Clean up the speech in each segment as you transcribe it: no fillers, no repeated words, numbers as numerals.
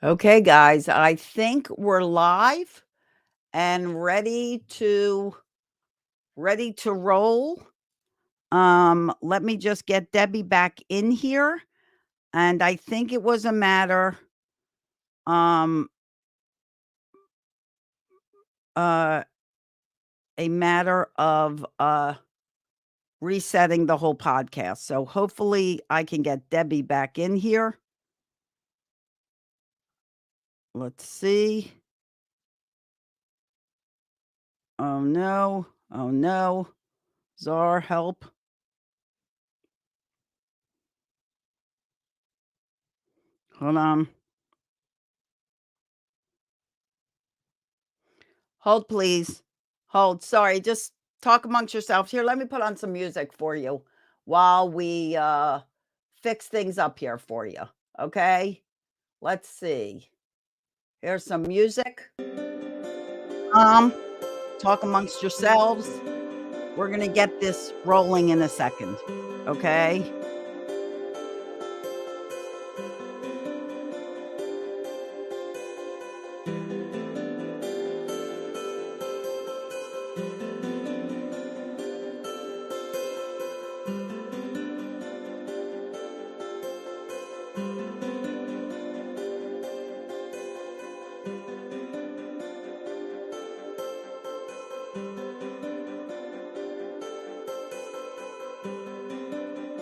Okay, guys, I think we're live and ready to roll. Let me just get Debbie back in here. And I think it was um, uh, a matter of resetting the whole podcast. So hopefully I can get Debbie back in here. Let's see. Oh no. Oh no. Czar, help. Hold on. Hold, please. Hold. Sorry, just talk amongst yourselves. Here, let me put on some music for you while we fix things up here for you. Okay? Let's see. Here's some music. Talk amongst yourselves. We're going to get this rolling in a second. Okay?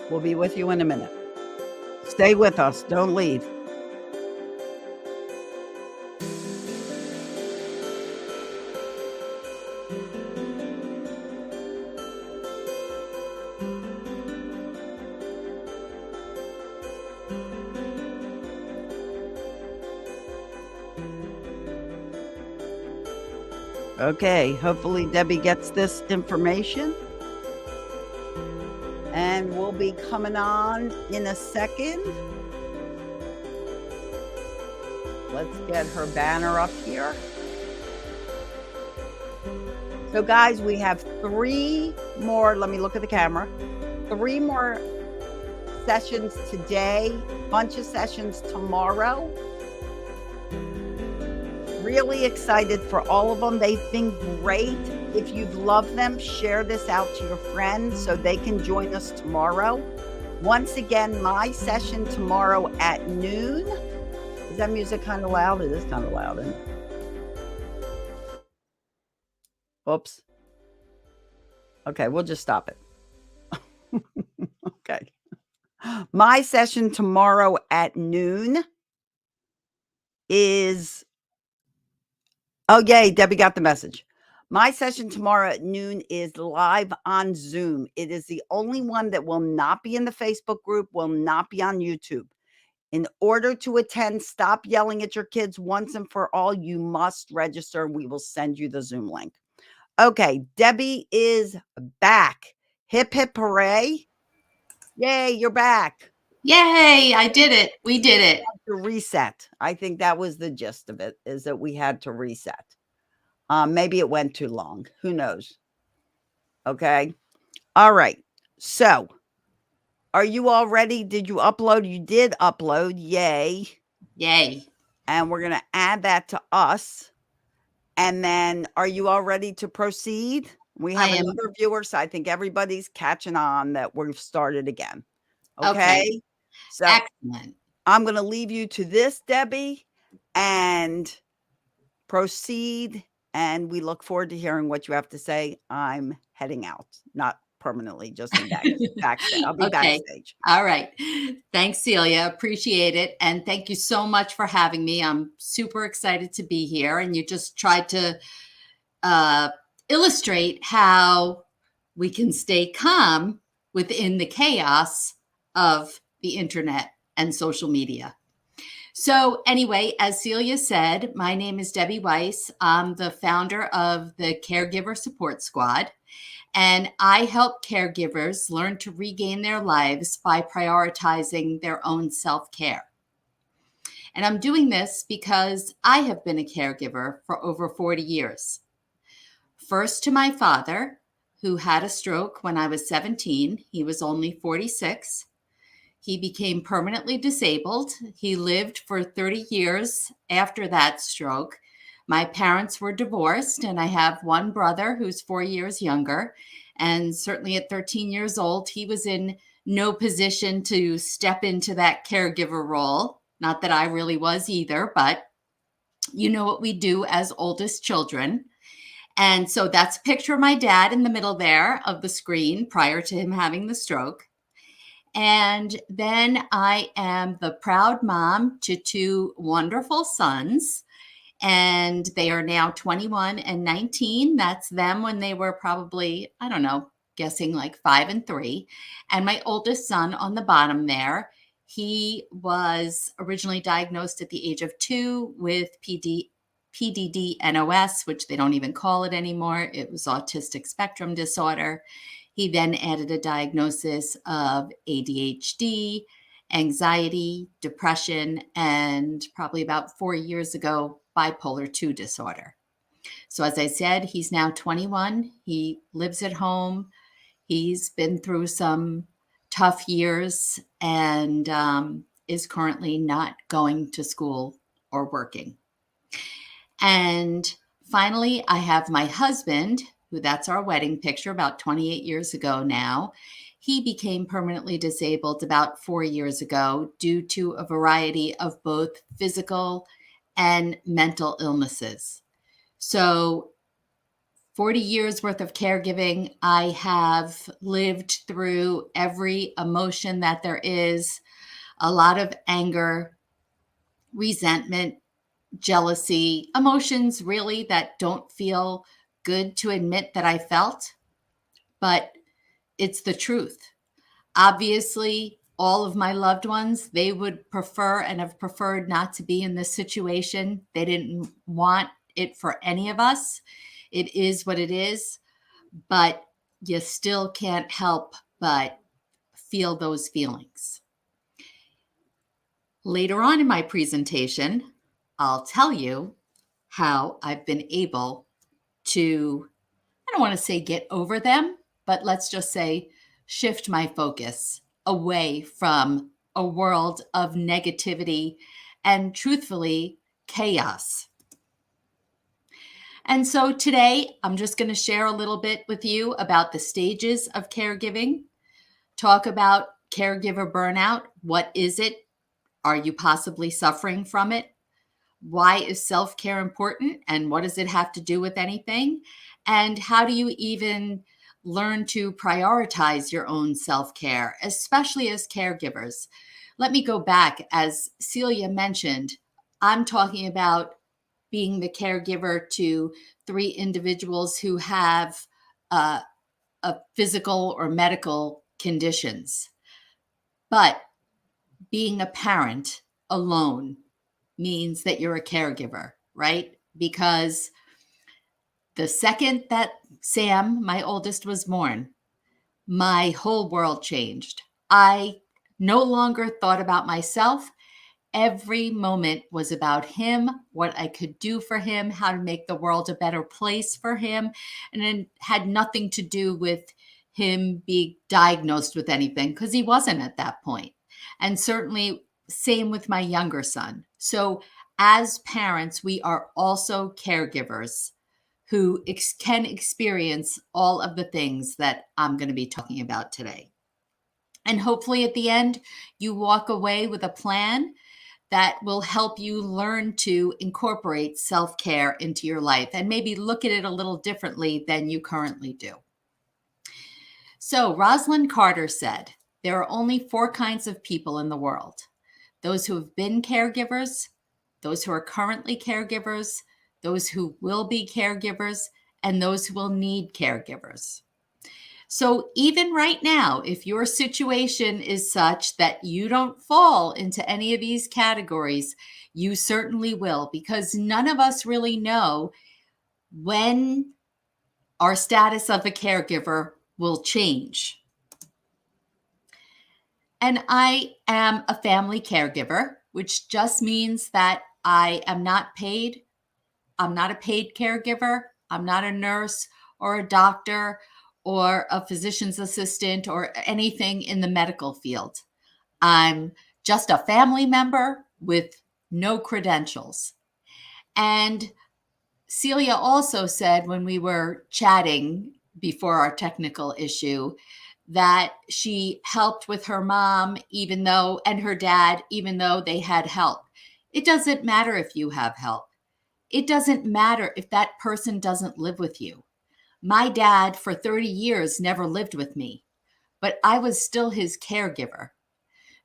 We'll be with you in a minute. Stay with us. Don't leave. Okay, hopefully Debbie gets this information. And we'll be coming on in a second. Let's get her banner up here. So guys, we have 3 more, let me look at the camera, 3 more sessions today, bunch of sessions tomorrow. Really excited for all of them. They've been great. If you've loved them, share this out to your friends so they can join us tomorrow. Once again, my session tomorrow at noon. Is that music kind of loud? It is kind of loud, isn't it? Oops. Okay, we'll just stop it. Okay. My session tomorrow at noon is... Oh, yay, Debbie got the message. My session tomorrow at noon is live on Zoom. It is the only one that will not be in the Facebook group, will not be on YouTube. In order to attend, stop yelling at your kids once and for all. You must register. We will send you the Zoom link. Okay, Debbie is back. Hip, hip, hooray. Yay, you're back. Yay, I did it. We did it. To reset. I think that was the gist of it, is that we had to reset. Maybe it went too long. Who knows? Okay. All right. So, are you all ready? Did you upload? You did upload. Yay. Yay. And we're going to add that to us. And then, are you all ready to proceed? We have another viewer, so I think everybody's catching on that we've started again. Okay. So, excellent. I'm going to leave you to this, Debbie, and proceed. And we look forward to hearing what you have to say. I'm heading out, not permanently, just in backstage. I'll be backstage. All right. Thanks, Celia. Appreciate it. And thank you so much for having me. I'm super excited to be here. And you just tried to illustrate how we can stay calm within the chaos of the internet and social media. So anyway, as Celia said, my name is Debbie Weiss. I'm the founder of the Caregiver Support Squad, and I help caregivers learn to regain their lives by prioritizing their own self-care. And I'm doing this because I have been a caregiver for over 40 years. First to my father, who had a stroke when I was 17. He was only 46. he became permanently disabled. He lived for 30 years after that stroke. My parents were divorced, and I have one brother who's 4 years younger. And certainly at 13 years old, he was in no position to step into that caregiver role. Not that I really was either, but you know what we do as oldest children. And so that's a picture of my dad in the middle there of the screen prior to him having the stroke. And then I am the proud mom to two wonderful sons, and they are now 21 and 19. That's them when they were probably, I don't know, guessing like 5 and 3. And my oldest son on the bottom there, he was originally diagnosed at the age of 2 with PDD-NOS, which they don't even call it anymore. It was autistic spectrum disorder. He then added a diagnosis of ADHD, anxiety, depression, and probably about 4 years ago, bipolar 2 disorder. So as I said, he's now 21. He lives at home. He's been through some tough years and is currently not going to school or working. And finally, I have my husband, who that's our wedding picture about 28 years ago now. He became permanently disabled about 4 years ago due to a variety of both physical and mental illnesses. So 40 years worth of caregiving, I have lived through every emotion that there is, a lot of anger, resentment, jealousy, emotions really that don't feel good to admit that I felt, but it's the truth. Obviously, all of my loved ones, they would prefer and have preferred not to be in this situation. They didn't want it for any of us. It is what it is, but you still can't help but feel those feelings. Later on in my presentation, I'll tell you how I've been able to, I don't want to say get over them, but let's just say shift my focus away from a world of negativity and, truthfully, chaos. And so today, I'm just going to share a little bit with you about the stages of caregiving, talk about caregiver burnout. What is it? Are you possibly suffering from it? Why is self-care important, and what does it have to do with anything? And how do you even learn to prioritize your own self-care, especially as caregivers? Let me go back. As Celia mentioned, I'm talking about being the caregiver to 3 individuals who have a physical or medical conditions. But being a parent alone means that you're a caregiver, right? Because the second that Sam, my oldest, was born, my whole world changed. I no longer thought about myself. Every moment was about him, what I could do for him, how to make the world a better place for him. And it had nothing to do with him being diagnosed with anything, because he wasn't at that point. And certainly same with my younger son. So as parents, we are also caregivers who can experience all of the things that I'm going to be talking about today. And hopefully at the end, you walk away with a plan that will help you learn to incorporate self-care into your life and maybe look at it a little differently than you currently do. So Rosalind Carter said, there are only 4 kinds of people in the world: those who have been caregivers, those who are currently caregivers, those who will be caregivers, and those who will need caregivers. So even right now, if your situation is such that you don't fall into any of these categories, you certainly will, because none of us really know when our status of a caregiver will change. And I am a family caregiver, which just means that I am not paid. I'm not a paid caregiver. I'm not a nurse or a doctor or a physician's assistant or anything in the medical field. I'm just a family member with no credentials. And Celia also said when we were chatting before our technical issue that she helped with her mom and her dad, even though they had help. It doesn't matter if you have help. It doesn't matter if that person doesn't live with you. My dad for 30 years never lived with me, but I was still his caregiver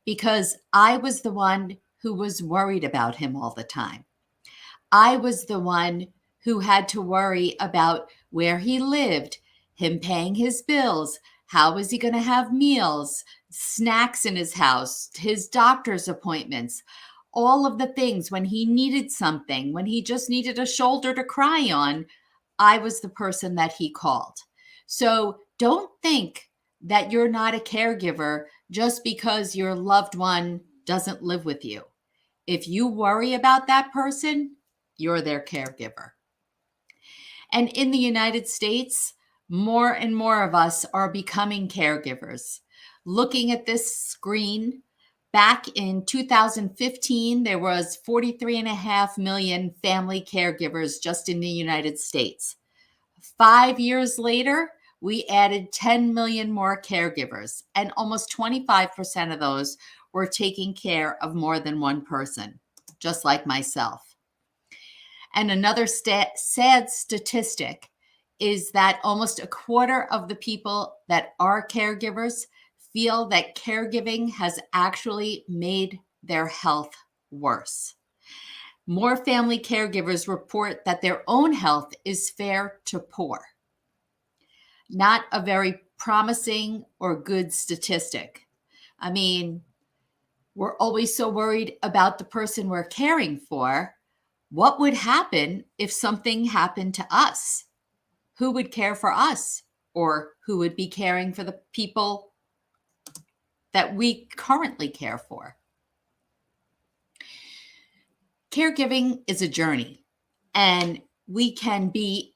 because I was the one who was worried about him all the time. I was the one who had to worry about where he lived, him paying his bills, how was he going to have meals, snacks in his house, his doctor's appointments, all of the things when he needed something, when he just needed a shoulder to cry on, I was the person that he called. So don't think that you're not a caregiver just because your loved one doesn't live with you. If you worry about that person, you're their caregiver. And in the United States, more and more of us are becoming caregivers. Looking at this screen, back in 2015, there was 43.5 million family caregivers just in the United States. 5 years later, we added 10 million more caregivers, and almost 25% of those were taking care of more than one person, just like myself. And another sad statistic is that almost a quarter of the people that are caregivers feel that caregiving has actually made their health worse. More family caregivers report that their own health is fair to poor. Not a very promising or good statistic. I mean, we're always so worried about the person we're caring for. What would happen if something happened to us? Who would care for us? Or who would be caring for the people that we currently care for? Caregiving is a journey, and we can be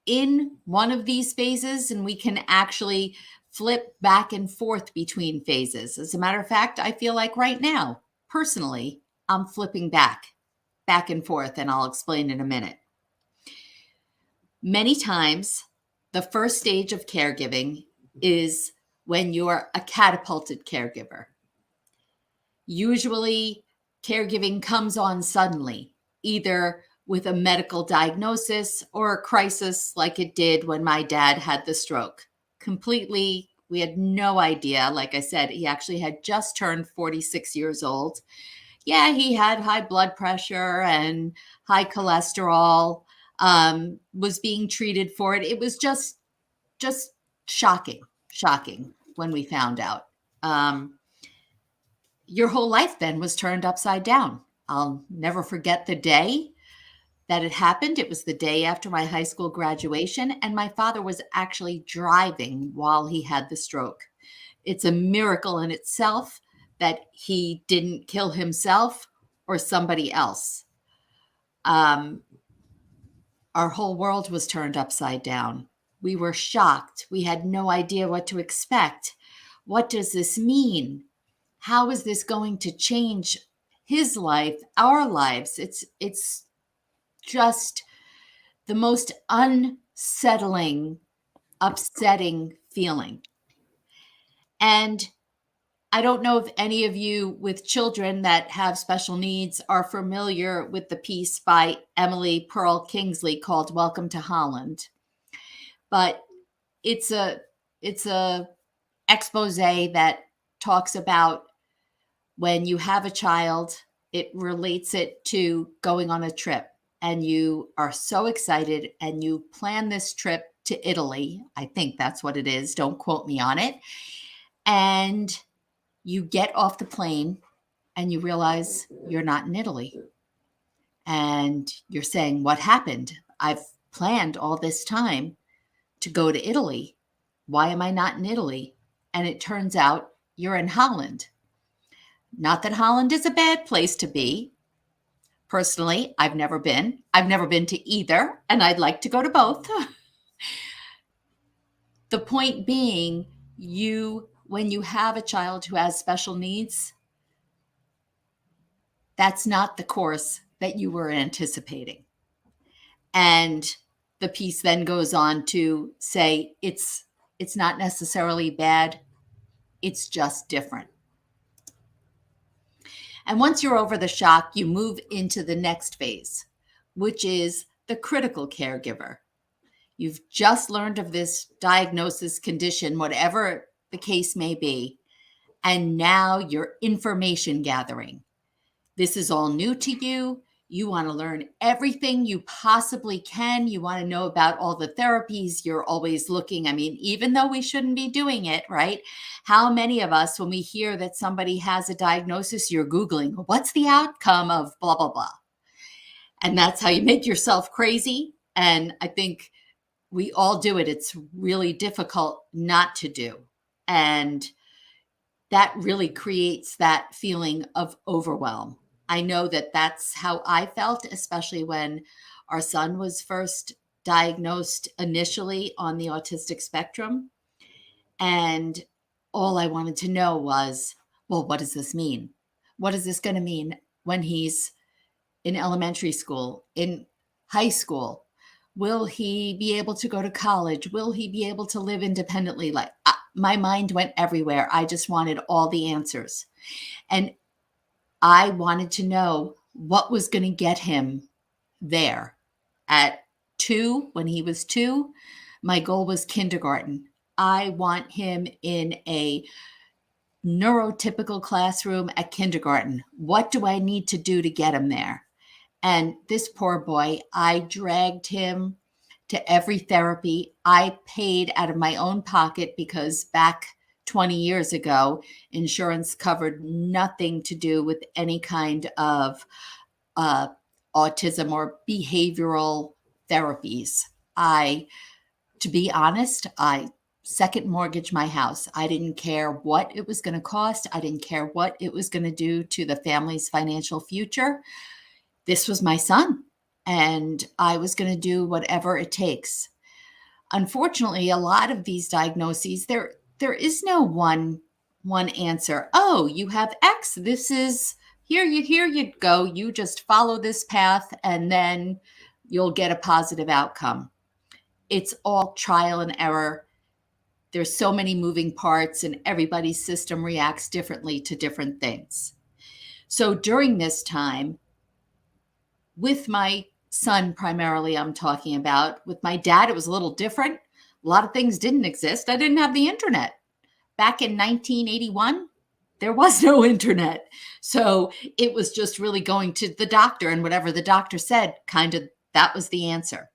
in one of these phases and we can actually flip back and forth between phases. As a matter of fact, I feel like right now, personally, I'm flipping back and forth, and I'll explain in a minute. Many times, the first stage of caregiving is when you're a catapulted caregiver. Usually, caregiving comes on suddenly, either with a medical diagnosis or a crisis like it did when my dad had the stroke. We had no idea. Like I said, he actually had just turned 46 years old. Yeah, he had high blood pressure and high cholesterol, was being treated for it. It was just shocking when we found out. Your whole life then was turned upside down. I'll never forget the day that it happened. It was the day after my high school graduation, and my father was actually driving while he had the stroke. It's a miracle in itself that he didn't kill himself or somebody else. Our whole world was turned upside down. We were shocked. We had no idea what to expect. What does this mean? How is this going to change his life, our lives? It's just the most unsettling, upsetting feeling. And I don't know if any of you with children that have special needs are familiar with the piece by Emily Pearl Kingsley called Welcome to Holland. But it's a expose that talks about when you have a child, it relates it to going on a trip, and you are so excited and you plan this trip to Italy. I think that's what it is. Don't quote me on it. And you get off the plane and you realize you're not in Italy. And you're saying, what happened? I've planned all this time to go to Italy. Why am I not in Italy? And it turns out you're in Holland. Not that Holland is a bad place to be. Personally, I've never been. I've never been to either, and I'd like to go to both. The point being, you when you have a child who has special needs, that's not the course that you were anticipating. And the piece then goes on to say it's not necessarily bad, it's just different. And once you're over the shock, you move into the next phase, which is the critical caregiver. You've just learned of this diagnosis, condition, whatever the case may be, and now you're information gathering. This is all new to you. You want to learn everything you possibly can. You want to know about all the therapies. You're always looking. I mean, even though we shouldn't be doing it, right? How many of us, when we hear that somebody has a diagnosis, you're Googling, what's the outcome of blah, blah, blah. And that's how you make yourself crazy. And I think we all do it. It's really difficult not to do. And that really creates that feeling of overwhelm. I know that that's how I felt, especially when our son was first diagnosed initially on the autistic spectrum. And all I wanted to know was, well, what does this mean? What is this going to mean when he's in elementary school, in high school? Will he be able to go to college? Will he be able to live independently? Like my mind went everywhere. I just wanted all the answers. And I wanted to know what was going to get him there. At 2, when he was 2, my goal was kindergarten. I want him in a neurotypical classroom at kindergarten. What do I need to do to get him there? And this poor boy, I dragged him to every therapy. I paid out of my own pocket because back 20 years ago, insurance covered nothing to do with any kind of autism or behavioral therapies. To be honest, I second mortgaged my house. I didn't care what it was going to cost. I didn't care what it was going to do to the family's financial future. This was my son, and I was going to do whatever it takes. Unfortunately, a lot of these diagnoses, there is no one answer. Oh, you have X. This is here you go. You just follow this path and then you'll get a positive outcome. It's all trial and error. There's so many moving parts and everybody's system reacts differently to different things. So during this time, with my son primarily I'm talking about, with my dad, it was a little different. A lot of things didn't exist. I didn't have the internet. Back in 1981, there was no internet. So it was just really going to the doctor, and whatever the doctor said, kind of, that was the answer.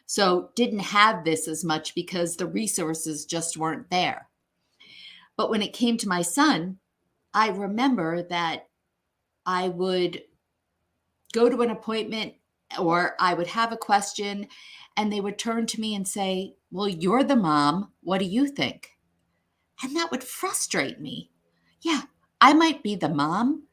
So didn't have this as much because the resources just weren't there. But when it came to my son, I remember that I would go to an appointment or I would have a question and they would turn to me and say, well, you're the mom. What do you think? And that would frustrate me. Yeah, I might be the mom,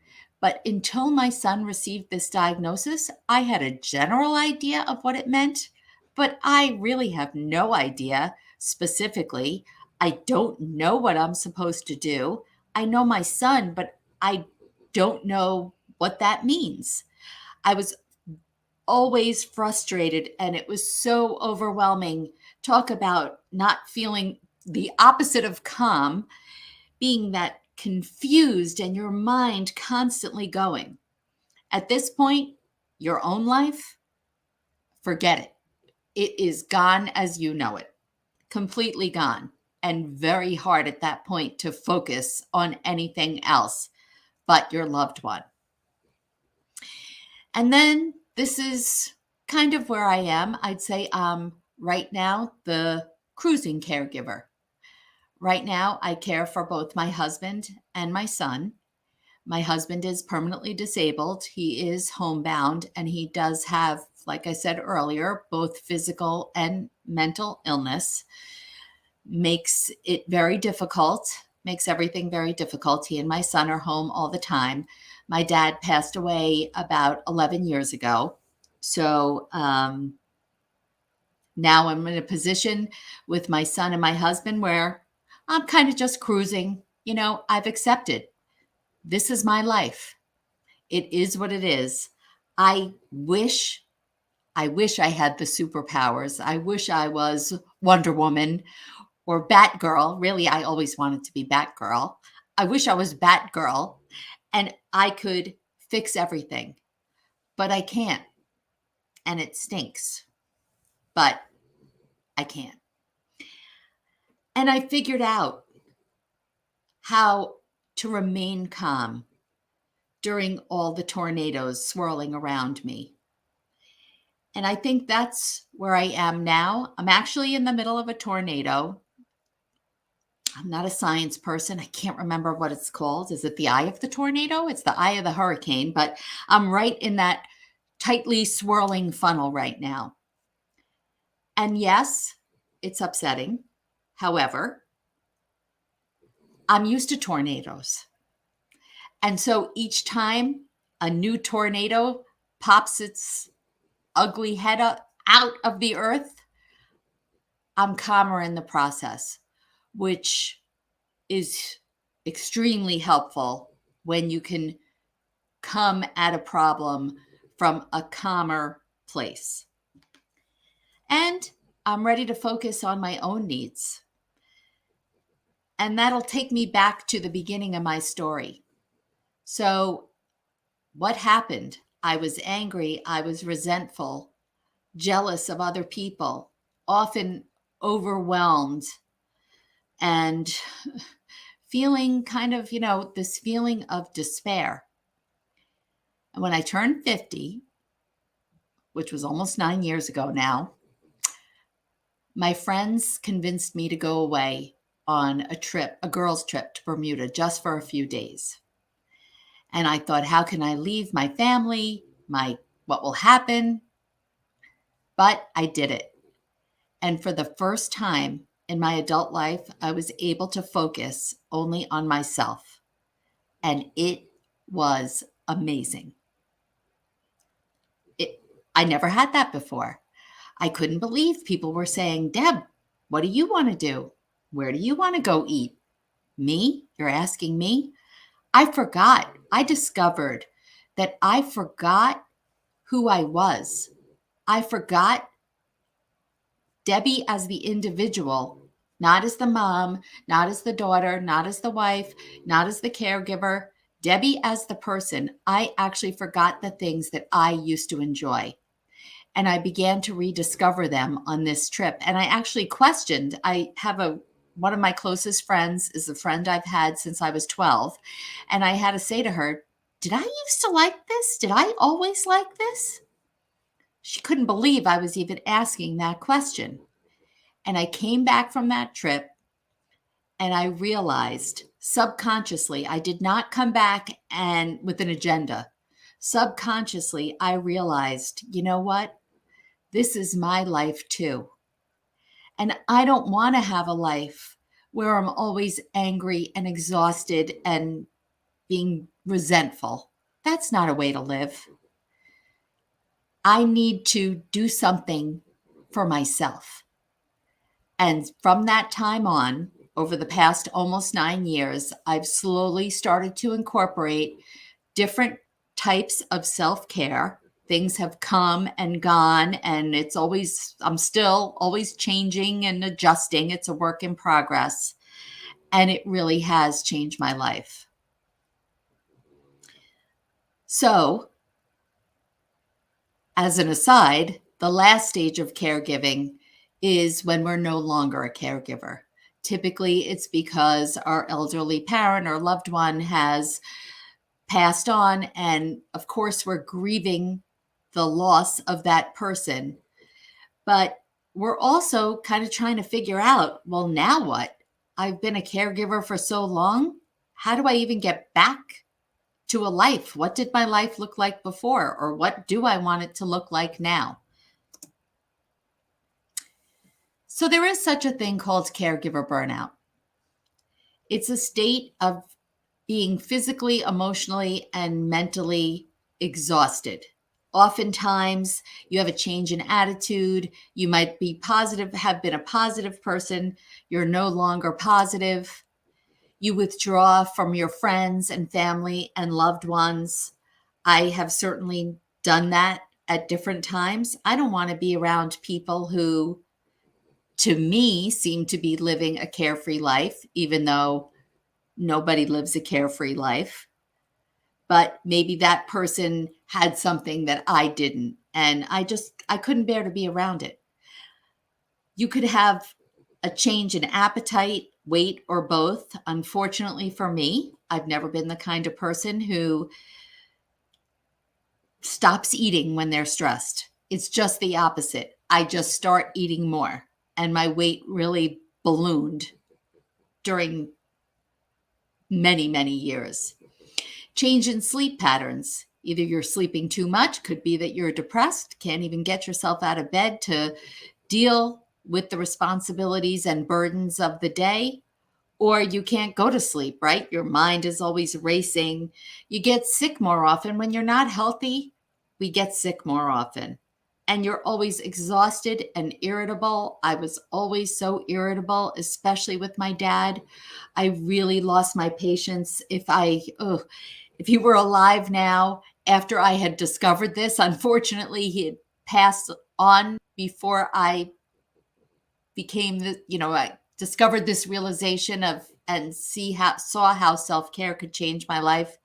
but until my son received this diagnosis, I had a general idea of what it meant, but I really have no idea specifically. I don't know what I'm supposed to do. I know my son, but I don't know what that means. I was always frustrated and it was so overwhelming. Talk about not feeling the opposite of calm, being that confused and your mind constantly going. At this point, your own life, forget it. It is gone as you know it, completely gone, and very hard at that point to focus on anything else but your loved one. And then this is kind of where I am. I'd say right now, the cruising caregiver. Right now, I care for both my husband and my son. My husband is permanently disabled. He is homebound, and he does have, like I said earlier, both physical and mental illness. Makes it very difficult, makes everything very difficult. He and my son are home all the time. My dad passed away about 11 years ago. So now I'm in a position with my son and my husband where I'm kind of just cruising. I've accepted this is my life. It is what it is. I wish I had the superpowers. I wish I was Wonder Woman or Batgirl. Really, I always wanted to be Batgirl. I wish I was Batgirl and I could fix everything, but I can't. And it stinks, but I can't. And I figured out how to remain calm during all the tornadoes swirling around me. And I think that's where I am now. I'm actually in the middle of a tornado. I'm not a science person. I can't remember what it's called. Is it the eye of the tornado? It's the eye of the hurricane, but I'm right in that tightly swirling funnel right now. And yes, it's upsetting. However, I'm used to tornadoes. And so each time a new tornado pops its ugly head out of the earth, I'm calmer in the process, which is extremely helpful when you can come at a problem from a calmer place. And I'm ready to focus on my own needs. And that'll take me back to the beginning of my story. So, what happened? I was angry, I was resentful, jealous of other people, often overwhelmed, and feeling kind of, this feeling of despair. And when I turned 50, which was almost 9 years ago now, my friends convinced me to go away on a trip, a girls' trip to Bermuda, just for a few days. And I thought, how can I leave my family? What will happen? But I did it. And for the first time in my adult life, I was able to focus only on myself. And it was amazing. I never had that before. I couldn't believe people were saying, Deb, what do you want to do? Where do you want to go eat? Me? You're asking me? I forgot. I discovered that I forgot who I was. I forgot Debbie as the individual, not as the mom, not as the daughter, not as the wife, not as the caregiver. Debbie as the person. I actually forgot the things that I used to enjoy. And I began to rediscover them on this trip. And I actually questioned. I have one of my closest friends is a friend I've had since I was 12. And I had to say to her, did I used to like this? Did I always like this? She couldn't believe I was even asking that question. And I came back from that trip and I realized subconsciously, I did not come back and with an agenda. Subconsciously, I realized, you know what? This is my life too. And I don't want to have a life where I'm always angry and exhausted and being resentful. That's not a way to live. I need to do something for myself. And from that time on, over the past almost 9 years, I've slowly started to incorporate different types of self-care. Things have come and gone, and I'm still always changing and adjusting. It's a work in progress, and it really has changed my life. So, as an aside, the last stage of caregiving is when we're no longer a caregiver. Typically, it's because our elderly parent or loved one has passed on, and of course, we're grieving the loss of that person. But we're also kind of trying to figure out, well, now what? I've been a caregiver for so long. How do I even get back to a life? What did my life look like before? Or what do I want it to look like now? So there is such a thing called caregiver burnout. It's a state of being physically, emotionally, and mentally exhausted Oftentimes, you have a change in attitude. You might be positive, have been a positive person. You're no longer positive. You withdraw from your friends and family and loved ones. I have certainly done that at different times. I don't want to be around people who, to me, seem to be living a carefree life, even though nobody lives a carefree life. But maybe that person had something that I didn't, and I couldn't bear to be around it. You could have a change in appetite, weight, or both. Unfortunately for me, I've never been the kind of person who stops eating when they're stressed. It's just the opposite. I just start eating more, and my weight really ballooned during many, many years. Change in sleep patterns. Either you're sleeping too much, could be that you're depressed, can't even get yourself out of bed to deal with the responsibilities and burdens of the day, or you can't go to sleep, right? Your mind is always racing. You get sick more often. When you're not healthy, we get sick more often. And you're always exhausted and irritable. I was always so irritable, especially with my dad. I really lost my patience. If he were alive now, after I had discovered this, unfortunately, he had passed on before I became I discovered this realization of and saw how self-care could change my life,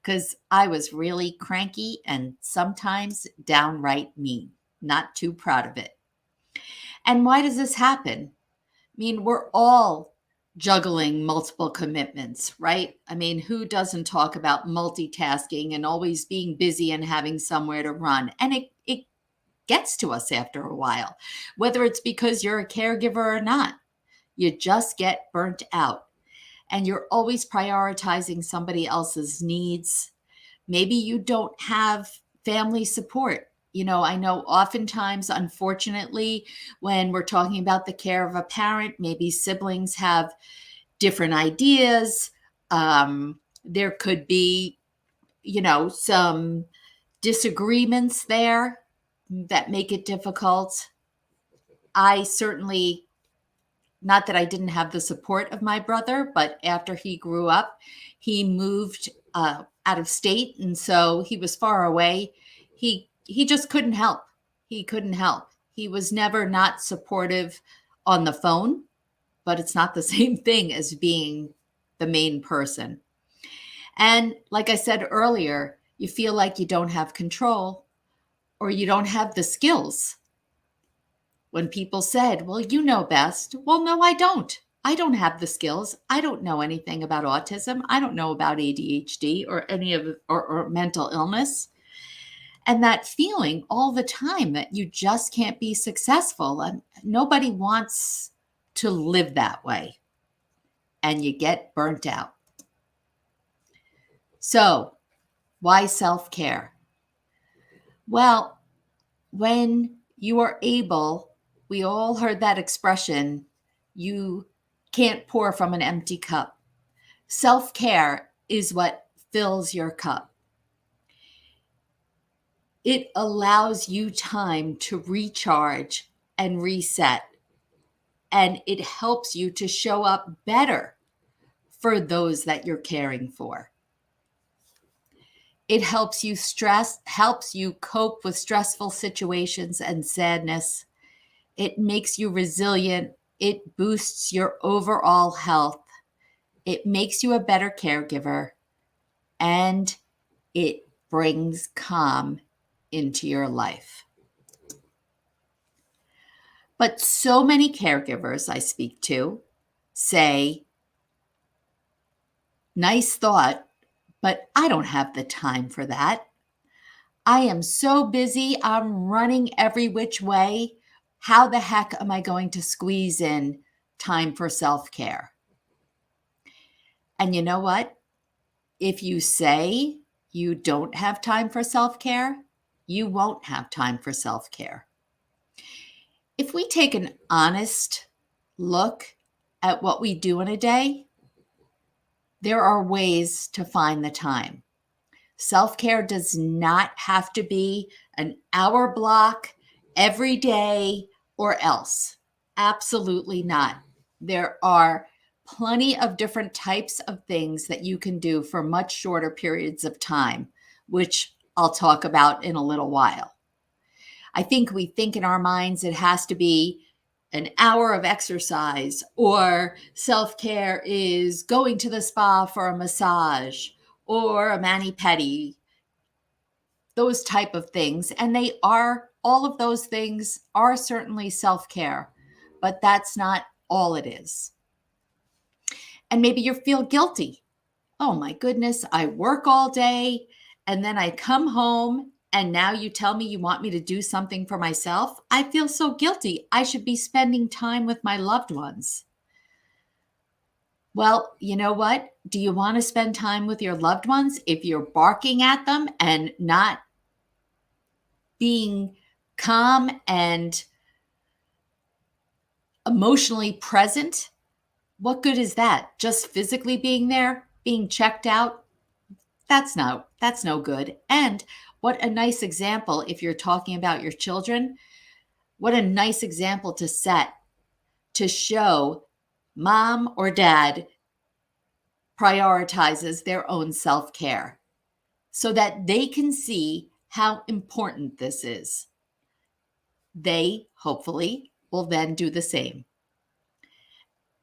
because I was really cranky and sometimes downright mean. Not too proud of it. And why does this happen? I mean, we're all juggling multiple commitments, right? I mean, who doesn't talk about multitasking and always being busy and having somewhere to run? And it gets to us after a while, whether it's because you're a caregiver or not. You just get burnt out, and you're always prioritizing somebody else's needs. Maybe you don't have family support. I know oftentimes, unfortunately, when we're talking about the care of a parent, maybe siblings have different ideas. There could be, some disagreements there that make it difficult. I certainly, not that I didn't have the support of my brother, but after he grew up, he moved out of state. And so he was far away. He just couldn't help. He couldn't help. He was never not supportive on the phone, but it's not the same thing as being the main person. And like I said earlier, you feel like you don't have control or you don't have the skills. When people said, well, you know best. Well, no, I don't. I don't have the skills. I don't know anything about autism. I don't know about ADHD or any of or mental illness. And that feeling all the time that you just can't be successful. And nobody wants to live that way. And you get burnt out. So, why self-care? Well, when you are able, we all heard that expression, you can't pour from an empty cup. Self-care is what fills your cup. It allows you time to recharge and reset, and it helps you to show up better for those that you're caring for. It helps you cope with stressful situations and sadness. It makes you resilient. It boosts your overall health. It makes you a better caregiver, and it brings calm into your life. But so many caregivers I speak to say, nice thought, but I don't have the time for that. I am so busy. I'm running every which way. How the heck am I going to squeeze in time for self-care? And you know what? If you say you don't have time for self-care, you won't have time for self-care. If we take an honest look at what we do in a day, there are ways to find the time. Self-care does not have to be an hour block every day or else. Absolutely not. There are plenty of different types of things that you can do for much shorter periods of time, which I'll talk about in a little while. I think we think in our minds it has to be an hour of exercise, or self-care is going to the spa for a massage or a mani-pedi, those type of things. And all of those things are certainly self-care, but that's not all it is. And maybe you feel guilty. Oh my goodness, I work all day and then I come home and now you tell me you want me to do something for myself. I feel so guilty. I should be spending time with my loved ones. Well, you know what? Do you want to spend time with your loved ones if you're barking at them and not being calm and emotionally present? What good is that? Just physically being there, being checked out? That's no good. And what a nice example, if you're talking about your children, what a nice example to set to show mom or dad prioritizes their own self-care so that they can see how important this is. They hopefully will then do the same.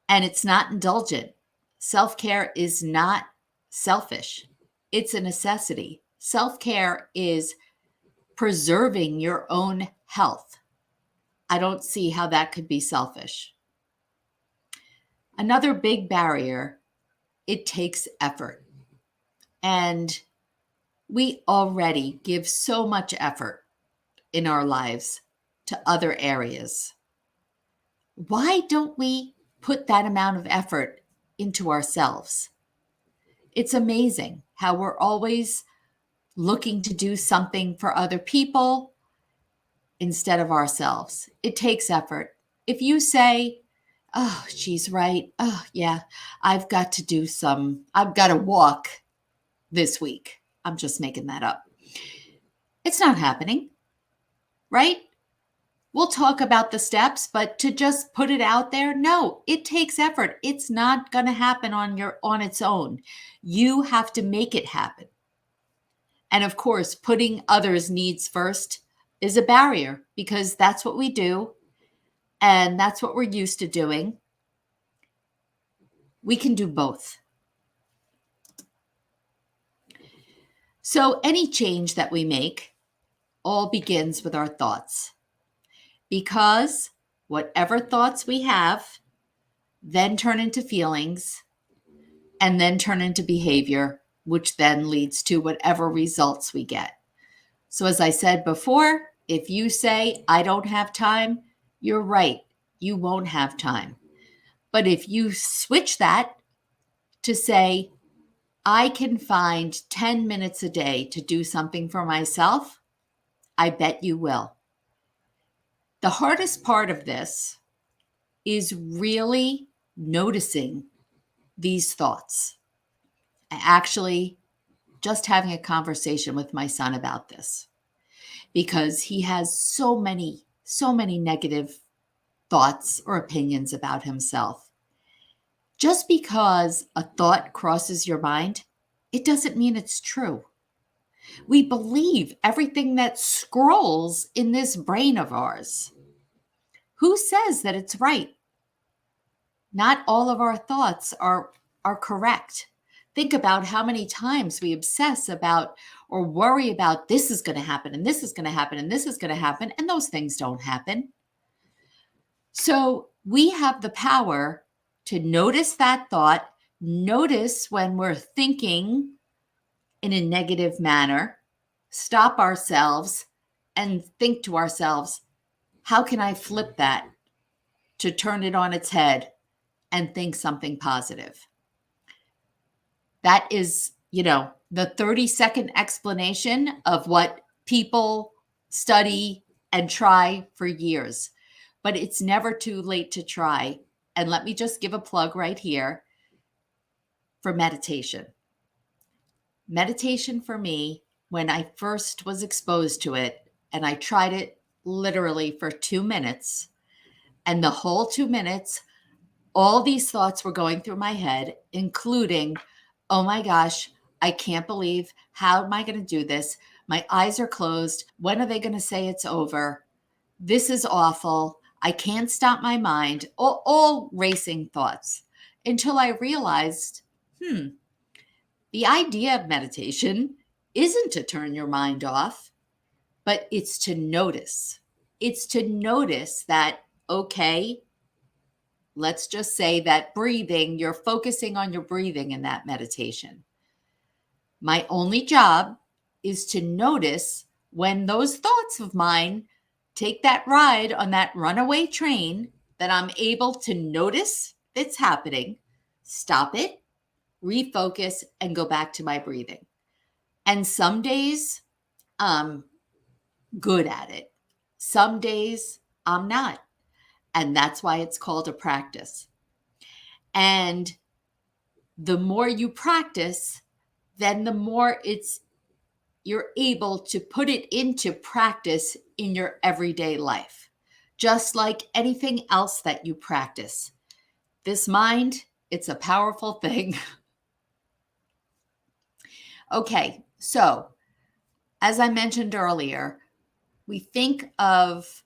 And it's not indulgent. Self-care is not selfish. It's a necessity. Self-care is preserving your own health. I don't see how that could be selfish. Another big barrier, it takes effort. And we already give so much effort in our lives to other areas. Why don't we put that amount of effort into ourselves? It's amazing how we're always looking to do something for other people instead of ourselves. It takes effort. If you say, oh, she's right. Oh, yeah, I've got to walk this week. I'm just making that up. It's not happening, right? We'll talk about the steps, but to just put it out there, no, it takes effort. It's not going to happen on its own. You have to make it happen. And of course, putting others' needs first is a barrier because that's what we do and that's what we're used to doing. We can do both. So any change that we make all begins with our thoughts. Because whatever thoughts we have then turn into feelings and then turn into behavior, which then leads to whatever results we get. So as I said before, if you say, I don't have time, you're right. You won't have time. But if you switch that to say, I can find 10 minutes a day to do something for myself, I bet you will. The hardest part of this is really noticing these thoughts. Actually, just having a conversation with my son about this because he has so many negative thoughts or opinions about himself. Just because a thought crosses your mind, it doesn't mean it's true. We believe everything that scrolls in this brain of ours. Who says that it's right? Not all of our thoughts are correct. Think about how many times we obsess about or worry about this is going to happen and this is going to happen and this is going to happen, and those things don't happen. So we have the power to notice that thought, notice when we're thinking in a negative manner, stop ourselves and think to ourselves, how can I flip that to turn it on its head and think something positive? That is, the 30-second explanation of what people study and try for years. But it's never too late to try. And let me just give a plug right here for meditation. Meditation for me, when I first was exposed to it, and I tried it literally for 2 minutes, and the whole 2 minutes, all these thoughts were going through my head, including, oh my gosh, I can't believe, how am I going to do this? My eyes are closed. When are they going to say it's over? This is awful. I can't stop my mind. All racing thoughts, until I realized, the idea of meditation isn't to turn your mind off, but it's to notice. It's to notice that, okay, let's just say that breathing, you're focusing on your breathing in that meditation. My only job is to notice when those thoughts of mine take that ride on that runaway train, that I'm able to notice it's happening, stop it, refocus, and go back to my breathing. And some days I'm good at it. Some days I'm not. And that's why it's called a practice. And the more you practice, then the more you're able to put it into practice in your everyday life. Just like anything else that you practice. This mind, it's a powerful thing. Okay, so as I mentioned earlier, we think of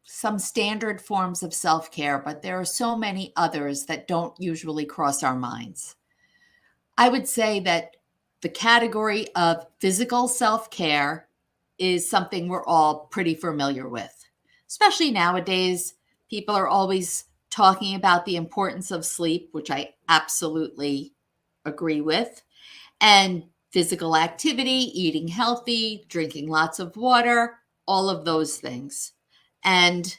some standard forms of self-care, but there are so many others that don't usually cross our minds. I would say that the category of physical self-care is something we're all pretty familiar with. Especially nowadays, people are always talking about the importance of sleep, which I absolutely agree with, and physical activity, eating healthy, drinking lots of water, all of those things. And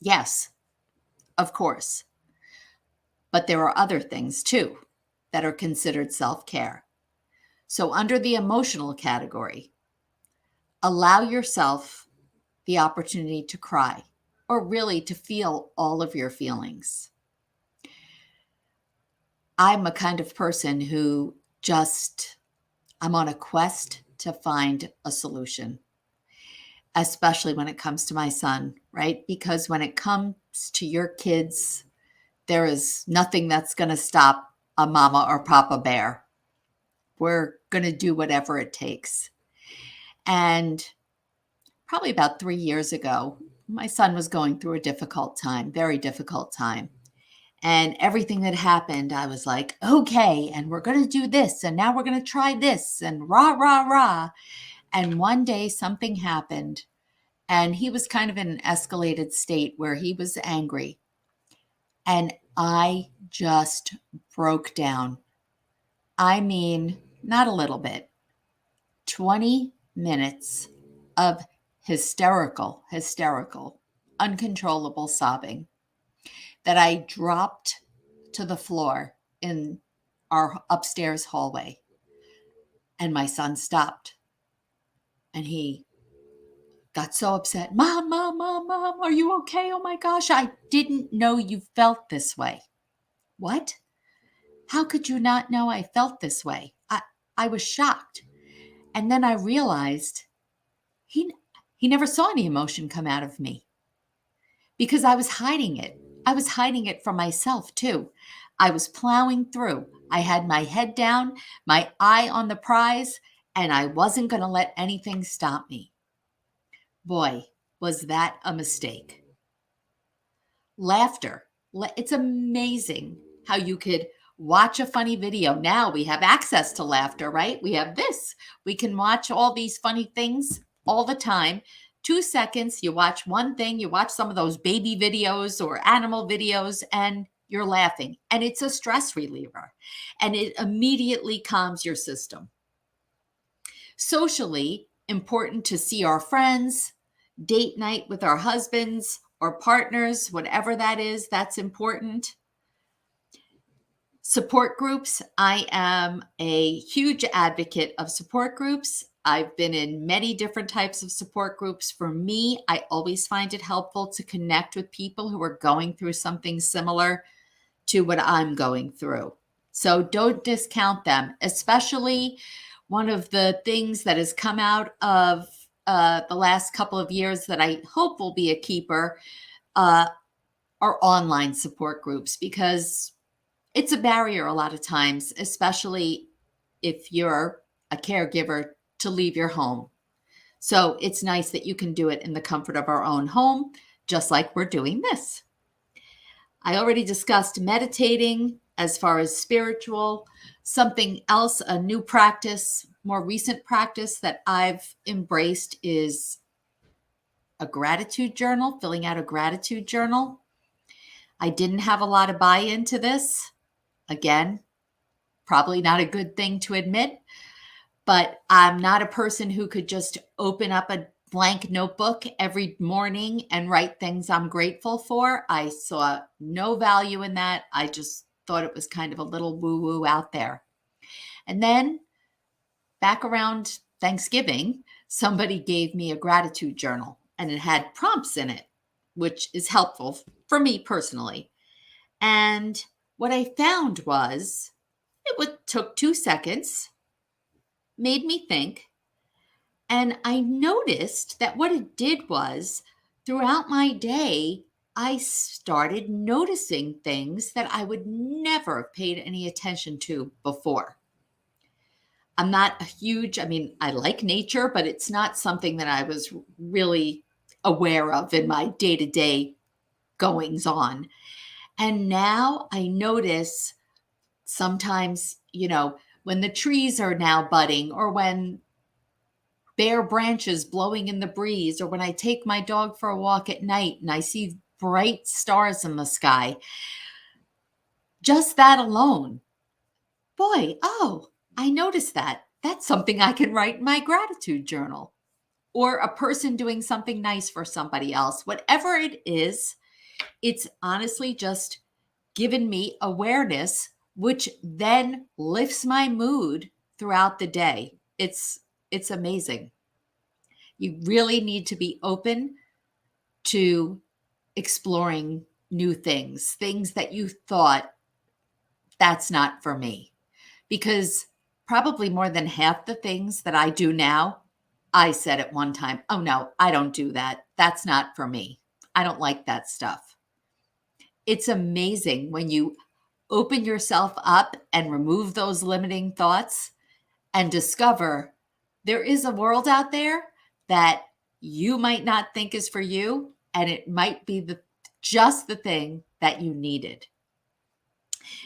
yes, of course. But there are other things too that are considered self-care. So under the emotional category, allow yourself the opportunity to cry, or really to feel all of your feelings. I'm a kind of person who I'm on a quest to find a solution, especially when it comes to my son, right? Because when it comes to your kids, there is nothing that's going to stop a mama or papa bear. We're going to do whatever it takes. And probably about 3 years ago, my son was going through a difficult time, very difficult time. And everything that happened, I was like, okay, and we're going to do this, and now we're going to try this, and rah, rah, rah. And one day something happened, and he was kind of in an escalated state where he was angry. And I just broke down. I mean, not a little bit. 20 minutes of hysterical, uncontrollable sobbing that I dropped to the floor in our upstairs hallway. And my son stopped. And he got so upset. Mom, are you okay? Oh my gosh, I didn't know you felt this way. What? How could you not know I felt this way? I was shocked. And then I realized he never saw any emotion come out of me because I was hiding it. I was hiding it from myself too. I was plowing through. I had my head down, my eye on the prize, and I wasn't going to let anything stop me. Boy, was that a mistake. Laughter. It's amazing how you could watch a funny video. Now we have access to laughter, right? We have this. We can watch all these funny things all the time. 2 seconds, you watch one thing, you watch some of those baby videos or animal videos, and you're laughing. And it's a stress reliever. And it immediately calms your system. Socially, important to see our friends, date night with our husbands or partners, whatever that is, that's important. Support groups. I am a huge advocate of support groups. I've been in many different types of support groups. For me, I always find it helpful to connect with people who are going through something similar to what I'm going through. So don't discount them, especially one of the things that has come out of the last couple of years that I hope will be a keeper are online support groups, because it's a barrier a lot of times, especially if you're a caregiver, to leave your home. So it's nice that you can do it in the comfort of our own home, just like we're doing this. I already discussed meditating as far as spiritual. Something else, a new practice, more recent practice that I've embraced is a gratitude journal, filling out a gratitude journal. I didn't have a lot of buy-in to this. Again, probably not a good thing to admit, but I'm not a person who could just open up a blank notebook every morning and write things I'm grateful for. I saw no value in that. I just thought it was kind of a little woo-woo out there. And then back around Thanksgiving, somebody gave me a gratitude journal and it had prompts in it, which is helpful for me personally. And what I found was took 2 seconds, made me think, and I noticed that what it did was throughout my day, I started noticing things that I would never have paid any attention to before. I'm not a huge, I like nature, but it's not something that I was really aware of in my day-to-day goings on. And now I notice sometimes, when the trees are now budding, or when bare branches blowing in the breeze, or when I take my dog for a walk at night and I see bright stars in the sky, just that alone, boy, I noticed that. That's something I can write in my gratitude journal. Or a person doing something nice for somebody else. Whatever it is, it's honestly just given me awareness, which then lifts my mood throughout the day. It's amazing. You really need to be open to exploring new things that you thought, that's not for me. Because probably more than half the things that I do now, I said at one time, oh no, I don't do that. That's not for me. I don't like that stuff. It's amazing when you open yourself up and remove those limiting thoughts and discover there is a world out there that you might not think is for you, and it might be just the thing that you needed.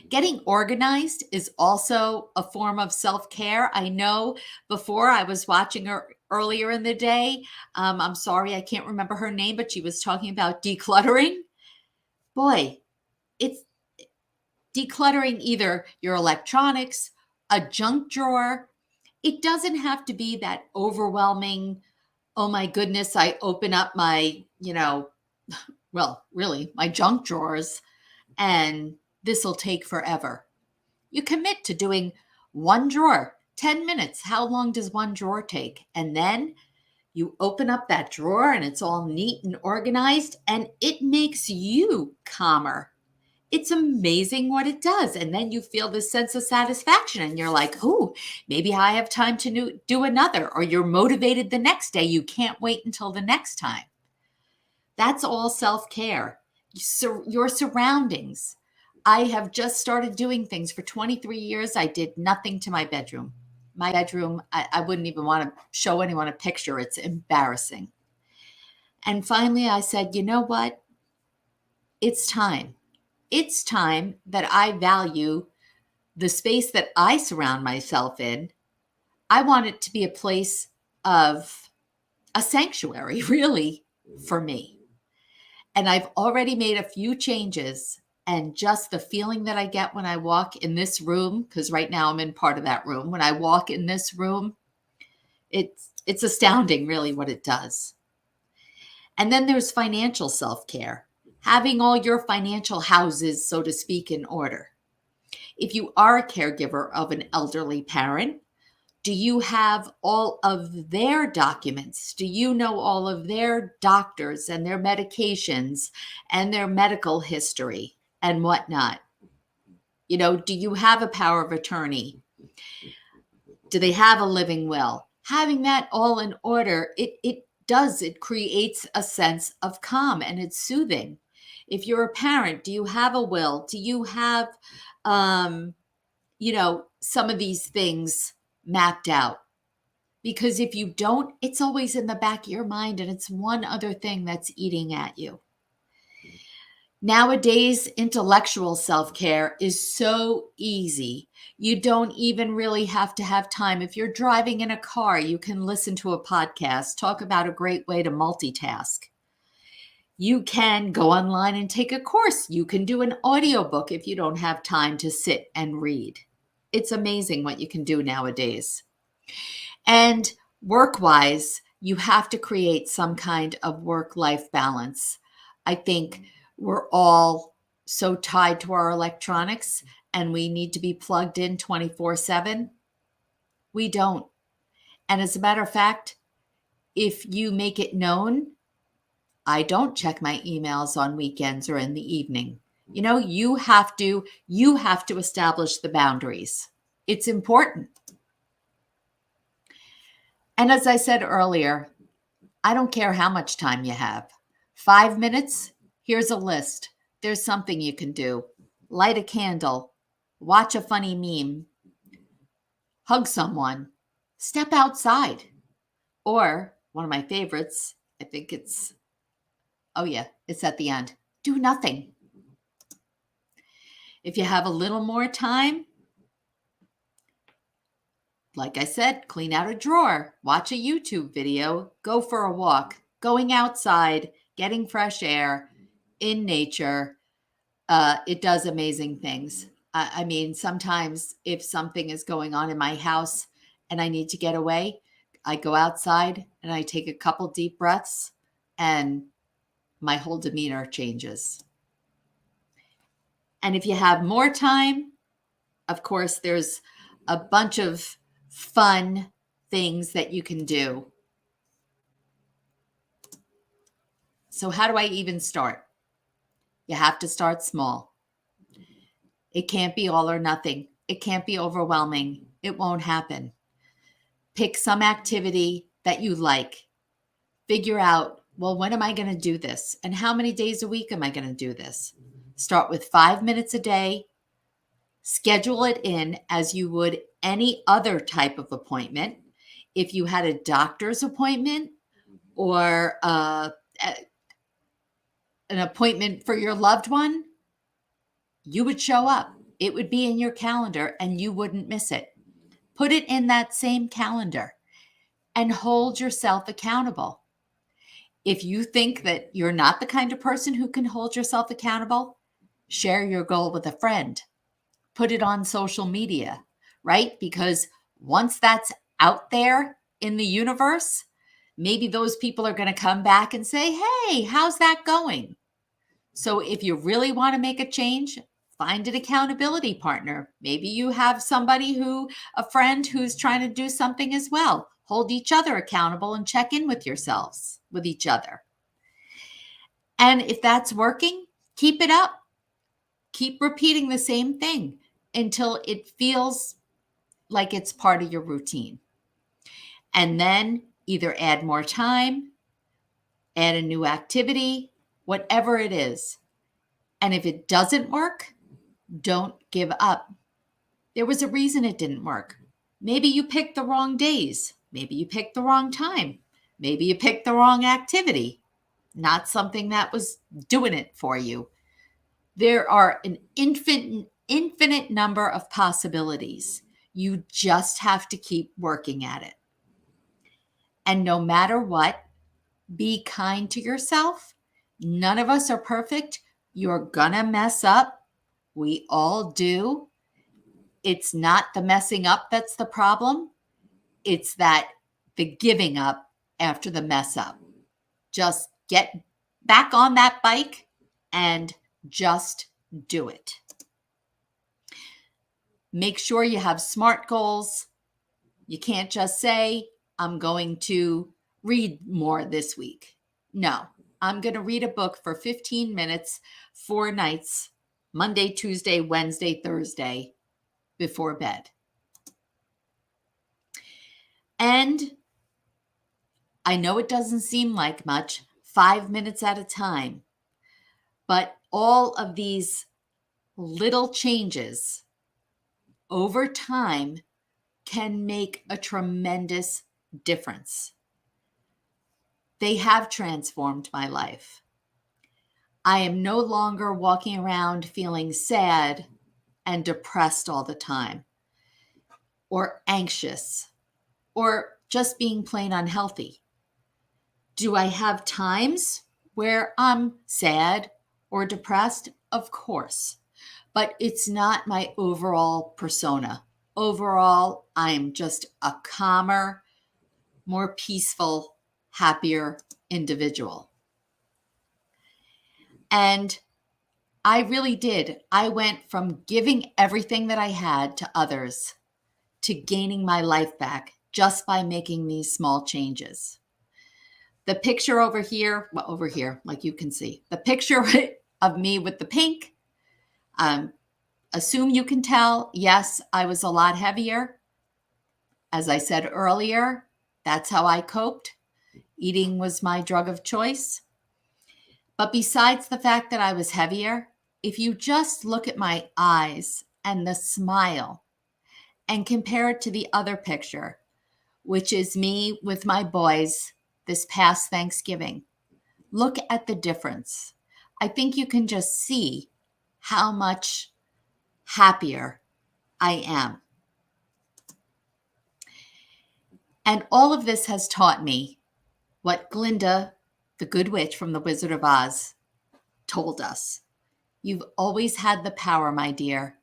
Getting organized is also a form of self-care. I know before I was watching her earlier in the day. I'm sorry, I can't remember her name, but she was talking about decluttering. Boy, it's decluttering either your electronics, a junk drawer. It doesn't have to be that overwhelming, oh my goodness, I open up my, really my junk drawers and this will take forever. You commit to doing one drawer, 10 minutes. How long does one drawer take? And then you open up that drawer and it's all neat and organized, and it makes you calmer. It's amazing what it does. And then you feel this sense of satisfaction and you're like, oh, maybe I have time to do another, or you're motivated the next day. You can't wait until the next time. That's all self-care. Your surroundings. I have just started doing things. For 23 years, I did nothing to my bedroom. My bedroom, I wouldn't even want to show anyone a picture. It's embarrassing. And finally, I said, you know what? It's time. It's time that I value the space that I surround myself in. I want it to be a place of a sanctuary, really, for me. And I've already made a few changes, and just the feeling that I get when I walk in this room, because right now I'm in part of that room. When I walk in this room, it's astounding, really, what it does. And then there's financial self-care, having all your financial houses, so to speak, in order. If you are a caregiver of an elderly parent, do you have all of their documents? Do you know all of their doctors and their medications and their medical history and whatnot? Do you have a power of attorney? Do they have a living will? Having that all in order, it creates a sense of calm, and it's soothing. If you're a parent, do you have a will? Do you have, some of these things mapped out? Because if you don't, it's always in the back of your mind, and it's one other thing that's eating at you. Nowadays, intellectual self-care is so easy. You don't even really have to have time. If you're driving in a car, you can listen to a podcast, talk about a great way to multitask. You can go online and take a course. You can do an audiobook if you don't have time to sit and read. It's amazing what you can do nowadays. And work-wise, you have to create some kind of work-life balance. I think we're all so tied to our electronics and we need to be plugged in 24/7. We don't. And as a matter of fact, if you make it known, I don't check my emails on weekends or in the evening. You have to establish the boundaries. It's important. And as I said earlier, I don't care how much time you have. 5 minutes, here's a list. There's something you can do. Light a candle, watch a funny meme, hug someone, step outside. Or one of my favorites, I think it's at the end. Do nothing. If you have a little more time, like I said, clean out a drawer, watch a YouTube video, go for a walk, going outside, getting fresh air in nature. It does amazing things. I mean, sometimes if something is going on in my house and I need to get away, I go outside and I take a couple deep breaths and my whole demeanor changes. And if you have more time, of course, there's a bunch of fun things that you can do. So how do I even start? You have to start small. It can't be all or nothing. It can't be overwhelming. It won't happen. Pick some activity that you like. Figure out, well, when am I going to do this? And how many days a week am I going to do this? Start with 5 minutes a day. Schedule it in as you would any other type of appointment. If you had a doctor's appointment or an appointment for your loved one, you would show up. It would be in your calendar and you wouldn't miss it. Put it in that same calendar and hold yourself accountable. If you think that you're not the kind of person who can hold yourself accountable, share your goal with a friend. Put it on social media, right? Because once that's out there in the universe, maybe those people are going to come back and say, hey, how's that going? So if you really want to make a change, find an accountability partner. Maybe you have a friend who's trying to do something as well. Hold each other accountable and check in with yourselves, with each other. And if that's working, keep it up. Keep repeating the same thing until it feels like it's part of your routine. And then either add more time, add a new activity, whatever it is. And if it doesn't work, don't give up. There was a reason it didn't work. Maybe you picked the wrong days. Maybe you picked the wrong time. Maybe you picked the wrong activity. Not something that was doing it for you. There are an infinite number of possibilities. You just have to keep working at it. And no matter what, be kind to yourself. None of us are perfect. You're gonna mess up. We all do. It's not the messing up that's the problem. It's the giving up after the mess up. Just get back on that bike and just do it. Make sure you have SMART goals. You can't just say, I'm going to read more this week. No, I'm going to read a book for 15 minutes, 4 nights, Monday, Tuesday, Wednesday, Thursday before bed. And I know it doesn't seem like much, 5 minutes at a time, but all of these little changes over time can make a tremendous difference. They have transformed my life. I am no longer walking around feeling sad and depressed all the time, or anxious, or just being plain unhealthy. Do I have times where I'm sad or depressed? Of course, but it's not my overall persona. Overall, I'm just a calmer, more peaceful, happier individual. And I really did. I went from giving everything that I had to others to gaining my life back just by making these small changes. The picture over here, like you can see, the picture of me with the pink, assume you can tell, yes, I was a lot heavier. As I said earlier, that's how I coped. Eating was my drug of choice. But besides the fact that I was heavier, if you just look at my eyes and the smile and compare it to the other picture, which is me with my boys this past Thanksgiving, look at the difference. I think you can just see how much happier I am. And all of this has taught me what Glinda, the Good Witch from The Wizard of Oz, told us. You've always had the power, my dear.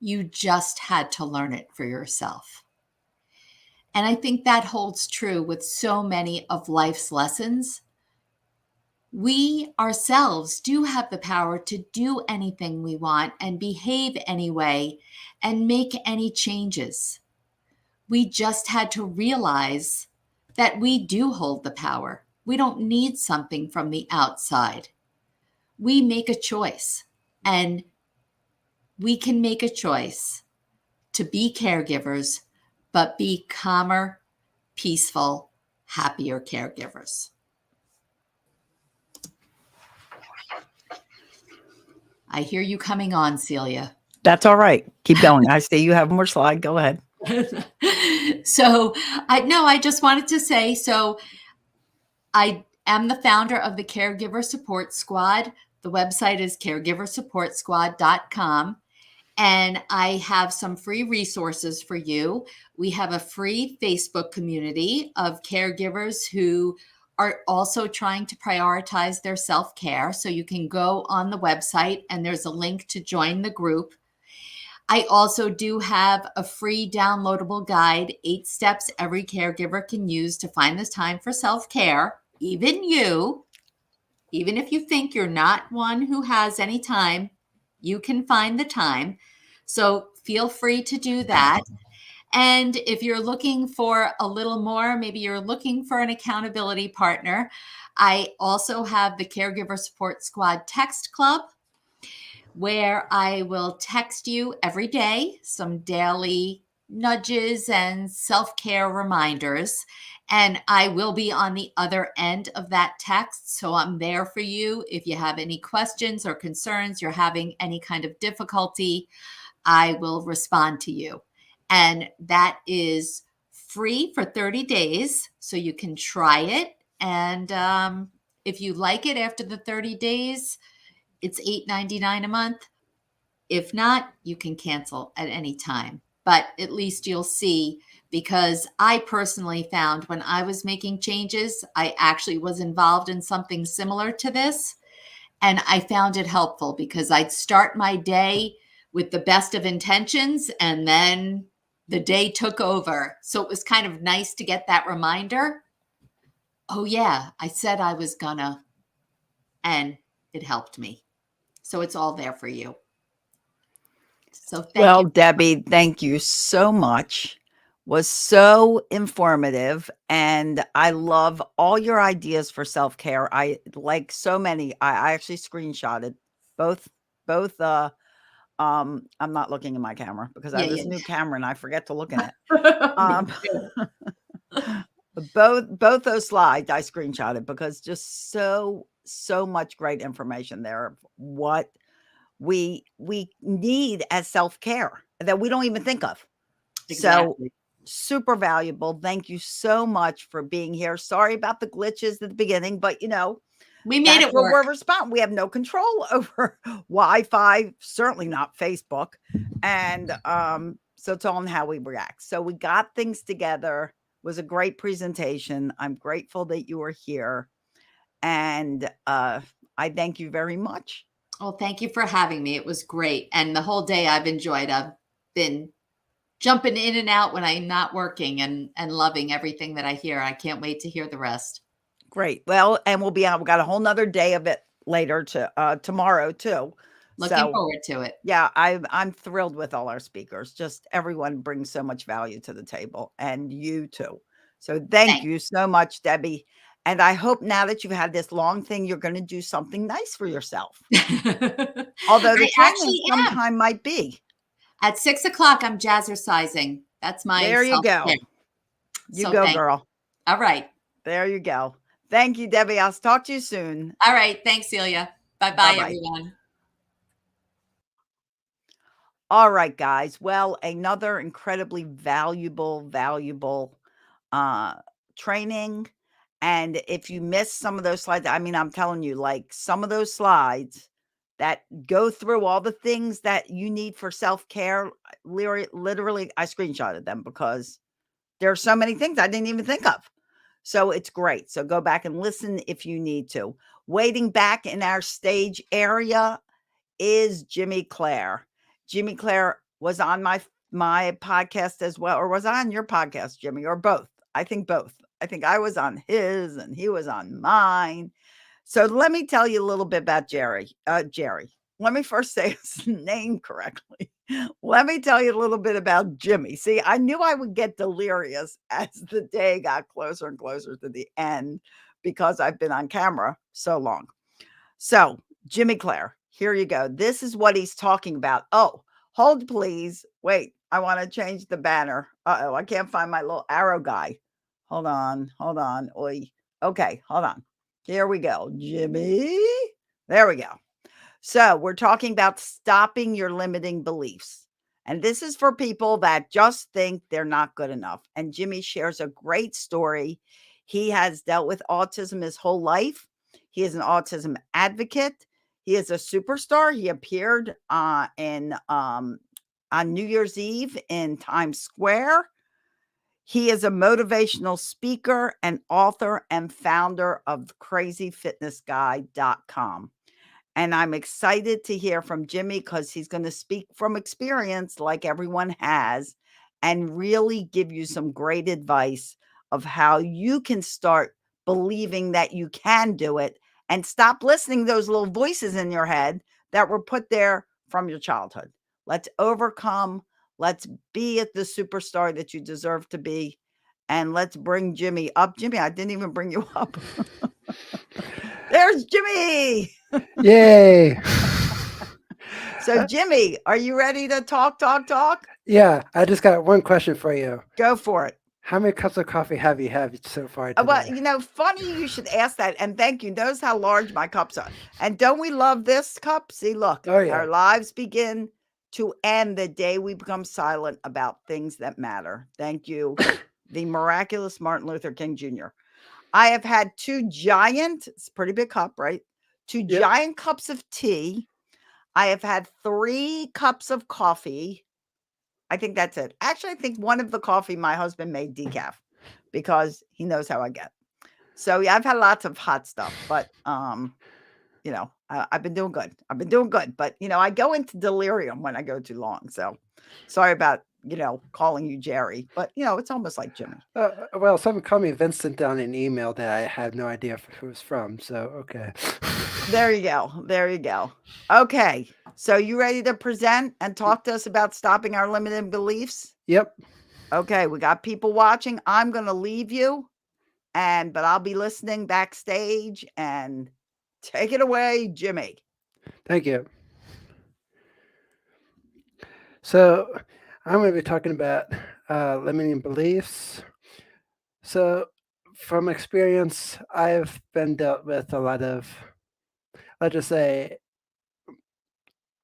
You just had to learn it for yourself. And I think that holds true with so many of life's lessons. We ourselves do have the power to do anything we want and behave anyway and make any changes. We just had to realize that we do hold the power. We don't need something from the outside. We make a choice, and we can make a choice to be caregivers, but be calmer, peaceful, happier caregivers. I hear you coming on, Celia. That's all right. Keep going. I see you have more slide. Go ahead. So I just wanted to say, so I am the founder of the Caregiver Support Squad. The website is caregiversupportsquad.com. And I have some free resources for you. We have a free Facebook community of caregivers who are also trying to prioritize their self-care. So you can go on the website and there's a link to join the group. I also do have a free downloadable guide, 8 steps every caregiver can use to find this time for self-care. Even if you think you're not one who has any time, you can find the time. So feel free to do that. And if you're looking for a little more, maybe you're looking for an accountability partner, I also have the Caregiver Support Squad Text Club, where I will text you every day some daily nudges and self-care reminders. And I will be on the other end of that text. So I'm there for you. If you have any questions or concerns, you're having any kind of difficulty, I will respond to you. And that is free for 30 days. So you can try it. And if you like it after the 30 days, it's $8.99 a month. If not, you can cancel at any time. But at least you'll see, because I personally found when I was making changes, I actually was involved in something similar to this. And I found it helpful because I'd start my day with the best of intentions and then the day took over. So it was kind of nice to get that reminder. Oh yeah, I said I was gonna, and it helped me. So it's all there for you. So thank you. Debbie, thank you so much. Was so informative, and I love all your ideas for self-care. I like so many. I actually screenshotted both I'm not looking in my camera because I Yeah, have this yeah. new camera and I forget to look in it. Me Um, too. both those slides I screenshotted because just so much great information there of what we need as self-care that we don't even think of. So Exactly. super valuable. Thank you so much for being here. Sorry about the glitches at the beginning, but We made that's it what work. we're responding. We have no control over Wi-Fi, certainly not Facebook. And so it's all on how we react. So we got things together. It was a great presentation. I'm grateful that you were here. And I thank you very much. Well, thank you for having me. It was great. And the whole day I've enjoyed. I've been jumping in and out when I'm not working and loving everything that I hear. I can't wait to hear the rest. Great. Well, and we'll be on. We got a whole nother day of it later to tomorrow too. Looking So forward to it. yeah, I'm thrilled with all our speakers. Just everyone brings so much value to the table, and you too. So thank Thanks. you so much, Debbie. And I hope now that you've had this long thing, you're going to do something nice for yourself. Although the I training actually am. sometime might be. At 6 o'clock, I'm jazzercising. That's my There you self-care. go. You So go, thank girl. you. All right. There you go. Thank you, Debbie. I'll talk to you soon. All right. Thanks, Celia. Bye-bye, Bye-bye. everyone. All right, guys. Well, another incredibly valuable uh training. And if you miss some of those slides, I mean, I'm telling you, like some of those slides that go through all the things that you need for self-care, literally, I screenshotted them because there are so many things I didn't even think of. So it's great. So go back and listen if you need to. Waiting back in our stage area is Jimmy Clare. Jimmy Clare was on my podcast as well, or was on your podcast, Jimmy, or both. I think both. I think I was on his and he was on mine. So let me tell you a little bit about Jerry. Jerry. Let me first say his name correctly. Let me tell you a little bit about Jimmy. See, I knew I would get delirious as the day got closer and closer to the end because I've been on camera so long. So, Jimmy Clare, here you go. This is what he's talking about. Oh, hold please. Wait, I want to change the banner. Uh-oh, I can't find my little arrow guy. Hold on. Oi. Okay, hold on. Here we go. Jimmy. There we go. So, we're talking about stopping your limiting beliefs. And this is for people that just think they're not good enough. And Jimmy shares a great story. He has dealt with autism his whole life. He is an autism advocate. He is a superstar. He appeared on New Year's Eve in Times Square. He is a motivational speaker and author and founder of crazyfitnessguy.com. And I'm excited to hear from Jimmy because he's going to speak from experience like everyone has and really give you some great advice of how you can start believing that you can do it and stop listening to those little voices in your head that were put there from your childhood. Let's overcome. Let's be at the superstar that you deserve to be. And let's bring Jimmy up. Jimmy, I didn't even bring you up. There's Jimmy. Yay. So, Jimmy, are you ready to talk? Yeah, I just got one question for you. Go for it. How many cups of coffee have you had so far today? Well, funny you should ask that. And thank you. Notice how large my cups are. And don't we love this cup? See, look, Oh, yeah. Our lives begin to end the day we become silent about things that matter. Thank you, the miraculous Martin Luther King Jr. I have had it's a pretty big cup, right? Two giant cups of tea. I have had 3 cups of coffee. I think that's it. Actually, I think one of the coffee my husband made decaf because he knows how I get. So yeah, I've had lots of hot stuff, but I've been doing good. But I go into delirium when I go too long. So sorry about calling you Jerry, but it's almost like Jimmy. Well, someone called me Vincent down an email that I had no idea who it was from. So okay. There you go. Okay. So you ready to present and talk to us about stopping our limiting beliefs? Yep. Okay, we got people watching. I'm going to leave you but I'll be listening backstage and take it away, Jimmy. Thank you. So I'm going to be talking about limiting beliefs. So from experience, I've been dealt with a lot of, let's just say,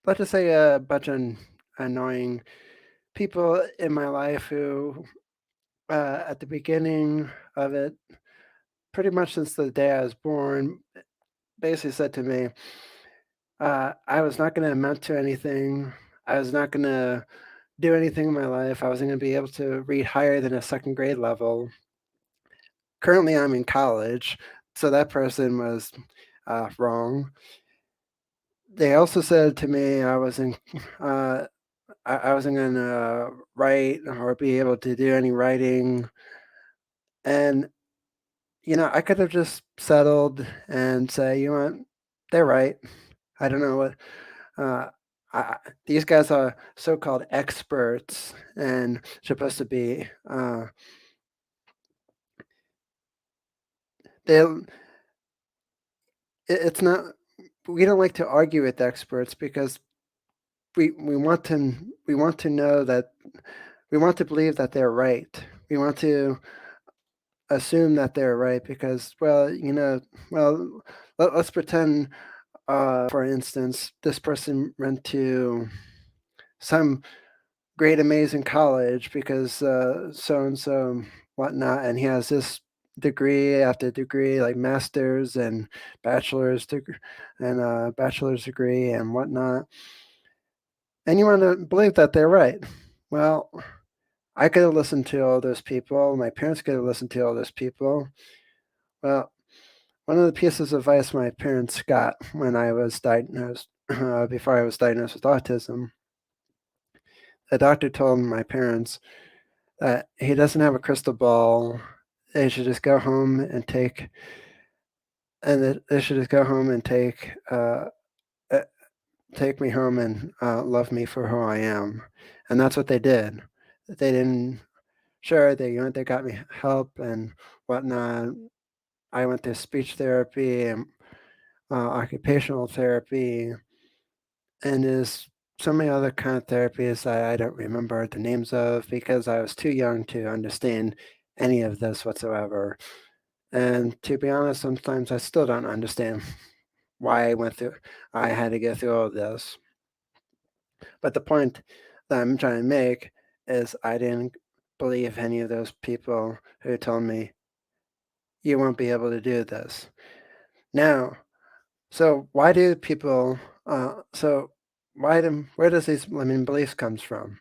a bunch of annoying people in my life who, at the beginning of it, pretty much since the day I was born, basically said to me, I was not going to amount to anything. I was not going to do anything in my life. I wasn't going to be able to read higher than a second grade level. Currently, I'm in college, so that person was wrong. They also said to me uh, I wasn't going to write or be able to do any writing. And, I could have just settled and say, you know what, they're right. I don't know what. Uh, these guys are so-called experts and supposed to be. They. It's not. We don't like to argue with experts because we want to know that we want to believe that they're right. We want to assume that they're right because, let's pretend, for instance, this person went to some great, amazing college because so and so whatnot, and he has this degree after degree, like master's and bachelor's degree and bachelor's degree and whatnot. And you want to believe that they're right. Well, I could have listened to all those people. My parents could have listened to all those people. Well, one of the pieces of advice my parents got when I was diagnosed, before I was diagnosed with autism, the doctor told my parents that he doesn't have a crystal ball. They should just go home and take, and they should just go home and uh, take me home and love me for who I am. And that's what they did. They didn't. Sure, they got me help and whatnot. I went to speech therapy and occupational therapy, and there's so many other kind of therapies that I don't remember the names of because I was too young to understand any of this whatsoever. And to be honest, sometimes I still don't understand why I had to go through all this. But the point that I'm trying to make is I didn't believe any of those people who told me you won't be able to do this. Now, so why do people? Where does these limiting beliefs comes from?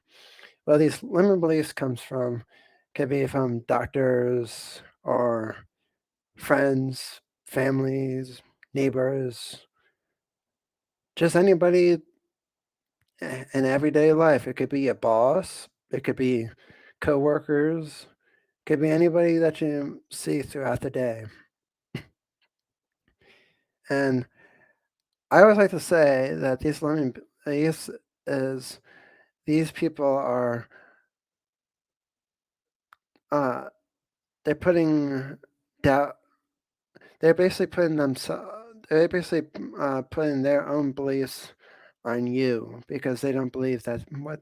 Well, these limiting beliefs could be from doctors or friends, families, neighbors, just anybody in everyday life. It could be a boss, it could be coworkers, it could be anybody that you see throughout the day. And I always like to say that these people are uh, they're putting doubt. They're basically putting themselves. They're basically putting their own beliefs on you because they don't believe that what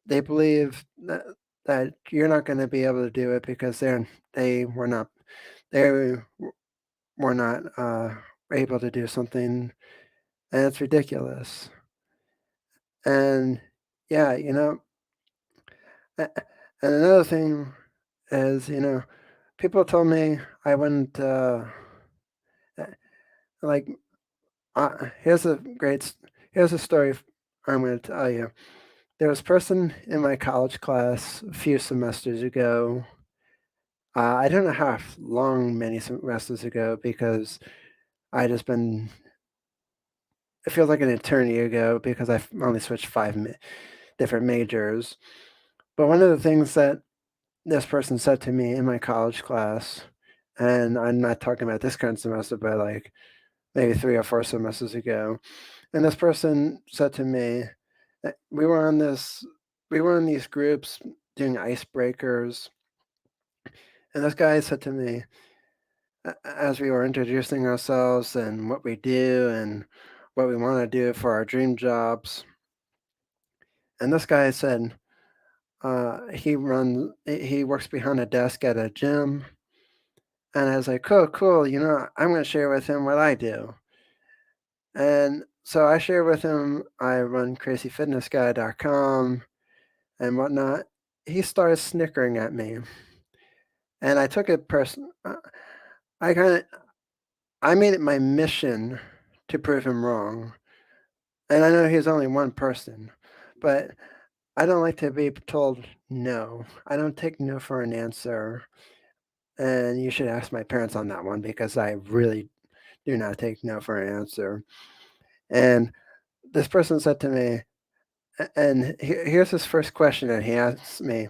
they believe that you're not going to be able to do it because they were not they were not able to do something, and it's ridiculous. And yeah, and another thing is, people told me I wouldn't like. Here's here's a story I'm going to tell you. There was a person in my college class a few semesters ago. I don't know how long many semesters ago because I just been. It feels like an eternity ago because I've only switched different majors. But one of the things that this person said to me in my college class, and I'm not talking about this current semester, but like maybe 3 or 4 semesters ago, and this person said to me, we were on these groups doing icebreakers, and this guy said to me, as we were introducing ourselves and what we do and what we want to do for our dream jobs, And this guy said he works behind a desk at a gym. And I was like, cool, I'm going to share with him what I do. And so I share with him, I run crazyfitnessguy.com and whatnot. He started snickering at me. And I took it I made it my mission to prove him wrong. And I know he's only one person, but I don't like to be told no. I don't take no for an answer. And you should ask my parents on that one because I really do not take no for an answer. And this person said to me, and here's his first question that he asked me,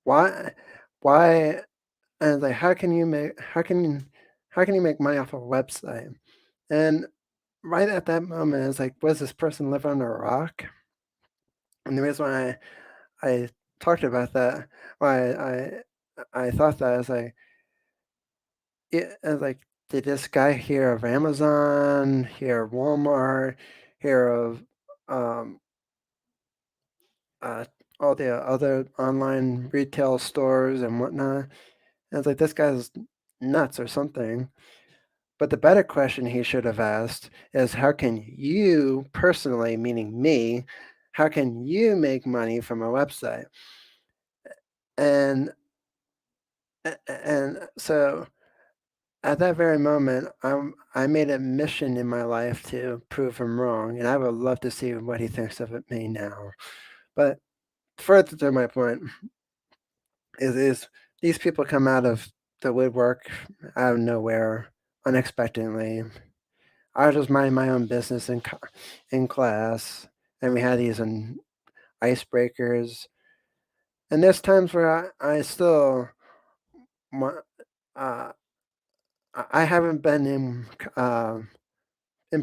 why, and I was like, how can you make money off of a website? And right at that moment, it's like, was this person live on a rock? And the reason why I talked about that, why I thought that, I was like, did this guy hear of Amazon, hear of Walmart, hear of um, uh, all the other online retail stores and whatnot? And it's like, this guy's nuts or something. But the better question he should have asked is, how can you personally, meaning me, how can you make money from a website? And so at that very moment, I made a mission in my life to prove him wrong, and I would love to see what he thinks of me now. But further to my point is these people come out of the woodwork out of nowhere, unexpectedly. I was just minding my own business in class, and we had these icebreakers. And there's times where I still, uh, I haven't been in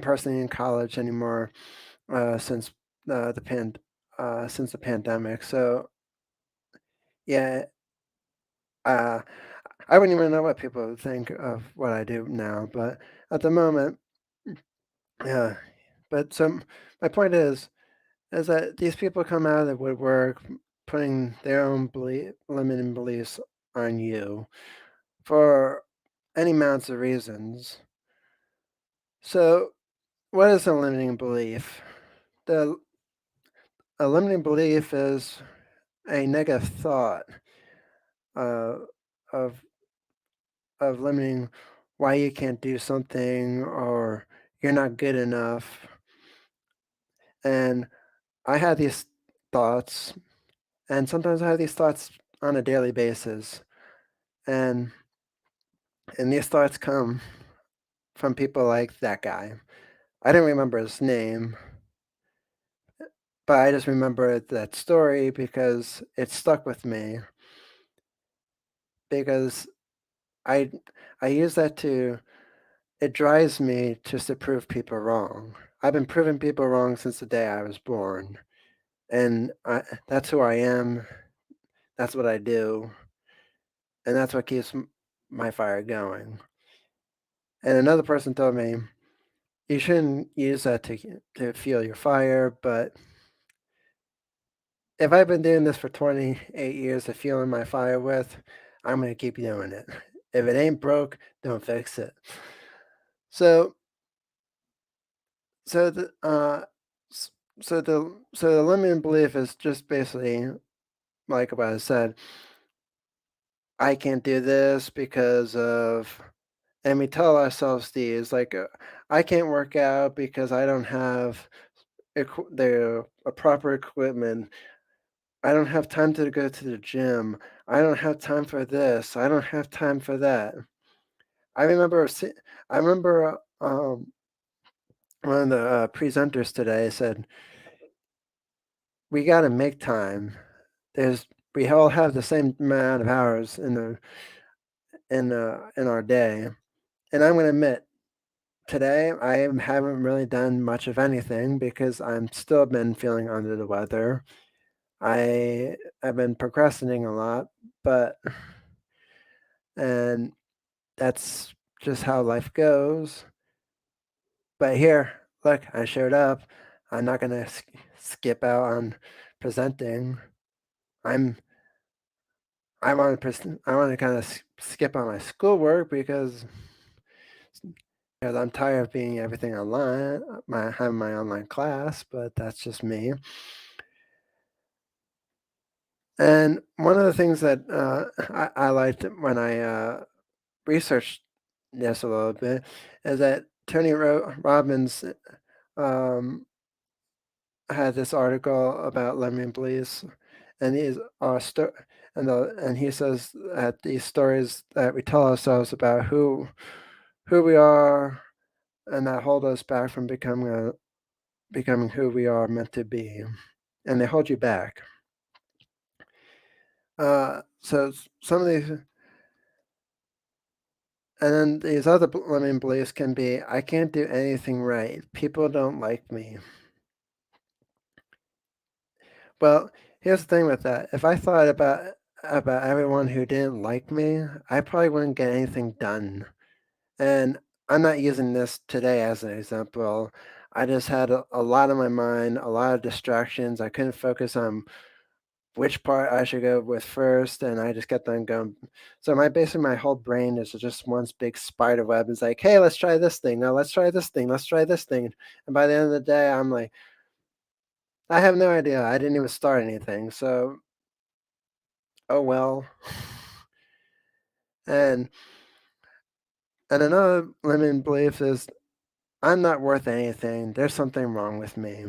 person in college anymore since since the pandemic. So yeah, uh, I wouldn't even know what people would think of what I do now. But at the moment, yeah. But so my point is that these people come out of the woodwork, putting their own limiting beliefs on you for any amounts of reasons. So, what is a limiting belief? The A limiting belief is a negative thought uh, of limiting why you can't do something or you're not good enough. And I have these thoughts, and sometimes I have these thoughts on a daily basis, and these thoughts come from people like that guy. I didn't remember his name, but I just remember that story because it stuck with me. Because I I use that to it drives me just to prove people wrong. I've been proving people wrong since the day I was born, and that's who I am. That's what I do, and that's what keeps my fire going. And another person told me you shouldn't use that to fuel your fire, but if I've been doing this for 28 years of fueling my fire with, I'm gonna keep doing it. If it ain't broke, don't fix it. So so the s- so the limiting belief is just basically like what I said. I can't do this because of, and we tell ourselves these like, I can't work out because I don't have the proper equipment. I don't have time to go to the gym. I don't have time for this. I don't have time for that. I remember, I remember one of the presenters today said, "We got to make time. We all have the same amount of hours in our day." And I'm going to admit, today I haven't really done much of anything because I'm still been feeling under the weather. I've been procrastinating a lot, but and that's just how life goes. But here, look, I showed up. I'm not gonna skip out on presenting. I want to kind of skip on my schoolwork because I'm tired of being everything online. Having my online class, but that's just me. And one of the things that I liked when I researched this a little bit is that Tony Robbins um, had this article about limiting beliefs, and these are and he says that these stories that we tell ourselves about who we are and that hold us back from becoming who we are meant to be, and they hold you back. So some of these, and then these other limiting beliefs can be, I can't do anything right. People don't like me. Well, here's the thing with that. If I thought about everyone who didn't like me, I probably wouldn't get anything done. And I'm not using this today as an example. I just had a lot on my mind, a lot of distractions. I couldn't focus on which part I should go with first, and I just kept on going. So basically my whole brain is just one big spider web. It's like, hey, let's try this thing. No, let's try this thing. Let's try this thing. And by the end of the day, I'm like, I have no idea. I didn't even start anything. So, oh well. And another limiting belief is I'm not worth anything. There's something wrong with me.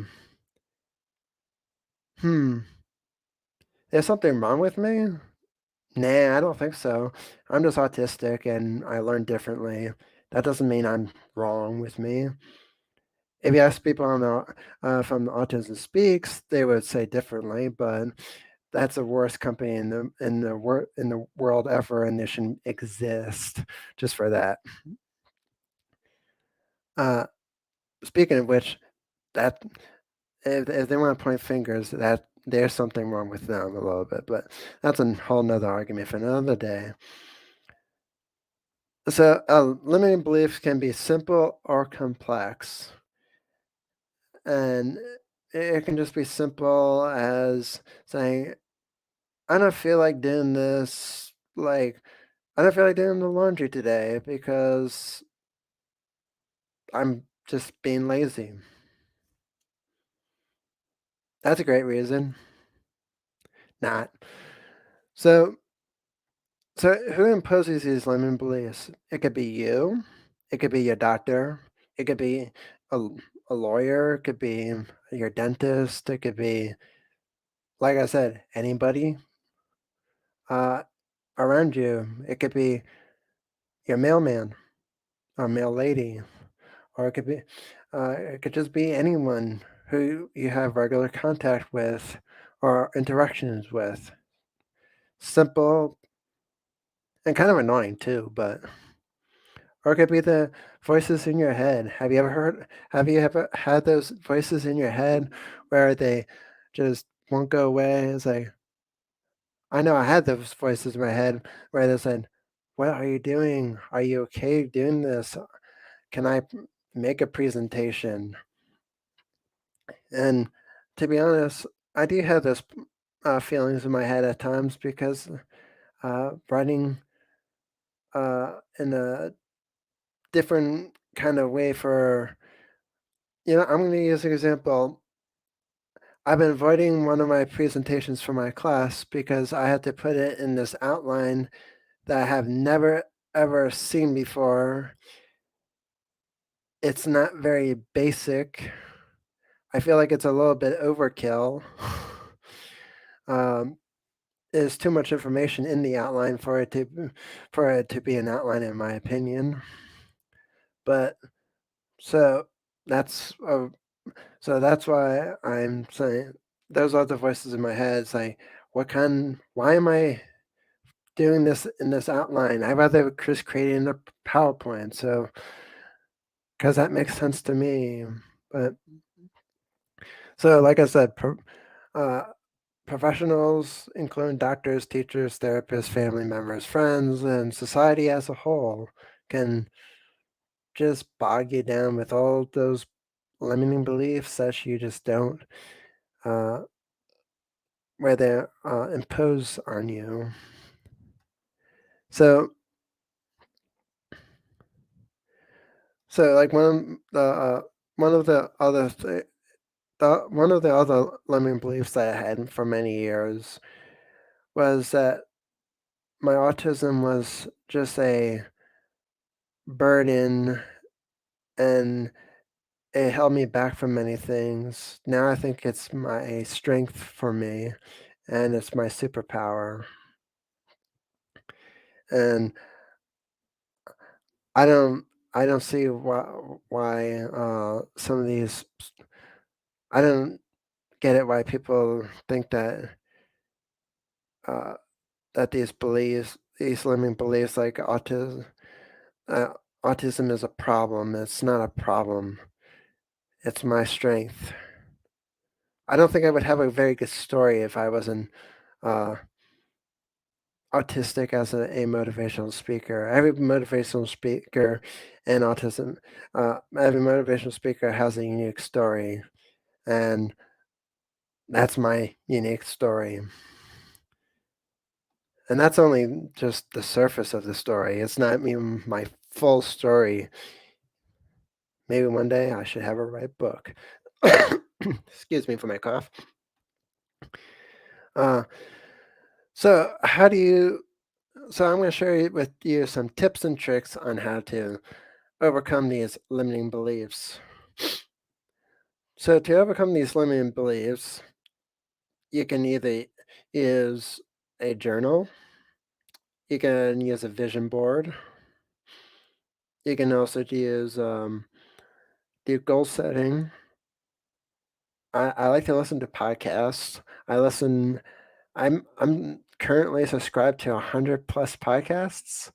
There's something wrong with me? Nah, I don't think so. I'm just autistic and I learn differently. That doesn't mean I'm wrong with me. If you ask people on from Autism Speaks, they would say differently, but that's the worst company in the world ever, and they shouldn't exist just for that. Speaking of which, that if they want to point fingers, that there's something wrong with them a little bit, but that's a whole nother argument for another day. So limiting beliefs can be simple or complex, and it can just be simple as saying, I don't feel like doing this, like I don't feel like doing the laundry today because I'm just being lazy. That's a great reason. Not. So who imposes these limiting beliefs? It could be you. It could be your doctor. It could be a, a lawyer. It could be your dentist. It could be, like I said, anybody uh, around you. It could be your mailman or mail lady, or it could just be anyone who you have regular contact with or interactions with. Simple and kind of annoying too, but or it could be the voices in your head. Have you ever had those voices in your head where they just won't go away? It's like, I know I had those voices in my head where they said, what are you doing? Are you okay doing this? Can I make a presentation? And to be honest, I do have those feelings in my head at times because writing in a different kind of way I'm going to use an example. I've been avoiding one of my presentations for my class because I had to put it in this outline that I have never ever seen before. It's not very basic. I feel like it's a little bit overkill. There's too much information in the outline for it to be an outline, in my opinion. But so that's that's why I'm saying those are the voices in my head saying, why am I doing this in this outline? I'd rather just create it in a PowerPoint. So, because that makes sense to me. But so, like I said, uh, professionals, including doctors, teachers, therapists, family members, friends, and society as a whole, can just bog you down with all those limiting beliefs that you just don't where they impose on you. So like one of the other limiting beliefs that I had for many years was that my autism was just a burden and it held me back from many things. Now I think it's my strength for me and it's my superpower. And I don't see why some of these I don't get it why people think that uh, that these limiting beliefs like uh, autism is a problem. It's not a problem. It's my strength. I don't think I would have a very good story if I wasn't uh, autistic as a motivational speaker. Every motivational speaker and autism, every motivational speaker has a unique story, and that's my unique story. And that's only just the surface of the story. It's not even my full story. Maybe one day I should have a right book. Excuse me for my cough. So how do you? So I'm going to share with you some tips and tricks on how to overcome these limiting beliefs. So to overcome these limiting beliefs, you can either use a journal, you can use a vision board, you can also use do goal setting. I like to listen to podcasts. I'm currently subscribed to 100 plus podcasts.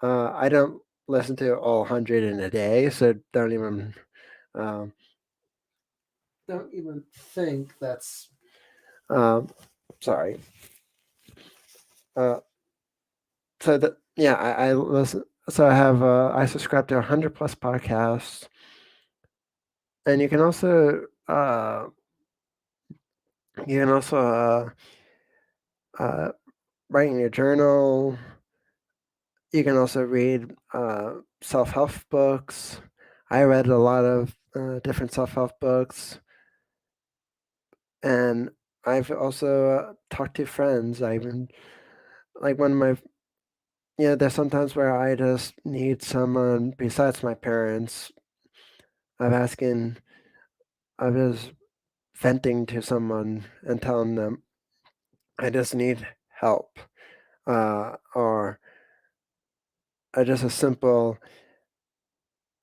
I don't listen to all 100 in a day, so um, don't even think that's sorry. So that yeah, I listen. So I subscribe to 100 plus podcasts, and you can also write in your journal. You can also read self-help books. I read a lot of different self-help books, and I've also talked to friends. I even like one of my there's sometimes where I just need someone besides my parents. I'm asking, I'm just venting to someone and telling them I just need help, or just a simple,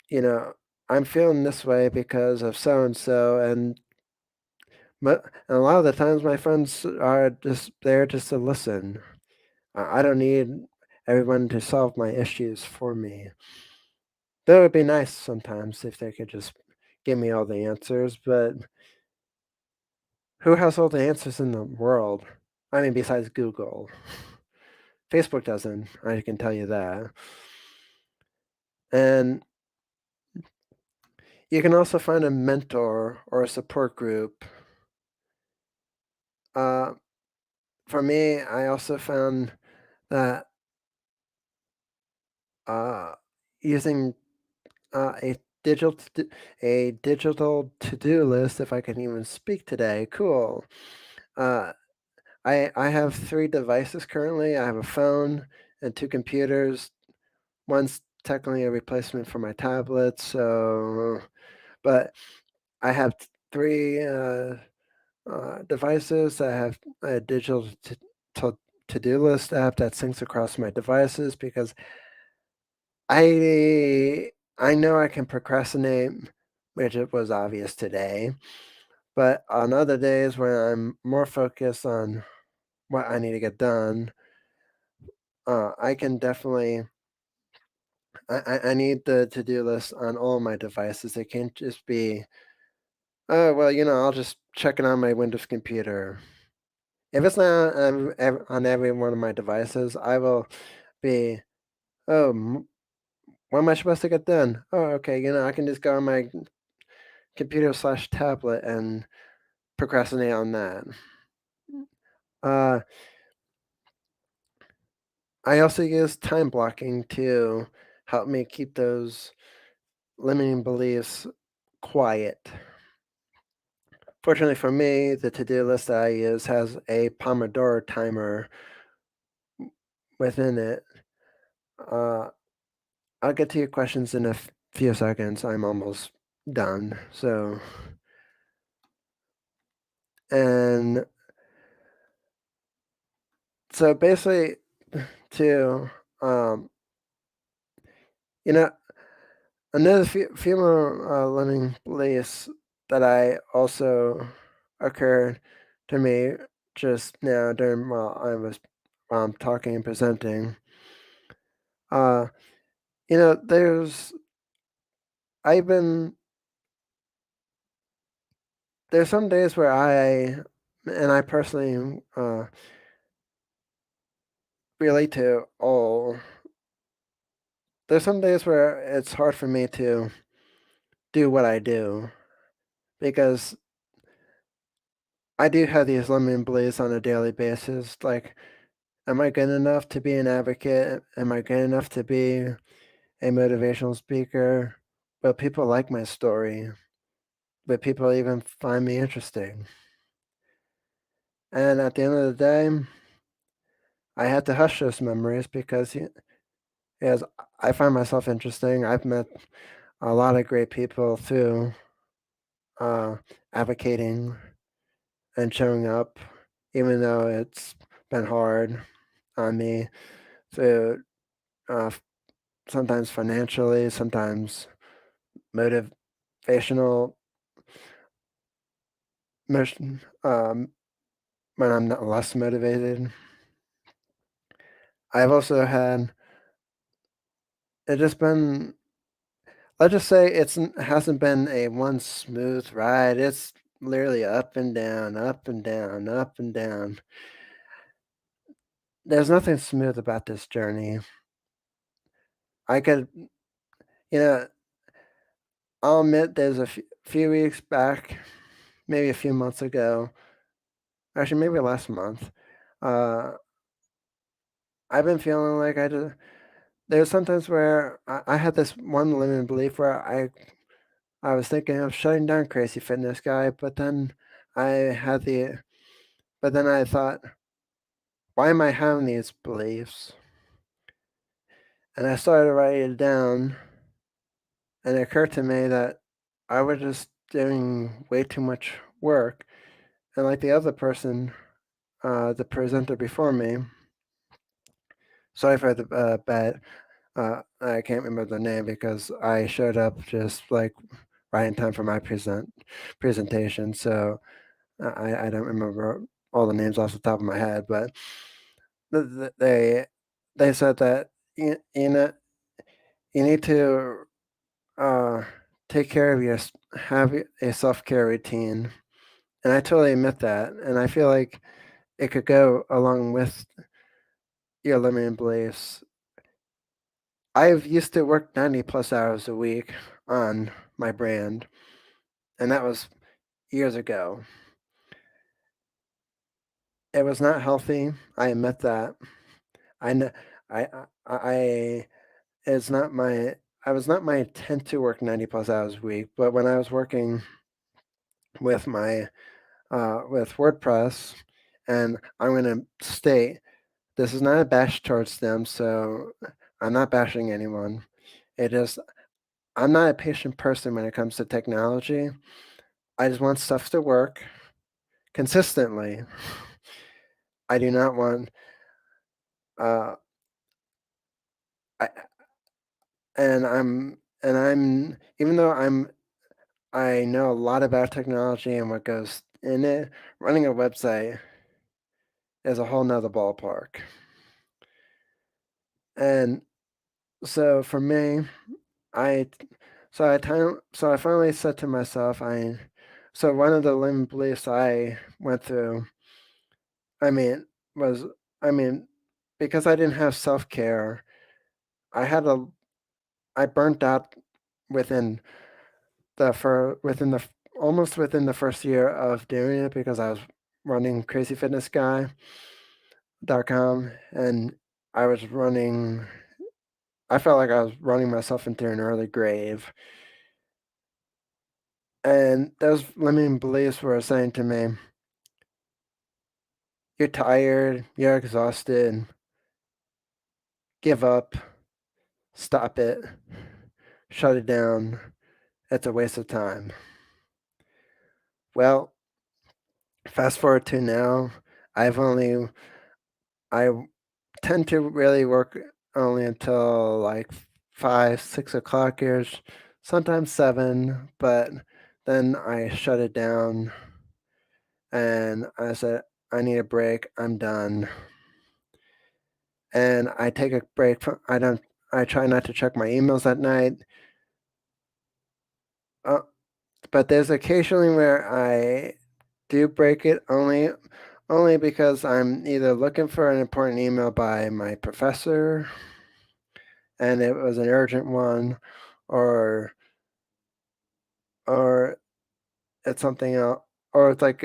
you know, I'm feeling this way because of so and so, and a lot of the times my friends are just there just to listen. I don't need everyone to solve my issues for me. That would be nice sometimes if they could just give me all the answers, but who has all the answers in the world? I mean, besides Google. Facebook doesn't, I can tell you that. And you can also find a mentor or a support group. For me, I also found that using a digital to-do list, if I can even speak today, cool. I have 3 devices currently. I have a phone and 2 computers. One's technically a replacement for my tablet, so but I have 3 devices. I have a digital to-do list app that syncs across my devices because I know I can procrastinate, which it was obvious today, but on other days when I'm more focused on what I need to get done, I can definitely. I need the to-do list on all my devices. It can't just be, oh well, I'll just check it on my Windows computer. If it's not on every one of my devices, I will be, oh, when am I supposed to get done? Oh, okay, I can just go on my computer/tablet and procrastinate on that. Uh, I also use time blocking to help me keep those limiting beliefs quiet. Fortunately for me, the to-do list that I use has a Pomodoro timer within it. Uh, I'll get to your questions in a few seconds. I'm almost done. And so basically, to you know, another few more limiting beliefs that I also occurred to me just now during while I'm talking and presenting. Uh, there's I've been there's some days where I personally relate to all. There's some days where it's hard for me to do what I do because I do have these limiting beliefs on a daily basis. Like, am I good enough to be an advocate? Am I good enough to be a motivational speaker? Will people like my story? Will people even find me interesting? And at the end of the day, I had to hush those memories because yes, I find myself interesting. I've met a lot of great people through uh, advocating and showing up, even though it's been hard on me through uh, sometimes financially, sometimes motivational mission, when I'm not less motivated. I've also had it just been let's just say hasn't been a one smooth ride. It's literally up and down, up and down, up and down. There's nothing smooth about this journey. I could, you know, I'll admit there's a few weeks back, maybe a few months ago, actually maybe last month. Uh, I've been feeling like there's sometimes where I had this one limiting belief where I was thinking of shutting down Crazy Fitness Guy, I had the, but then I thought, why am I having these beliefs? And I started writing it down, and it occurred to me that I was just doing way too much work. And like the other person, the presenter before me, sorry for the bad, I can't remember the name because I showed up just like right in time for my presentation. So I don't remember all the names off the top of my head, but they said that you need to uh, take care of have a self care routine, and I totally admit that, and I feel like it could go along with your limiting beliefs. I've used to work 90 plus hours a week on my brand, and that was years ago. It was not healthy. I admit that. I know. I it's not my. I was not my intent to work 90 plus hours a week, but when I was working with with WordPress, and I'm going to state this is not a bash towards them, so I'm not bashing anyone. It is I'm not a patient person when it comes to technology. I just want stuff to work consistently. I do not want uh I and I'm even though I know a lot about technology and what goes in it, running a website is a whole nother ballpark. And so for me, I so I finally said to myself, so one of the limiting beliefs I went through, I mean, was I mean, because I didn't have self-care, I had a I burnt out within within the almost within the first year of doing it because I was running crazyfitnessguy.com, and I felt like I was running myself into an early grave. And those limiting beliefs were saying to me, you're tired, you're exhausted, give up, stop it, shut it down, it's a waste of time. Well, fast forward to now, I tend to really work only until like 5, 6 o'clock ish, sometimes 7, but then I shut it down and I said, I need a break, I'm done. And I take a break from, I try not to check my emails at night. But there's occasionally where I do break it only because I'm either looking for an important email by my professor and it was an urgent one, or it's something else, or it's like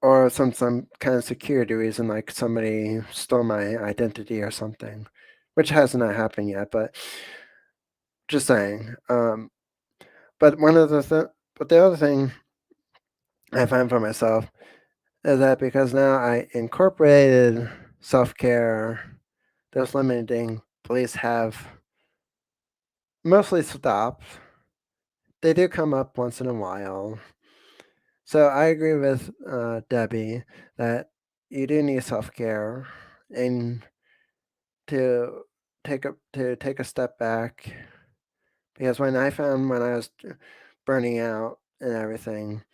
or some kind of security reason, like somebody stole my identity or something, which has not happened yet, but just saying. But but the other thing I find for myself is that because now I incorporated self-care, those limiting beliefs have mostly stopped. They do come up once in a while. So I agree with Debbie that you do need self-care and to take a step back, because when I found when I was burning out and everything,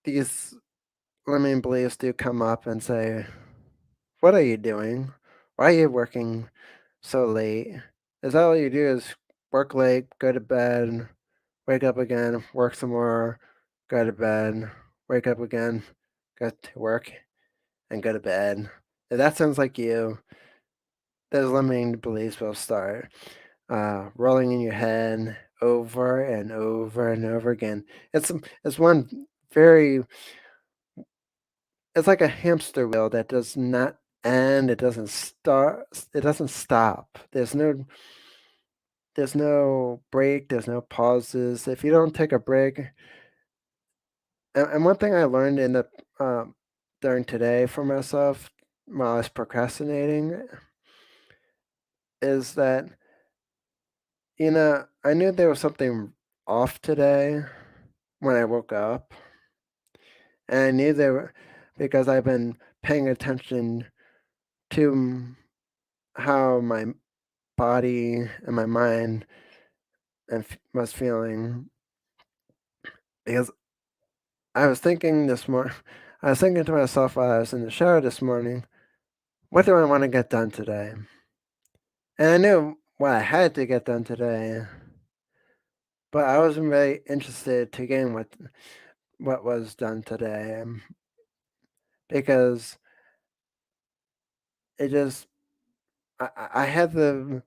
these limiting beliefs do come up and say, what are you doing? Why are you working so late? Is that all you do is work late, go to bed, wake up again, work some more, go to bed, wake up again, go to work, and go to bed? If that sounds like you, those limiting beliefs will start rolling in your head over and over and over again. It's one very it's like a hamster wheel that does not end. It doesn't start. It doesn't stop. There's no break. There's no pauses. If you don't take a break, and one thing I learned during today for myself while I was procrastinating is that I knew there was something off today when I woke up, and I knew there because I've been paying attention to how my body and my mind was feeling, because I was thinking I was thinking to myself while I was in the shower this morning, what do I want to get done today? And I knew what I had to get done today, but I wasn't really interested to gain what was done today, because it just I had the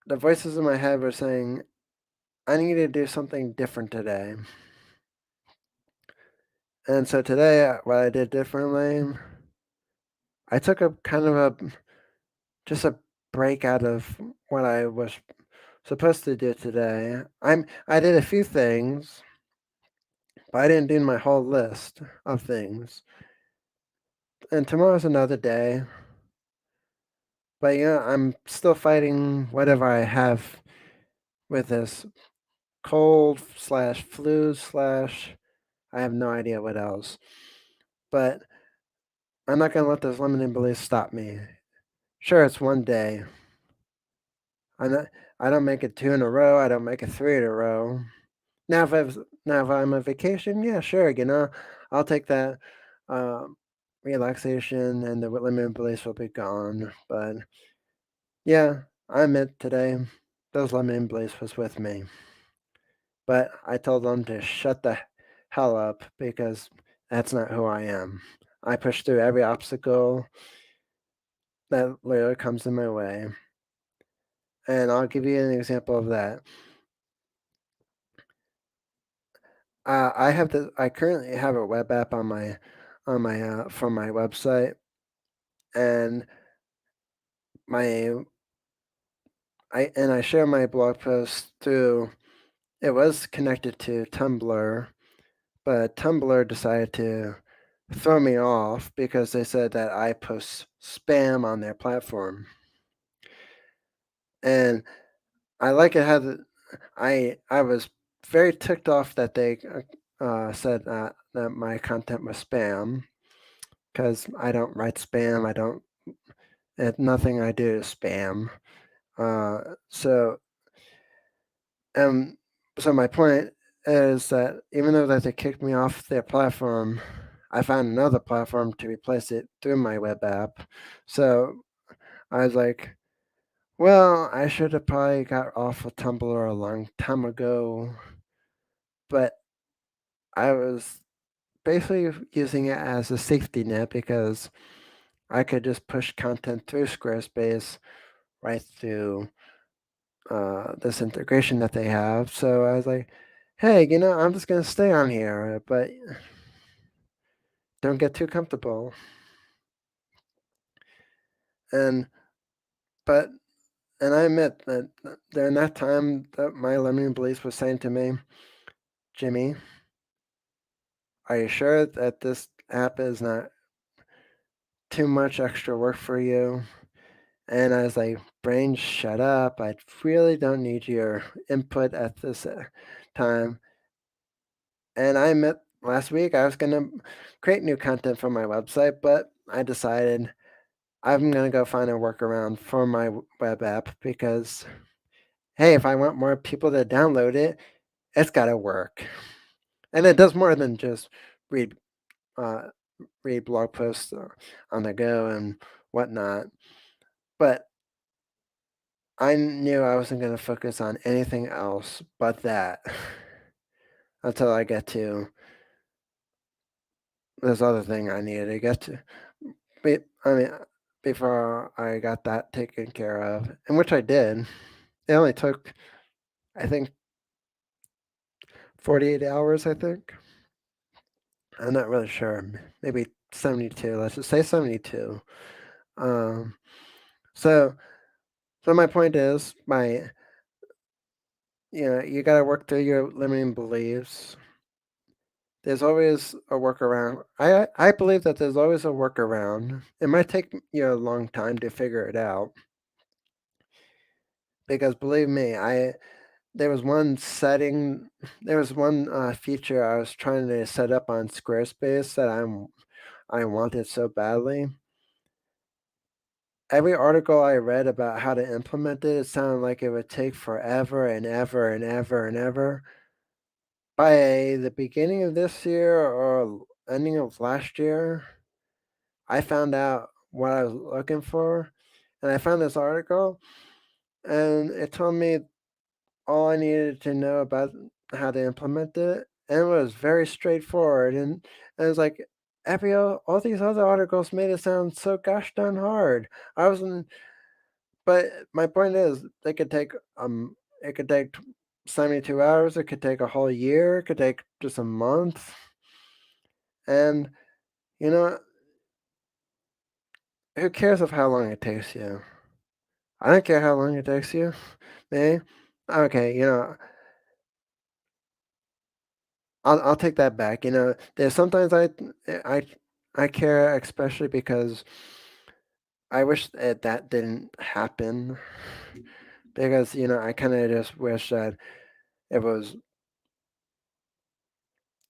voices in my head were saying I need to do something different today. And so today, what I did differently, I took a kind of just a break out of what I was supposed to do today. I did a few things, but I didn't do my whole list of things. And tomorrow's another day. But I'm still fighting whatever I have with this cold slash flu slash I have no idea what else. But I'm not gonna let those limiting beliefs stop me. Sure, it's one day. I don't make it 2 in a row. I don't make it 3 in a row. Now, if I'm on vacation, yeah, sure, I'll take that relaxation and the limiting beliefs will be gone. But yeah, I admit today those limiting beliefs was with me. But I told them to shut the hell up because that's not who I am. I push through every obstacle that literally comes in my way. And I'll give you an example of that. I currently have a web app on my from my website, and my I share my blog posts through. It was connected to Tumblr, but Tumblr decided to throw me off because they said that I post spam on their platform, and I like it how I was very ticked off that they said that my content was spam because I don't write spam. I don't. Nothing I do is spam. Uh, so um, so my point is that even though that they kicked me off their platform, I found another platform to replace it through my web app. So I was like, well, I should have probably got off of Tumblr a long time ago, but I was basically using it as a safety net because I could just push content through Squarespace right through this integration that they have. So I was like, hey, I'm just going to stay on here, but don't get too comfortable. And, but, and I admit that during that time that my limiting beliefs was saying to me, Jimmy, are you sure that this app is not too much extra work for you? And I was like, brain, shut up. I really don't need your input at this time. And I admit last week I was going to create new content for my website, but I decided I'm going to go find a workaround for my web app because, hey, if I want more people to download it, it's got to work. And it does more than just read uh, read blog posts on the go and whatnot. But I knew I wasn't going to focus on anything else but that until I get to this other thing I needed to get to. I mean, before I got that taken care of, and which I did. It only took, I think, 48 hours, I think. I'm not really sure. Maybe 72. Let's just say 72. Um, so, so my point is, you got to work through your limiting beliefs. There's always a workaround. I believe that there's always a workaround. It might take you a long time to figure it out because believe me, there was one setting, there was one feature I was trying to set up on Squarespace that I wanted so badly. Every article I read about how to implement it, it sounded like it would take forever and ever and ever and ever. By the beginning of this year or ending of last year, I found out what I was looking for, and I found this article, and it told me all I needed to know about how to implement it, and it was very straightforward. And it was like all these other articles made it sound so gosh darn hard. I wasn't, but my point is, it could take 72 hours, it could take a whole year, it could take just a month, and you know, who cares of how long it takes you? I don't care how long it takes you, me. Okay, I'll take that back. There's sometimes I I care, especially because I wish that didn't happen. Because I kind of just wish that it was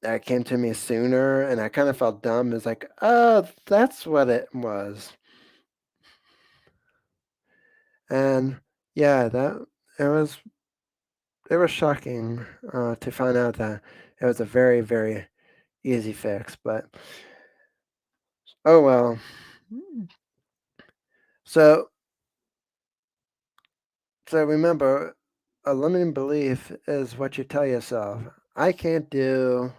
that came to me sooner, and I kind of felt dumb. It's like, oh, that's what it was, and yeah, it was it was shocking to find out that it was a very very easy fix. But oh well. So So remember, a limiting belief is what you tell yourself. I can't do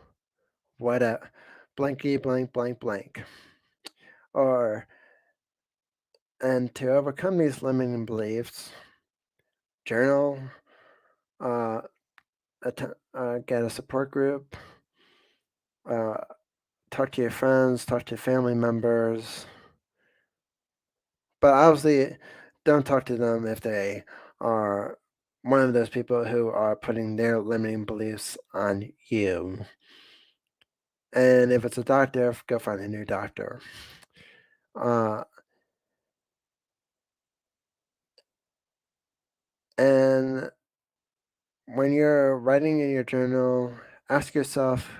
what a blanky blank blank blank. Or and to overcome these limiting beliefs, journal, uh, get a support group, talk to your friends, talk to family members. But obviously, don't talk to them if they are one of those people who are putting their limiting beliefs on you. And if it's a doctor, go find a new doctor. And when you're writing in your journal, ask yourself,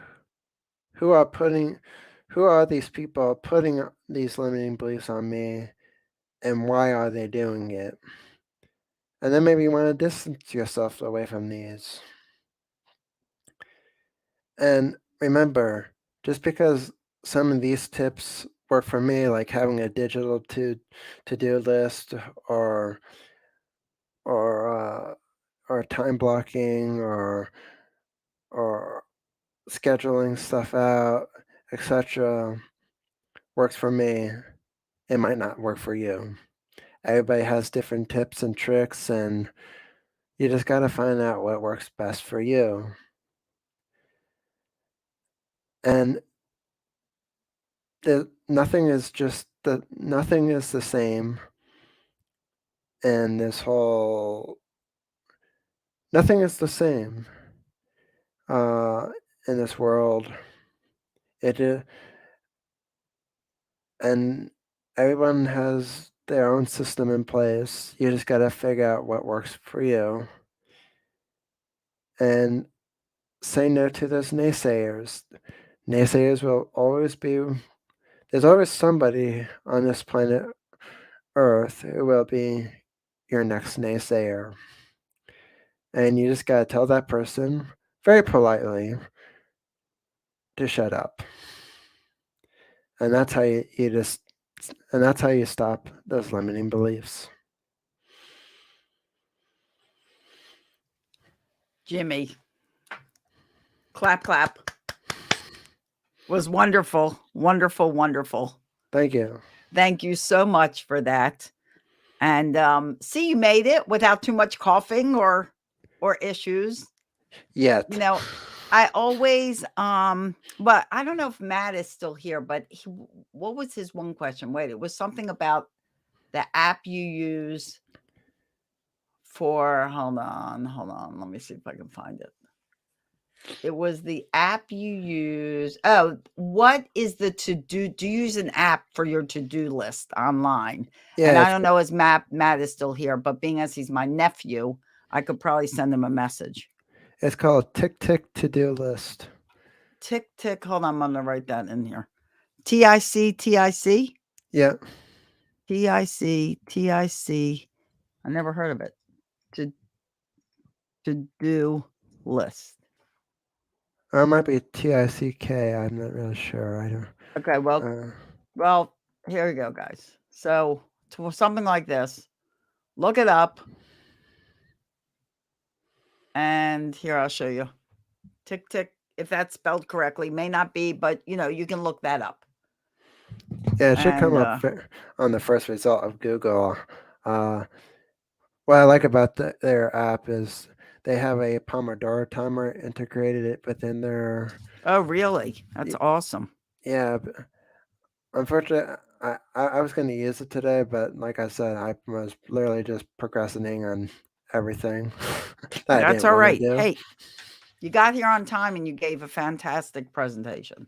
who are these people putting these limiting beliefs on me, and why are they doing it? And then maybe you want to distance yourself away from these. And remember, just because some of these tips work for me, like having a digital to-do list or time blocking or scheduling stuff out, etc., works for me, it might not work for you. Everybody has different tips and tricks, and you just got to find out what works best for you. And nothing is the same in this whole. Nothing is the same in this world. It is, and everyone has their own system in place. You just got to figure out what works for you. And say no to those naysayers. Naysayers will always be. There's always somebody on this planet Earth who will be your next naysayer. And you just got to tell that person very politely to shut up. And that's how you stop those limiting beliefs. Jimmy, clap, clap. Was wonderful, wonderful, wonderful. Thank you. Thank you so much for that. And see, you made it without too much coughing or issues. Yet. You know, I always but I don't know if Matt is still here, but what was his one question? Wait, it was something about the app you use for hold on. Let me see if I can find it. It was the app you use. Oh, what is the to-do? Do you use an app for your to-do list online? Yeah, And I don't know as Matt is still here, but being as he's my nephew, I could probably send him a message. It's called Tick Tick To-Do List. Tick Tick. Hold on, I'm gonna write that in here. TIC. Yeah. TIC. I never heard of it. To-do list. Or it might be TICK. I'm not really sure. I don't. Okay, well, here we go, guys. So to something like this, look it up. And here, I'll show you. Tick Tick, if that's spelled correctly, may not be, but you can look that up. Yeah, it should come up on the first result of Google. What I like about their app is they have a Pomodoro timer integrated within their. Oh, really? That's awesome. Yeah. Unfortunately, I was going to use it today, but like I said, I was literally just procrastinating on everything. That's all right. Hey, you got here on time and you gave a fantastic presentation.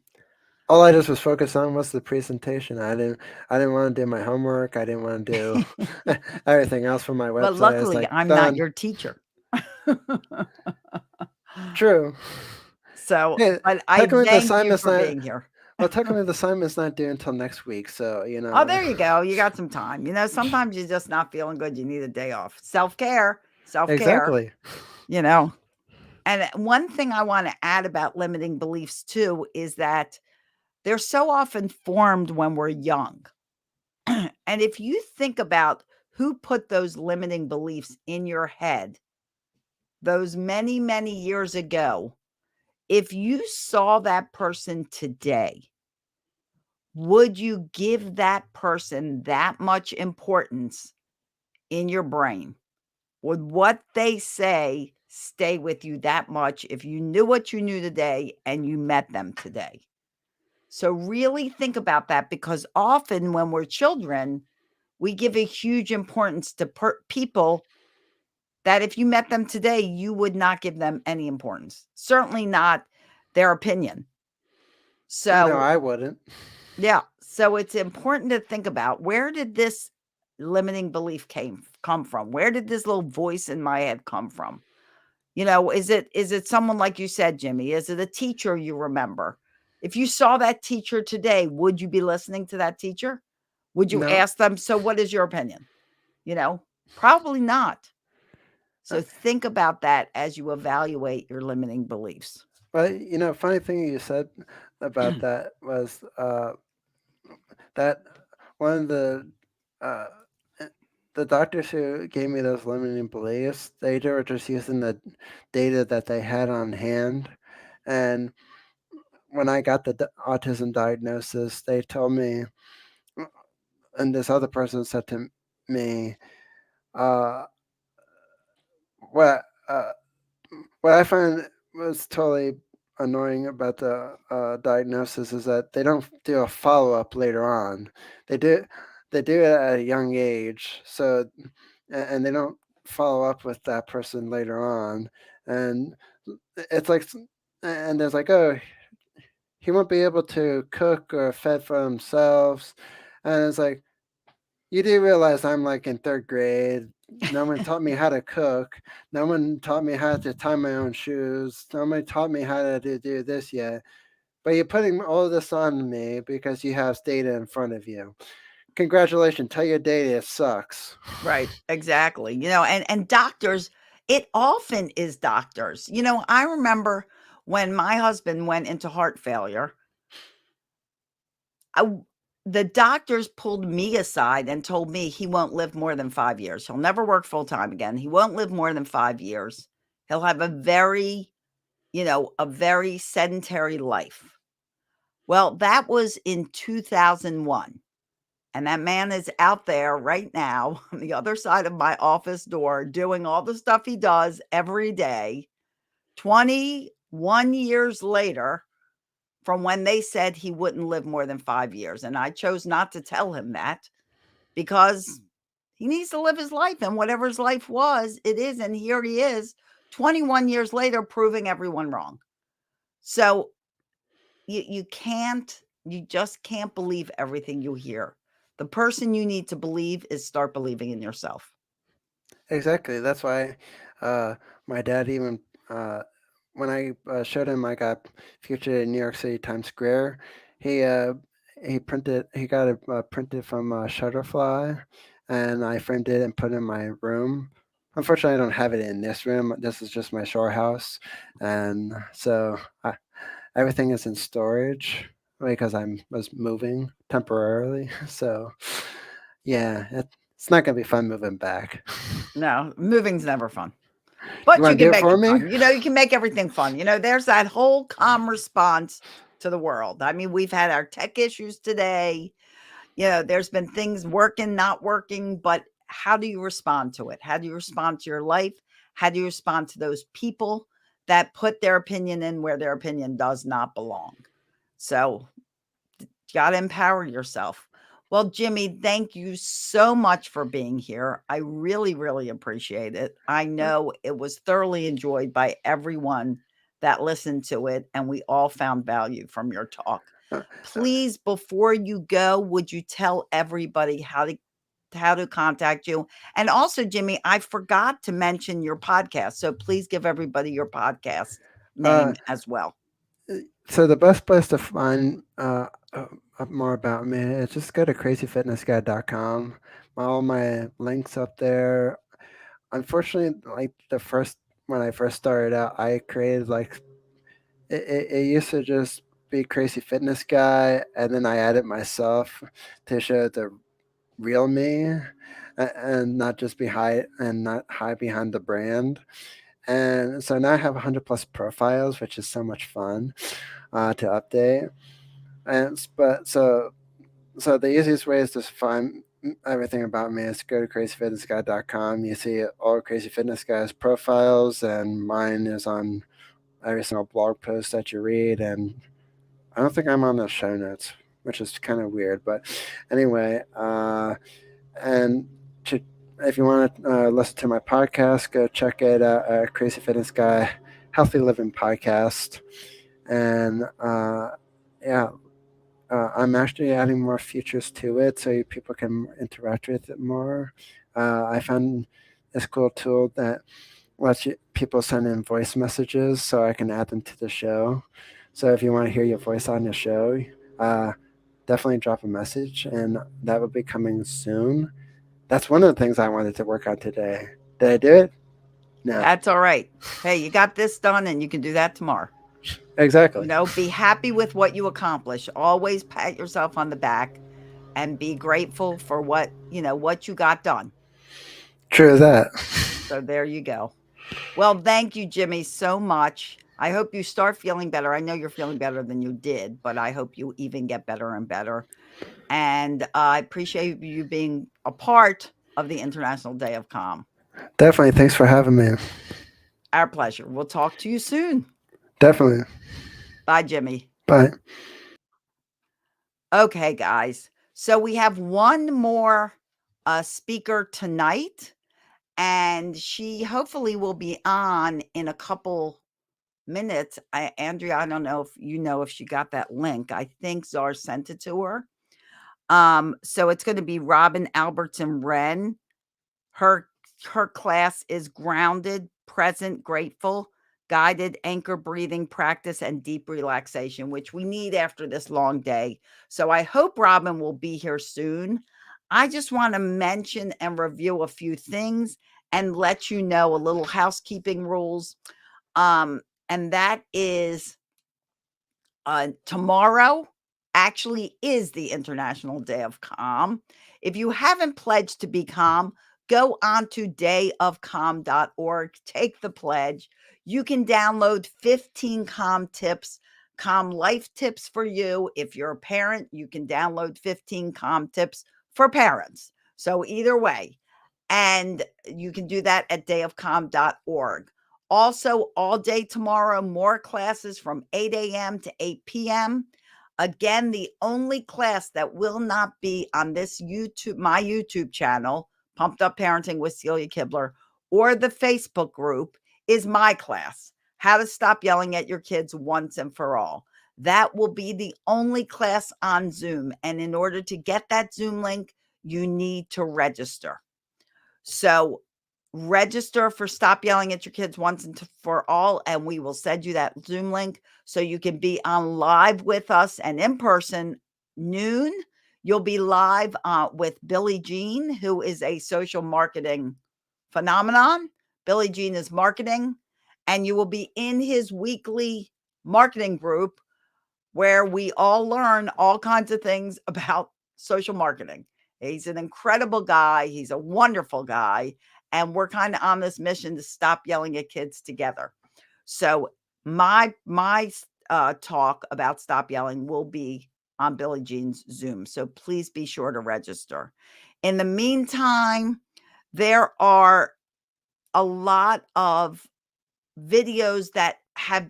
All I just was focused on was the presentation. I didn't want to do my homework. I didn't want to do everything else for my website. But luckily, I'm not your teacher. True. So, but I thank you for being here. Well, technically, the assignment's not due until next week, so Oh, there you go. You got some time. Sometimes you're just not feeling good. You need a day off. Self-care. Exactly. And one thing I want to add about limiting beliefs too is that they're so often formed when we're young. And if you think about who put those limiting beliefs in your head those many, many years ago, if you saw that person today, would you give that person that much importance in your brain? Would what they say stay with you that much if you knew what you knew today and you met them today. So really think about that, because often when we're children, we give a huge importance to people that if you met them today, you would not give them any importance. Certainly not their opinion. I know So I wouldn't. yeah, so it's important to think about, where did this limiting belief come from? Where did this little voice in my head come from? Is it someone like you said, Jimmy? Is it a teacher you remember? If you saw that teacher today, would you be listening to that teacher? Would you No. ask them, so what is your opinion? Probably not. So think about that as you evaluate your limiting beliefs. But funny thing you said about that was that one of uh, the doctors who gave me those limiting beliefs, they were just using the data that they had on hand. And when I got the autism diagnosis, they told me, and this other person said to me, uh, what what I find was totally annoying about the diagnosis is that they don't do a follow up later on. They do it at a young age, so and they don't follow up with that person later on, and it's like, and there's like, oh, he won't be able to cook or fend for themselves, and it's like, you do realize I'm like in third grade. No one taught me how to cook. No one taught me how to tie my own shoes. Nobody taught me how to do this yet. But you're putting all this on me because you have data in front of you. Congratulations. Tell your data it sucks. Right, exactly. And doctors, it often is doctors. I remember when my husband went into heart failure, the doctors pulled me aside and told me he won't live more than 5 years. He'll never work full time again. He won't live more than 5 years. He'll have a very sedentary life. Well, that was in 2001. And that man is out there right now on the other side of my office door doing all the stuff he does every day, 21 years later from when they said he wouldn't live more than 5 years. And I chose not to tell him that, because he needs to live his life, and whatever his life was, it is. And here he is 21 years later proving everyone wrong. So you just can't believe everything you hear. The person you need to believe is start believing in yourself. Exactly. That's why my dad even, when I showed him I got featured in New York City Times Square, he got it printed from Shutterfly, and I framed it and put it in my room. Unfortunately, I don't have it in this room. This is just my shore house, and so everything is in storage because I was moving temporarily. So yeah, it's not gonna be fun moving back. No, moving's never fun. But You wanna you do can it make for it me? fun. You can make everything fun. There's that whole calm response to the world. I mean, we've had our tech issues today. There's been things working, not working, but how do you respond to it? How do you respond to your life? How do you respond to those people that put their opinion in where their opinion does not belong? So you got to empower yourself. Well, Jimmy, thank you so much for being here. I really, really appreciate it. I know it was thoroughly enjoyed by everyone that listened to it, and we all found value from your talk. Please, before you go, would you tell everybody how to contact you? And also, Jimmy, I forgot to mention your podcast, so please give everybody your podcast name as well. So the best place to find more about me is just go to crazyfitnessguy.com. All my links up there. Unfortunately, like when I first started out, I created like it used to just be Crazy Fitness Guy, and then I added myself to show the real me, and not just not hide behind the brand. And so now I have 100 plus profiles, which is so much fun to update. And but so the easiest way is to find everything about me is go to crazyfitnessguy.com. You see all Crazy Fitness Guys profiles, and mine is on every single blog post that you read. And I don't think I'm on the show notes, which is kind of weird. But anyway, and to, if you want to listen to my podcast, go check it out, Crazy Fitness Guy Healthy Living Podcast. And yeah, I'm actually adding more features to it so people can interact with it more. I found this cool tool that lets people send in voice messages so I can add them to the show. So if you want to hear your voice on the show, definitely drop a message, and that will be coming soon. That's one of the things I wanted to work on today. Did I do it? No. That's all right. Hey, you got this done, and you can do that tomorrow. Exactly. Be happy with what you accomplish. Always pat yourself on the back and be grateful for what you got done. True as that. So there you go. Well, thank you, Jimmy, so much. I hope you start feeling better. I know you're feeling better than you did, but I hope you even get better and better. And I appreciate you being a part of the International Day of Calm. Definitely. Thanks for having me. Our pleasure. We'll talk to you soon. Definitely. Bye, Jimmy. Bye. Okay, guys. So we have one more speaker tonight, and she hopefully will be on in a couple minutes. Andrea, I don't know if you know if she got that link. I think Czar sent it to her. So it's going to be Robin Albertson Wren. Her class is grounded, present, grateful, guided anchor breathing practice, and deep relaxation, which we need after this long day. So I hope Robin will be here soon. I just want to mention and review a few things and let you know a little housekeeping rules. And that is tomorrow actually is the International Day of Calm. If you haven't pledged to be calm, go on to dayofcalm.org, take the pledge. You can download 15 calm tips, calm life tips for you. If you're a parent, you can download 15 calm tips for parents. So either way, and you can do that at dayofcalm.org. Also, all day tomorrow, more classes from 8 a.m. to 8 p.m. Again, the only class that will not be on this my YouTube channel, Pumped Up Parenting with Celia Kibler, or the Facebook group, is my class, How to Stop Yelling at Your Kids Once and for All. That will be the only class on Zoom. And in order to get that Zoom link, you need to register. So register for Stop Yelling at Your Kids Once and for All, and we will send you that Zoom link so you can be on live with us and in person noon. You'll be live with Billie Jean, who is a social marketing phenomenon. Billie Jean is marketing, and you will be in his weekly marketing group where we all learn all kinds of things about social marketing. He's an incredible guy. He's a wonderful guy. And we're kind of on this mission to stop yelling at kids together. So my talk about stop yelling will be on Billie Jean's Zoom. So please be sure to register. In the meantime, there are a lot of videos that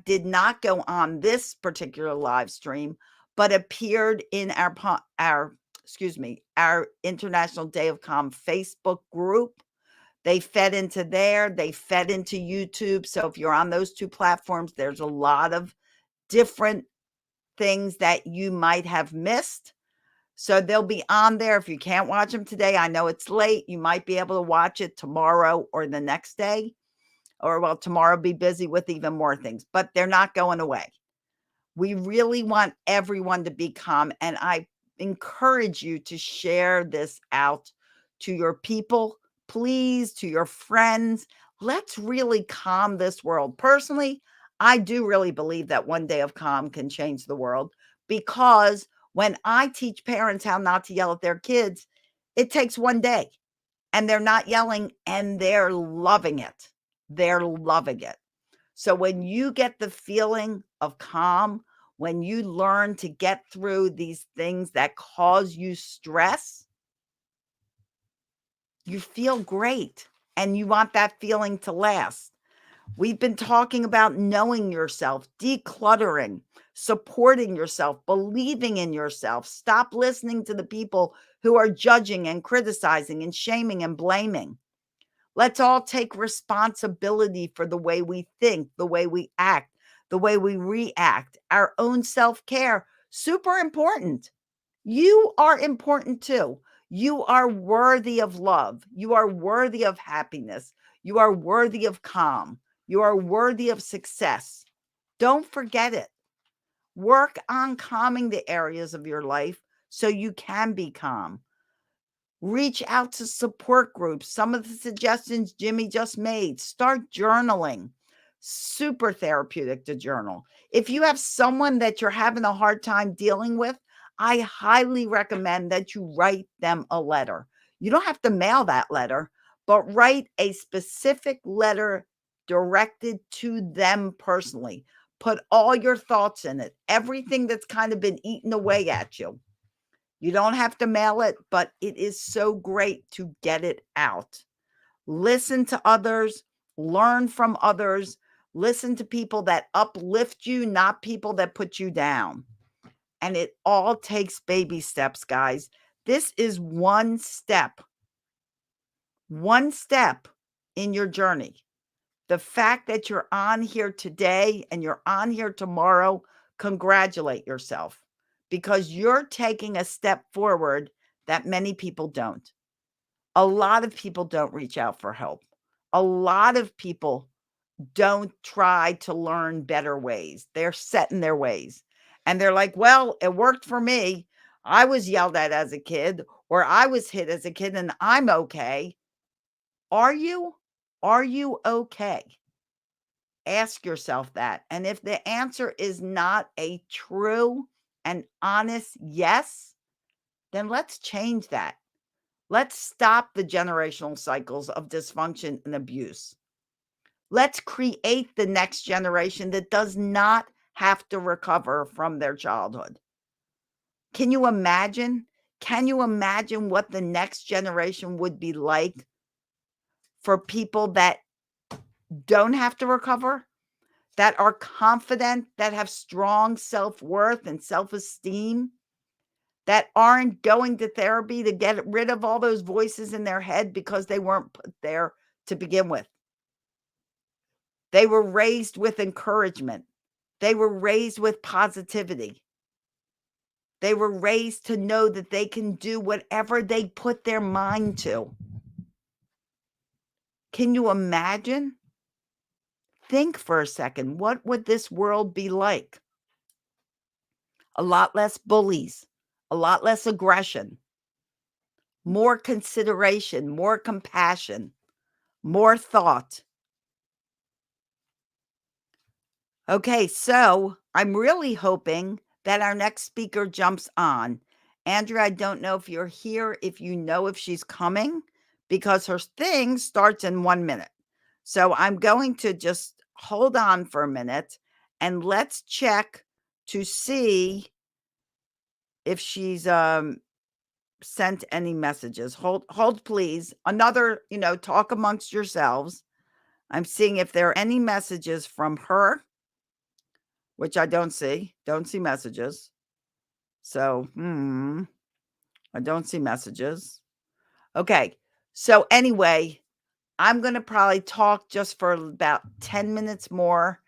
did not go on this particular live stream, but appeared in our International Day of Calm Facebook group. They fed into there. They fed into YouTube. So if you're on those two platforms, there's a lot of different things that you might have missed. So they'll be on there. If you can't watch them today, I know it's late. You might be able to watch it tomorrow or the next day. Or, well, tomorrow be busy with even more things, but they're not going away. We really want everyone to be calm. And I encourage you to share this out to your people, please, to your friends. Let's really calm this world. Personally, I do really believe that one day of calm can change the world, because when I teach parents how not to yell at their kids, it takes one day and they're not yelling and they're loving it. They're loving it. So when you get the feeling of calm, when you learn to get through these things that cause you stress, You feel great, and you want that feeling to last. We've been talking about knowing yourself, decluttering, supporting yourself, believing in yourself. Stop listening to the people who are judging and criticizing and shaming and blaming. Let's all take responsibility for the way we think, the way we act, the way we react. Our own self-care, super important. You are important too. You are worthy of love. You are worthy of happiness. You are worthy of calm. You are worthy of success. Don't forget it. Work on calming the areas of your life so you can be calm. Reach out to support groups. Some of the suggestions Jimmy just made. Start journaling. Super therapeutic to journal. If you have someone that you're having a hard time dealing with, I highly recommend that you write them a letter. You don't have to mail that letter, but write a specific letter directed to them personally. Put all your thoughts in it, everything that's kind of been eaten away at you. You don't have to mail it, but it is so great to get it out. Listen to others, learn from others, listen to people that uplift you, not people that put you down. And it all takes baby steps, guys. This is one step in your journey. The fact that you're on here today and you're on here tomorrow, congratulate yourself, because you're taking a step forward that many people don't. A lot of people don't reach out for help. A lot of people don't try to learn better ways. They're set in their ways. And they're like, well, it worked for me. I was yelled at as a kid, or I was hit as a kid, and I'm okay. Are you? Are you okay? Ask yourself that. And if the answer is not a true and honest yes, then let's change that. Let's stop the generational cycles of dysfunction and abuse. Let's create the next generation that does not have to recover from their childhood. Can you imagine? Can you imagine what the next generation would be like for people that don't have to recover, that are confident, that have strong self-worth and self-esteem, that aren't going to therapy to get rid of all those voices in their head because they weren't put there to begin with? They were raised with encouragement. They were raised with positivity. They were raised to know that they can do whatever they put their mind to. Can you imagine? Think for a second. What would this world be like? A lot less bullies, a lot less aggression, more consideration, more compassion, more thought. Okay, so I'm really hoping that our next speaker jumps on. Andrew, I don't know if you're here, if you know if she's coming, because her thing starts in 1 minute. So I'm going to just hold on for a minute and let's check to see if she's sent any messages. Hold please. Another, talk amongst yourselves. I'm seeing if there are any messages from her, which I don't see. Don't see messages. So, I don't see messages. Okay. So anyway, I'm going to probably talk just for about 10 minutes more.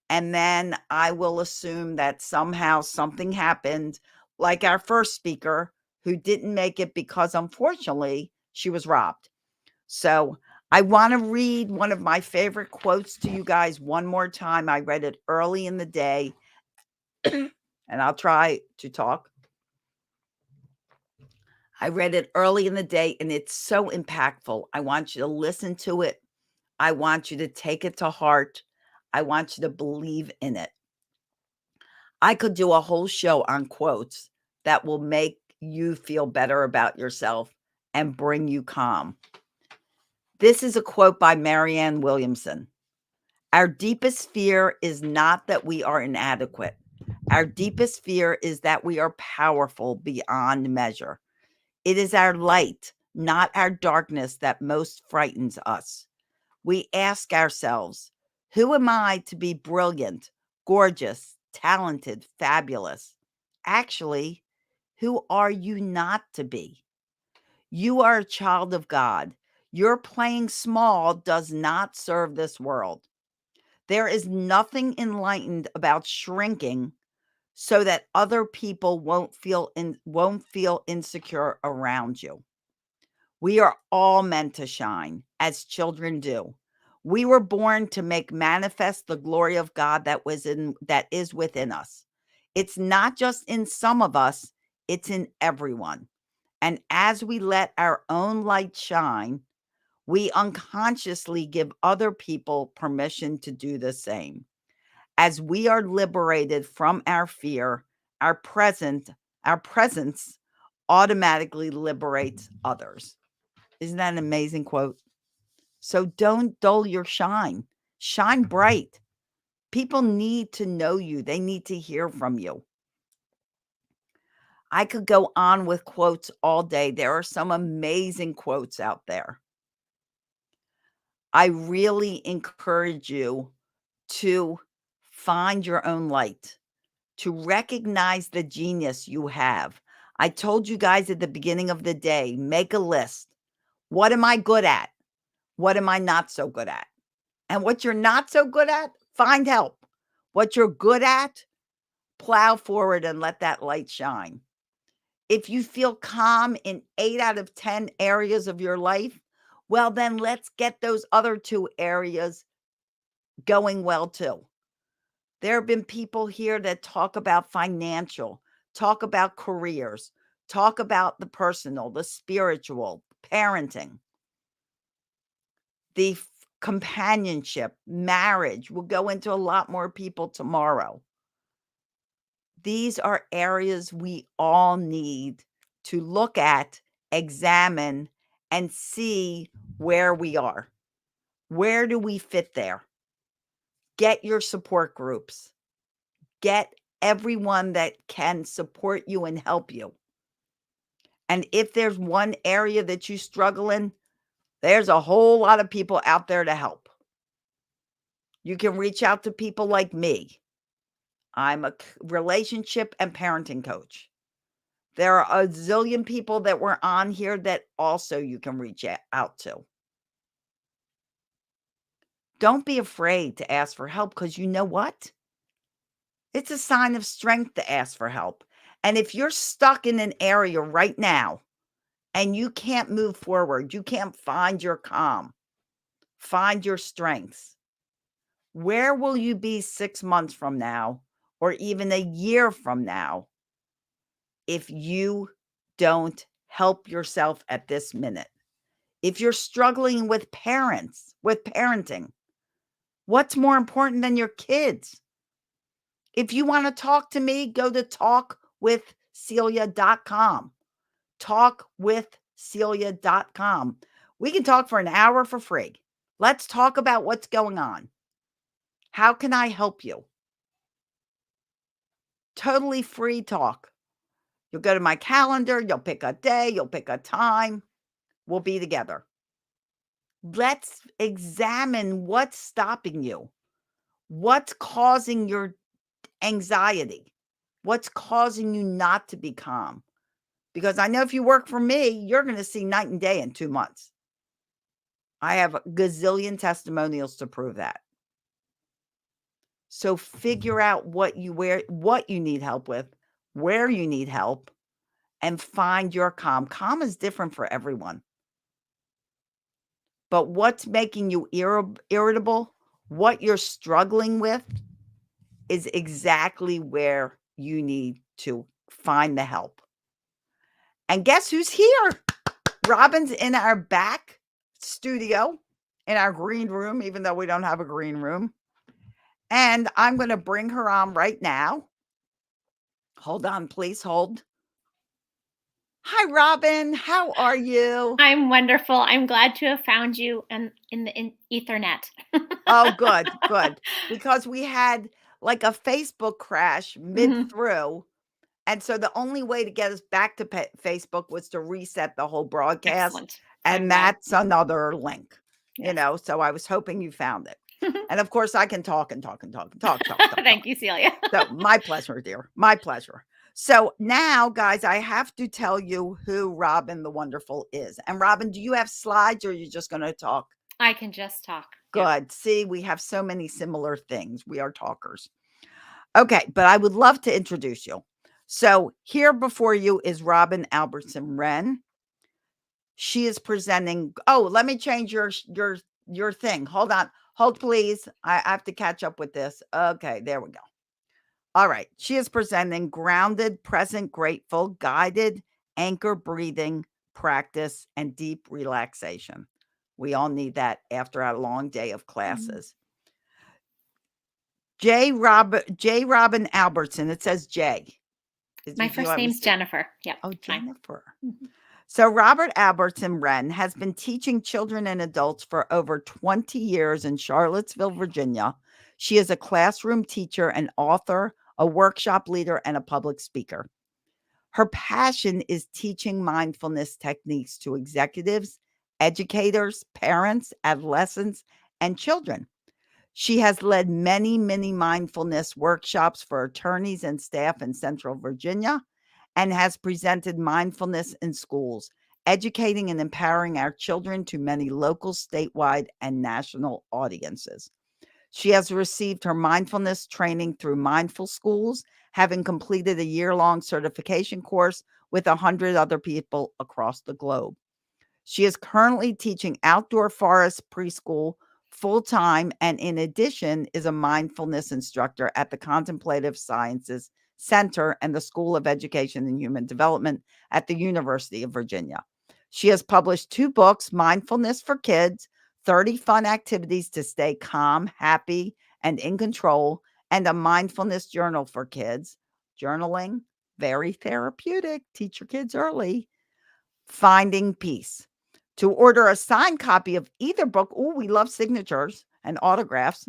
And then I will assume that somehow something happened, like our first speaker who didn't make it because unfortunately she was robbed. So I want to read one of my favorite quotes to you guys one more time. I read it early in the day and I'll try to talk. I read it early in the day and it's so impactful. I want you to listen to it. I want you to take it to heart. I want you to believe in it. I could do a whole show on quotes that will make you feel better about yourself and bring you calm. This is a quote by Marianne Williamson. Our deepest fear is not that we are inadequate. Our deepest fear is that we are powerful beyond measure. It is our light, not our darkness that most frightens us. We ask ourselves, who am I to be brilliant, gorgeous, talented, fabulous? Actually, who are you not to be? You are a child of God. Your playing small does not serve this world. There is nothing enlightened about shrinking so that other people won't feel insecure around you. We are all meant to shine as children do. We were born to make manifest the glory of God that is within us. It's not just in some of us, it's in everyone. And as we let our own light shine, we unconsciously give other people permission to do the same. As we are liberated from our fear, our presence automatically liberates others. Isn't that an amazing quote? So don't dull your shine. Shine bright. People need to know you. They need to hear from you. I could go on with quotes all day. There are some amazing quotes out there. I really encourage you to find your own light, to recognize the genius you have. I told you guys at the beginning of the day, make a list. What am I good at? What am I not so good at? And what you're not so good at, find help. What you're good at, plow forward and let that light shine. If you feel calm in 8 out of 10 areas of your life, well, then let's get those other 2 areas going well too. There have been people here that talk about financial, talk about careers, talk about the personal, the spiritual, parenting, the companionship, marriage. We'll go into a lot more people tomorrow. These are areas we all need to look at, examine, and see where we are. Where do we fit there? Get your support groups. Get everyone that can support you and help you. And if there's one area that you struggle in, there's a whole lot of people out there to help. You can reach out to people like me. I'm a relationship and parenting coach. There are a zillion people that were on here that also you can reach out to. Don't be afraid to ask for help, because you know what? It's a sign of strength to ask for help. And if you're stuck in an area right now and you can't move forward, you can't find your calm, find your strengths, where will you be 6 months from now or even a year from now if you don't help yourself at this minute? If you're struggling with parenting, what's more important than your kids? If you want to talk to me, go to talkwithcelia.com. Talkwithcelia.com. We can talk for an hour for free. Let's talk about what's going on. How can I help you? Totally free talk. You'll go to my calendar, you'll pick a day, you'll pick a time. We'll be together. Let's examine what's stopping you. What's causing your anxiety? What's causing you not to be calm? Because I know if you work for me, you're going to see night and day in 2 months. I have a gazillion testimonials to prove that. So figure out what you need help with, where you need help, and find your calm. Calm is different for everyone. But what's making you irritable, what you're struggling with, is exactly where you need to find the help. And guess who's here? Robin's in our back studio, in our green room, even though we don't have a green room. And I'm going to bring her on right now. Hold on, please hold. Hi, Robin. How are you? I'm wonderful. I'm glad to have found you in the Ethernet. Oh, good, good. Because we had like a Facebook crash mid through, And so the only way to get us back to Facebook was to reset the whole broadcast. Excellent. I'm And glad. that's another link, you Yes. know, so I was hoping you found it. And of course I can talk. Thank you, Celia. So my pleasure, dear. My pleasure. So now, guys, I have to tell you who Robin the Wonderful is. And Robin, do you have slides or are you just going to talk? I can just talk. Good. Yep. See, we have so many similar things. We are talkers. Okay, but I would love to introduce you. So here before you is Robin Albertson Wren. She is presenting. Oh, let me change your thing. Hold on. Hold, please. I have to catch up with this. Okay, there we go. All right. She is presenting grounded, present, grateful, guided, anchor breathing practice and deep relaxation. We all need that after a long day of classes. J. Robin Albertson. It says J. My first name's Jennifer. Yep. Oh, fine. Jennifer. So Robert Albertson Wren has been teaching children and adults for over 20 years in Charlottesville, Virginia. She is a classroom teacher, an author, a workshop leader, and a public speaker. Her passion is teaching mindfulness techniques to executives, educators, parents, adolescents, and children. She has led many, many mindfulness workshops for attorneys and staff in Central Virginia and has presented mindfulness in schools, educating and empowering our children to many local, statewide, and national audiences. She has received her mindfulness training through Mindful Schools, having completed a year-long certification course with 100 other people across the globe. She is currently teaching outdoor forest preschool full-time, and in addition is a mindfulness instructor at the Contemplative Sciences Center and the School of Education and Human Development at the University of Virginia. She has published 2 books, Mindfulness for Kids, 30 Fun Activities to Stay Calm, Happy, and in Control, and a mindfulness journal for kids. Journaling, very therapeutic. Teach your kids early. Finding Peace. To order a signed copy of either book, we love signatures and autographs,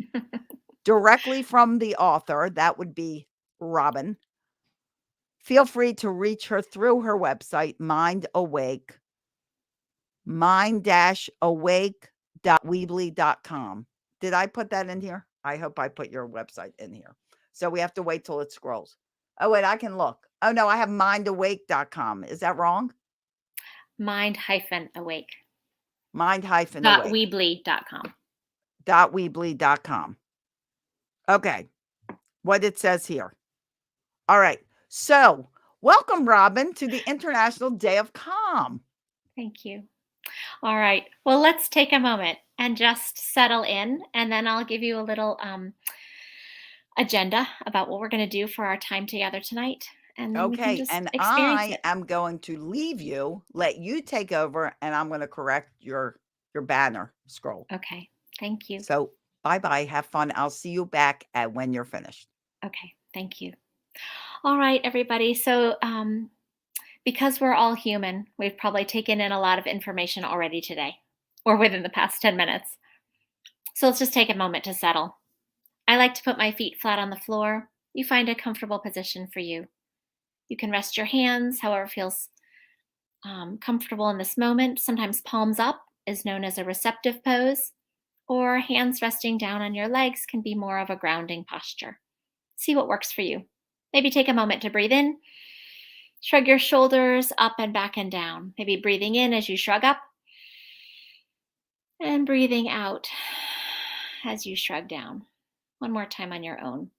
directly from the author, that would be Robin. Feel free to reach her through her website, mind-awake.weebly.com. Did I put that in here? I hope I put your website in here. So we have to wait till it scrolls. Oh, wait, I can look. Oh, no, I have mindawake.com. Is that wrong? Mind-awake. Mind-awake. Weebly.com. Weebly.com. Okay. What it says here. All right. So welcome, Robin, to the International Day of Calm. Thank you. All right. Well, let's take a moment and just settle in, and then I'll give you a little agenda about what we're going to do for our time together tonight. And then we can Okay. just And experience I it. am going to leave you, let you take over, and I'm going to correct your banner scroll. Okay. Thank you. So bye-bye. Have fun. I'll see you back at when you're finished. Okay. Thank you. All right, everybody. So because we're all human, we've probably taken in a lot of information already today or within the past 10 minutes. So let's just take a moment to settle. I like to put my feet flat on the floor. You find a comfortable position for you. You can rest your hands however feels comfortable in this moment. Sometimes palms up is known as a receptive pose, or hands resting down on your legs can be more of a grounding posture. See what works for you. Maybe take a moment to breathe in. Shrug your shoulders up and back and down. Maybe breathing in as you shrug up and breathing out as you shrug down. One more time on your own.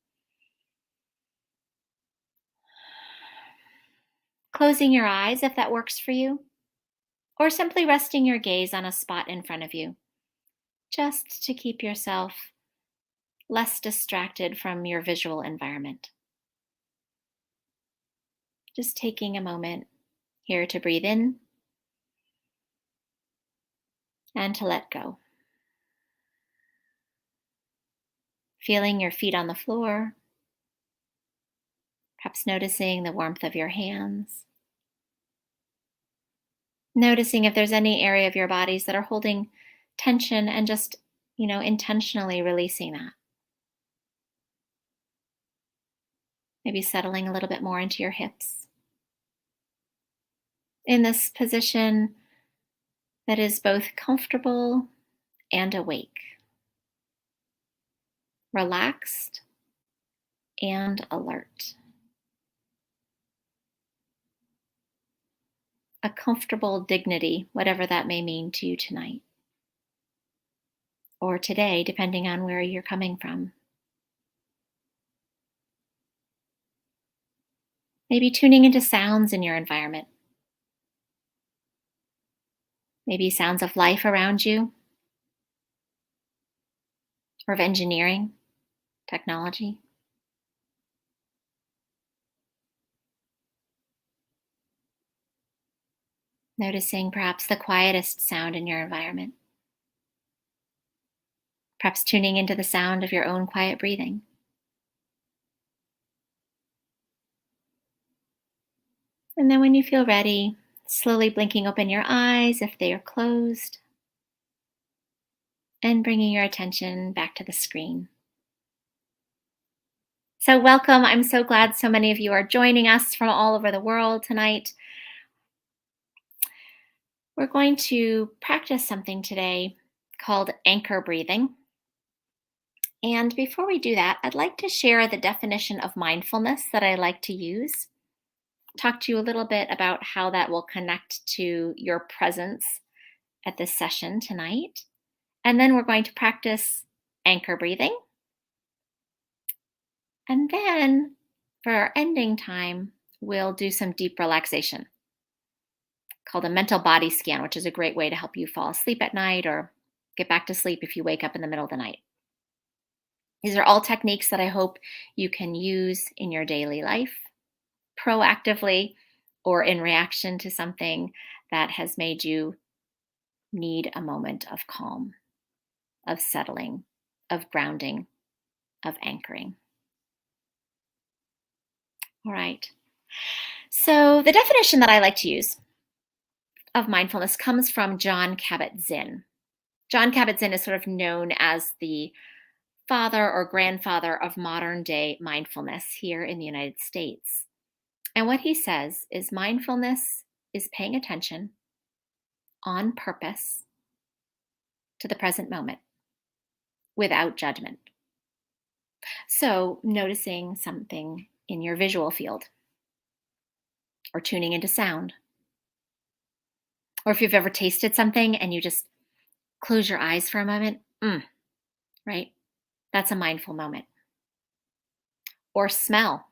Closing your eyes if that works for you, or simply resting your gaze on a spot in front of you, just to keep yourself less distracted from your visual environment. Just taking a moment here to breathe in and to let go. Feeling your feet on the floor, perhaps noticing the warmth of your hands. Noticing if there's any area of your bodies that are holding tension and just, intentionally releasing that. Maybe settling a little bit more into your hips. In this position that is both comfortable and awake, relaxed and alert. A comfortable dignity, whatever that may mean to you tonight, or today, depending on where you're coming from. Maybe tuning into sounds in your environment. Maybe sounds of life around you, or of engineering, technology. Noticing perhaps the quietest sound in your environment. Perhaps tuning into the sound of your own quiet breathing. And then when you feel ready, slowly blinking open your eyes if they are closed, and bringing your attention back to the screen. So welcome. I'm so glad so many of you are joining us from all over the world tonight. We're going to practice something today called anchor breathing. And before we do that, I'd like to share the definition of mindfulness that I like to use. Talk to you a little bit about how that will connect to your presence at this session tonight. And then we're going to practice anchor breathing. And then for our ending time, we'll do some deep relaxation called a mental body scan, which is a great way to help you fall asleep at night or get back to sleep if you wake up in the middle of the night. These are all techniques that I hope you can use in your daily life, proactively or in reaction to something that has made you need a moment of calm, of settling, of grounding, of anchoring. All right. So the definition that I like to use of mindfulness comes from Jon Kabat-Zinn. Jon Kabat-Zinn is sort of known as the father or grandfather of modern day mindfulness here in the United States. And what he says is mindfulness is paying attention on purpose to the present moment without judgment. So noticing something in your visual field, or tuning into sound, or if you've ever tasted something and you just close your eyes for a moment, right? That's a mindful moment. Or smell.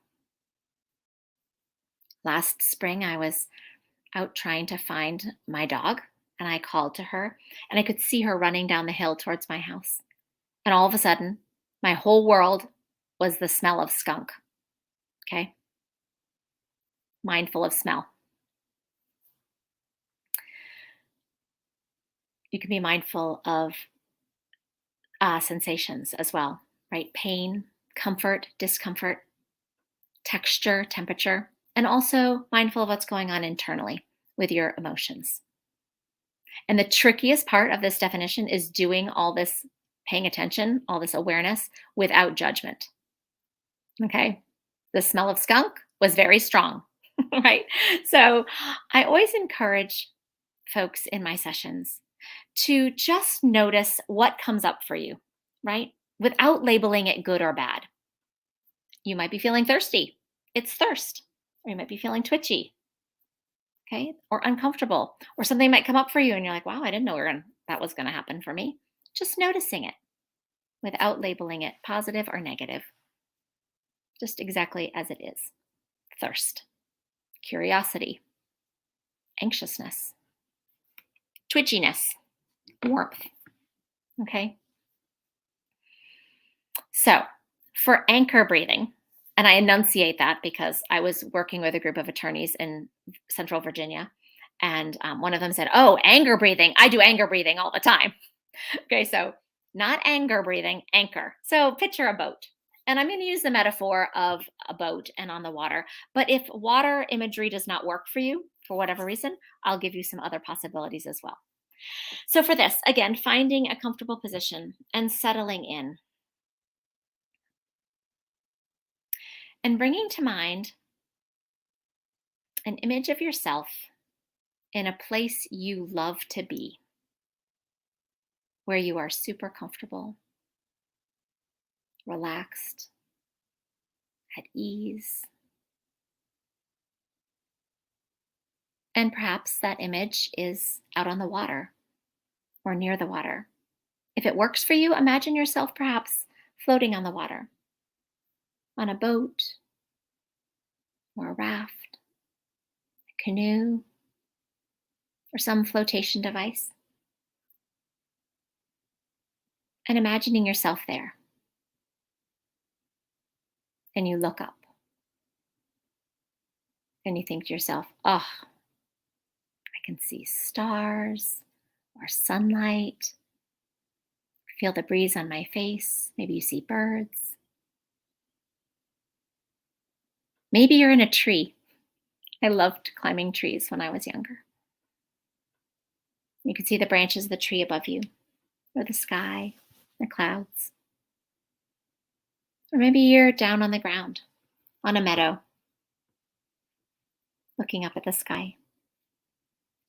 Last spring, I was out trying to find my dog, and I called to her, and I could see her running down the hill towards my house. And all of a sudden, my whole world was the smell of skunk. Okay? Mindful of smell. You can be mindful of sensations as well, right? Pain, comfort, discomfort, texture, temperature, and also mindful of what's going on internally with your emotions. And the trickiest part of this definition is doing all this paying attention, all this awareness without judgment. Okay? The smell of skunk was very strong, right? So I always encourage folks in my sessions to just notice what comes up for you, right? Without labeling it good or bad. You might be feeling thirsty. It's thirst. Or you might be feeling twitchy, okay? Or uncomfortable. Or something might come up for you and you're like, wow, I didn't know that was going to happen for me. Just noticing it without labeling it positive or negative. Just exactly as it is. Thirst, curiosity, anxiousness, twitchiness, warmth, okay? So for anchor breathing, and I enunciate that because I was working with a group of attorneys in Central Virginia, and one of them said, oh, anger breathing. I do anger breathing all the time. Okay, so not anger breathing, anchor. So picture a boat. And I'm going to use the metaphor of a boat and on the water. But if water imagery does not work for you, for whatever reason, I'll give you some other possibilities as well. So for this, again, finding a comfortable position and settling in. and bringing to mind an image of yourself in a place you love to be, where you are super comfortable, relaxed, at ease. And perhaps that image is out on the water or near the water. If it works for you, imagine yourself perhaps floating on the water, on a boat or a raft, a canoe, or some flotation device. And imagining yourself there. And you look up and you think to yourself, oh, I can see stars or sunlight. Feel the breeze on my face. Maybe you see birds. Maybe you're in a tree. I loved climbing trees when I was younger. You can see the branches of the tree above you, or the sky, the clouds. Or maybe you're down on the ground, on a meadow, looking up at the sky,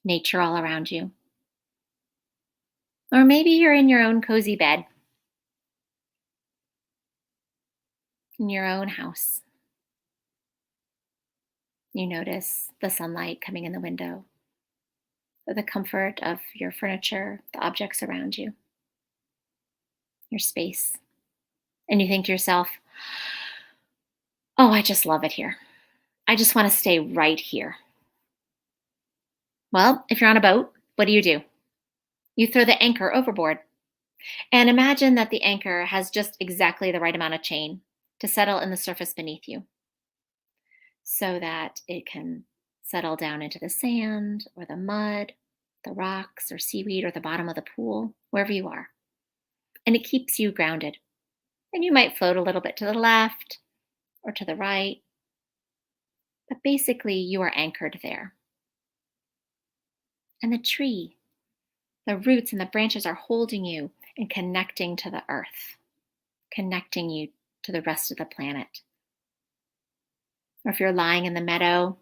nature all around you. Or maybe you're in your own cozy bed, in your own house. You notice the sunlight coming in the window, or the comfort of your furniture, the objects around you, your space. And you think to yourself, oh, I just love it here. I just want to stay right here. Well, if you're on a boat, what do? You throw the anchor overboard. And imagine that the anchor has just exactly the right amount of chain to settle in the surface beneath you, so that it can settle down into the sand or the mud, the rocks or seaweed, or the bottom of the pool, wherever you are. And it keeps you grounded. And you might float a little bit to the left or to the right, but basically you are anchored there. And the tree, the roots and the branches are holding you and connecting to the earth, connecting you to the rest of the planet. Or if you're lying in the meadow,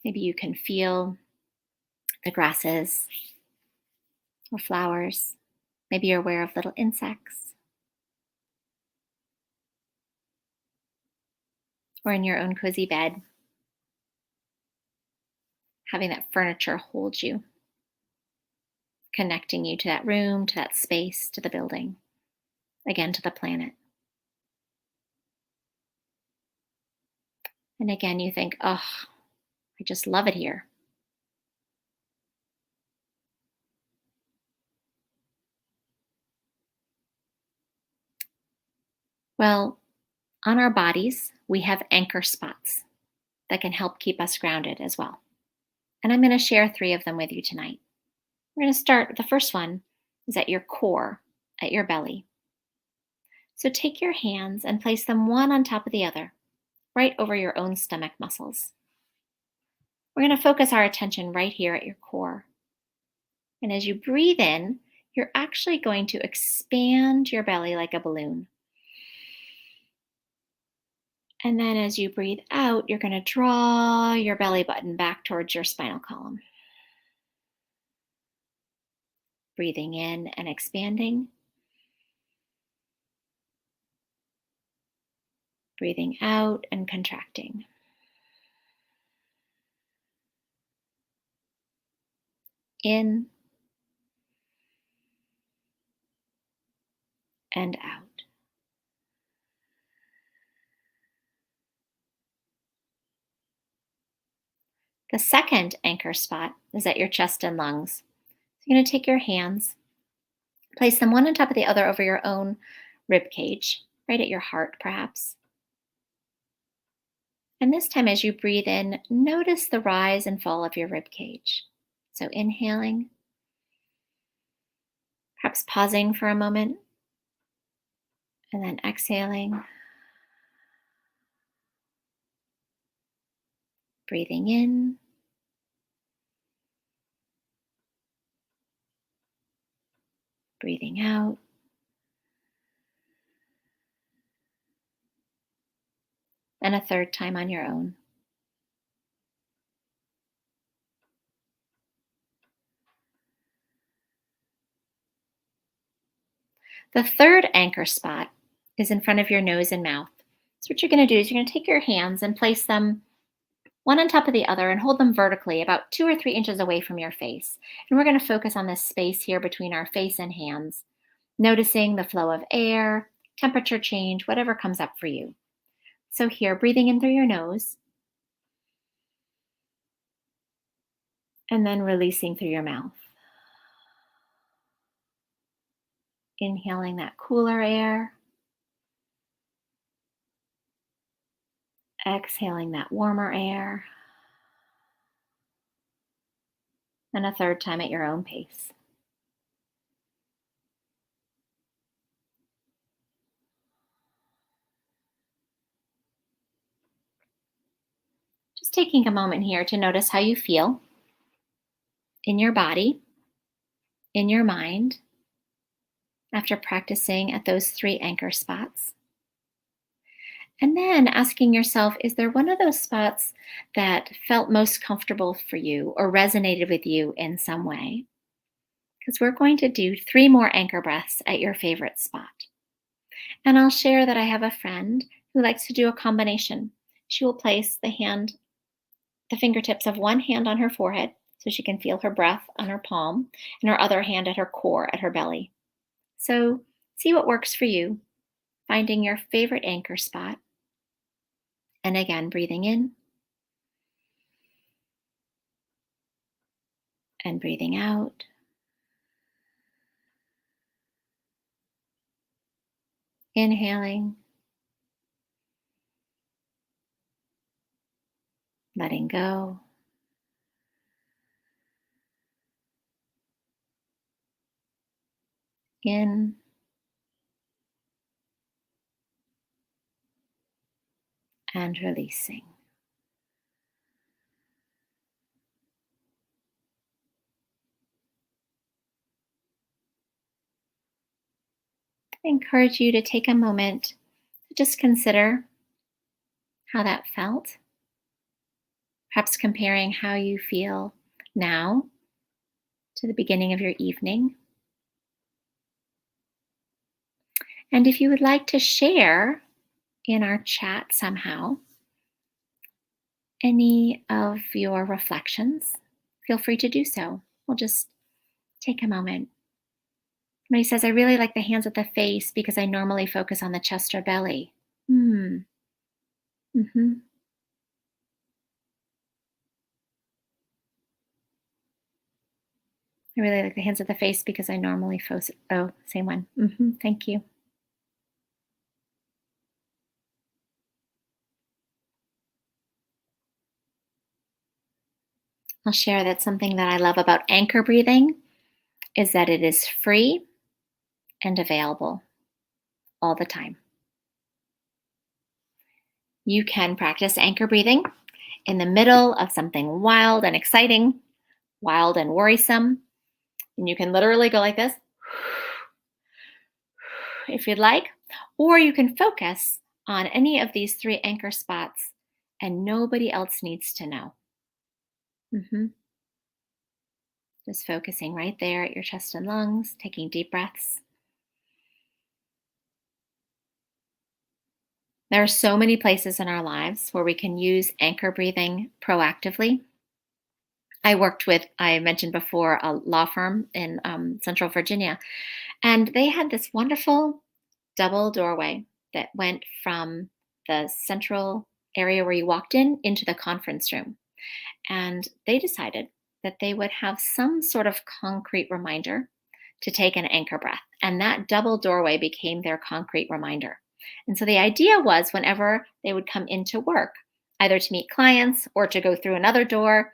maybe you can feel the grasses or flowers. Maybe you're aware of little insects. Or in your own cozy bed, having that furniture hold you, connecting you to that room, to that space, to the building, again, to the planet. And again, you think, oh, I just love it here. Well, on our bodies, we have anchor spots that can help keep us grounded as well. And I'm going to share 3 of them with you tonight. We're going to start, the first one is at your core, at your belly. So take your hands and place them one on top of the other, right over your own stomach muscles. We're going to focus our attention right here at your core. And as you breathe in, you're actually going to expand your belly like a balloon. And then as you breathe out, you're going to draw your belly button back towards your spinal column. Breathing in and expanding. Breathing out and contracting. In and out. The second anchor spot is at your chest and lungs. So you're going to take your hands, place them one on top of the other over your own rib cage, right at your heart perhaps. And this time as you breathe in, notice the rise and fall of your rib cage. So inhaling, perhaps pausing for a moment, and then exhaling. Breathing in. Breathing out. and a third time on your own. The third anchor spot is in front of your nose and mouth. So what you're going to do is you're going to take your hands and place them one on top of the other and hold them vertically about 2 or 3 inches away from your face. And we're going to focus on this space here between our face and hands, noticing the flow of air, temperature change, whatever comes up for you. So here, breathing in through your nose and then releasing through your mouth. Inhaling that cooler air. Exhaling that warmer air. And a third time at your own pace. Just taking a moment here to notice how you feel in your body, in your mind, after practicing at those 3 anchor spots. And then asking yourself, is there one of those spots that felt most comfortable for you or resonated with you in some way? Because we're going to do 3 more anchor breaths at your favorite spot. And I'll share that I have a friend who likes to do a combination. She will place the fingertips of one hand on her forehead so she can feel her breath on her palm and her other hand at her core, at her belly. So see what works for you, finding your favorite anchor spot. And again, breathing in and breathing out. Inhaling, letting go. In and releasing. I encourage you to take a moment to just consider how that felt. Perhaps comparing how you feel now to the beginning of your evening. And if you would like to share in our chat somehow any of your reflections, feel free to do so. We'll just take a moment. Somebody says, I really like the hands at the face because I normally focus on the chest or belly. I really like the hands at the face because I normally focus. Oh, same one. Thank you. I'll share that something that I love about anchor breathing is that it is free and available all the time. You can practice anchor breathing in the middle of something wild and exciting, wild and worrisome. And you can literally go like this if you'd like, or you can focus on any of these 3 anchor spots and nobody else needs to know. Just focusing right there at your chest and lungs, taking deep breaths. There are so many places in our lives where we can use anchor breathing proactively. I mentioned before, a law firm in Central Virginia, and they had this wonderful double doorway that went from the central area where you walked into the conference room. And they decided that they would have some sort of concrete reminder to take an anchor breath. And that double doorway became their concrete reminder. And so the idea was whenever they would come into work, either to meet clients or to go through another door,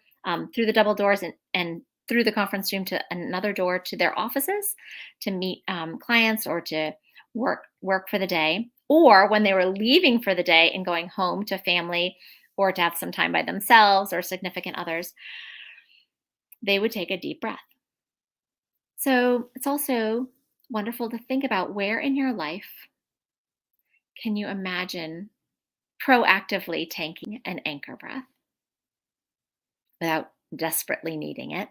through the double doors and through the conference room to another door to their offices to meet clients or to work for the day, or when they were leaving for the day and going home to family or to have some time by themselves or significant others, they would take a deep breath. So it's also wonderful to think about where in your life can you imagine proactively taking an anchor breath without desperately needing it.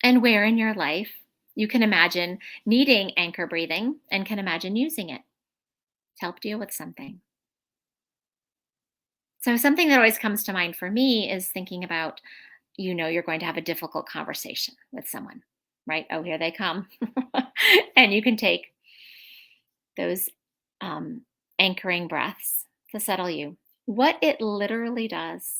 And where in your life you can imagine needing anchor breathing and can imagine using it to help deal with something. So, something that always comes to mind for me is thinking about, you're going to have a difficult conversation with someone, right? Oh, here they come. And you can take those anchoring breaths to settle you. What it literally does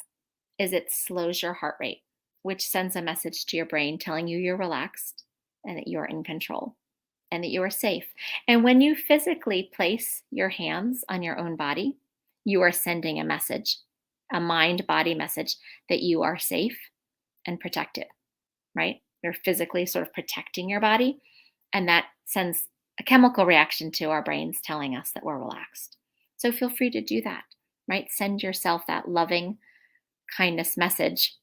is it slows your heart rate, which sends a message to your brain telling you you're relaxed and that you're in control and that you are safe. And when you physically place your hands on your own body, you are sending a message, a mind-body message that you are safe and protected, right? You're physically sort of protecting your body, and that sends a chemical reaction to our brains telling us that we're relaxed. So feel free to do that, right? Send yourself that loving kindness message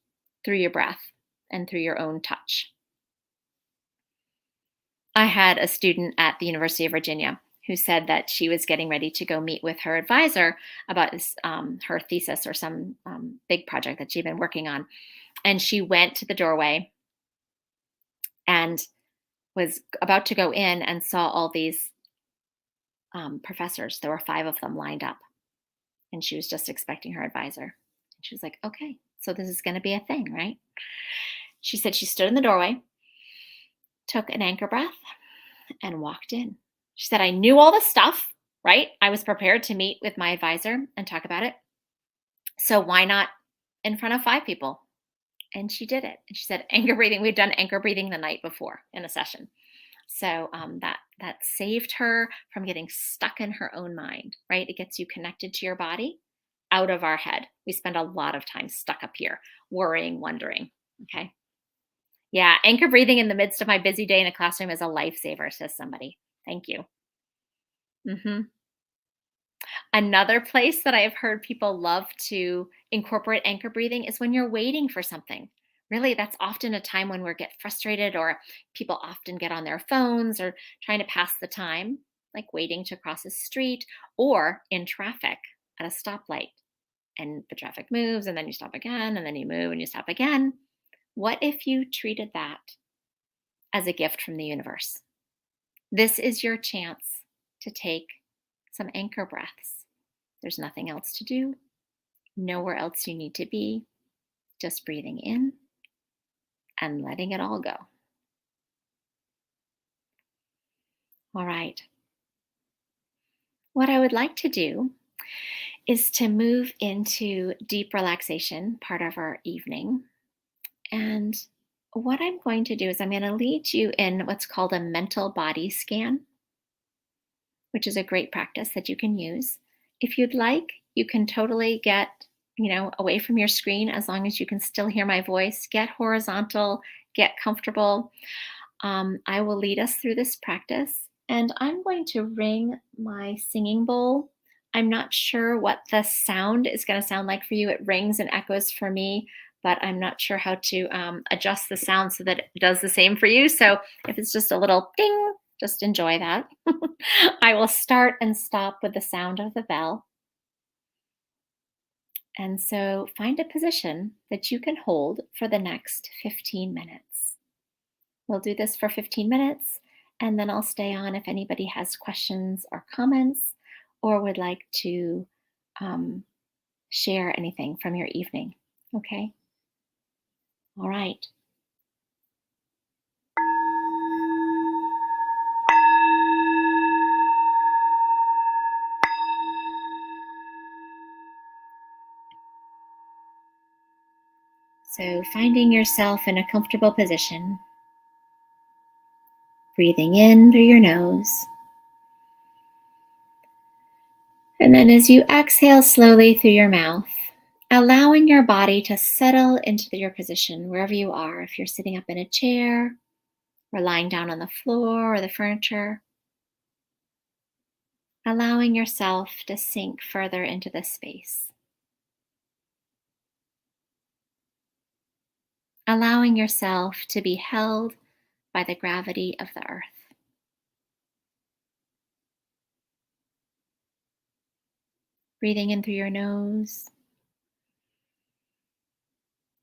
through your breath and through your own touch. I had a student at the University of Virginia who said that she was getting ready to go meet with her advisor about this, her thesis or some big project that she'd been working on. And she went to the doorway and was about to go in and saw all these professors. There were 5 of them lined up. And she was just expecting her advisor. And she was like, okay, so this is going to be a thing, right? She said she stood in the doorway, took an anchor breath, and walked in. She said, I knew all the stuff, right? I was prepared to meet with my advisor and talk about it. So why not in front of 5 people? And she did it. And she said, anchor breathing. We'd done anchor breathing the night before in a session. So that saved her from getting stuck in her own mind, right? It gets you connected to your body, out of our head. We spend a lot of time stuck up here, worrying, wondering, okay? Yeah, anchor breathing in the midst of my busy day in a classroom is a lifesaver, says somebody. Thank you. Another place that I have heard people love to incorporate anchor breathing is when you're waiting for something. Really, that's often a time when we get frustrated, or people often get on their phones or trying to pass the time, like waiting to cross a street or in traffic at a stoplight. And the traffic moves, and then you stop again, and then you move and you stop again. What if you treated that as a gift from the universe? This is your chance to take some anchor breaths. There's nothing else to do, nowhere else you need to be, just breathing in and letting it all go. All right. What I would like to do is to move into deep relaxation, part of our evening. And what I'm going to do is I'm going to lead you in what's called a mental body scan, which is a great practice that you can use. If you'd like, you can totally get, away from your screen as long as you can still hear my voice. Get horizontal, get comfortable. I will lead us through this practice, and I'm going to ring my singing bowl. I'm not sure what the sound is going to sound like for you. It rings and echoes for me, but I'm not sure how to adjust the sound so that it does the same for you. So if it's just a little ding, just enjoy that. I will start and stop with the sound of the bell. And so find a position that you can hold for the next 15 minutes. We'll do this for 15 minutes, and then I'll stay on if anybody has questions or comments or would like to share anything from your evening. Okay? All right. So finding yourself in a comfortable position, breathing in through your nose. And then as you exhale slowly through your mouth, allowing your body to settle into your position wherever you are. If you're sitting up in a chair or lying down on the floor or the furniture, allowing yourself to sink further into this space. Allowing yourself to be held by the gravity of the earth. Breathing in through your nose.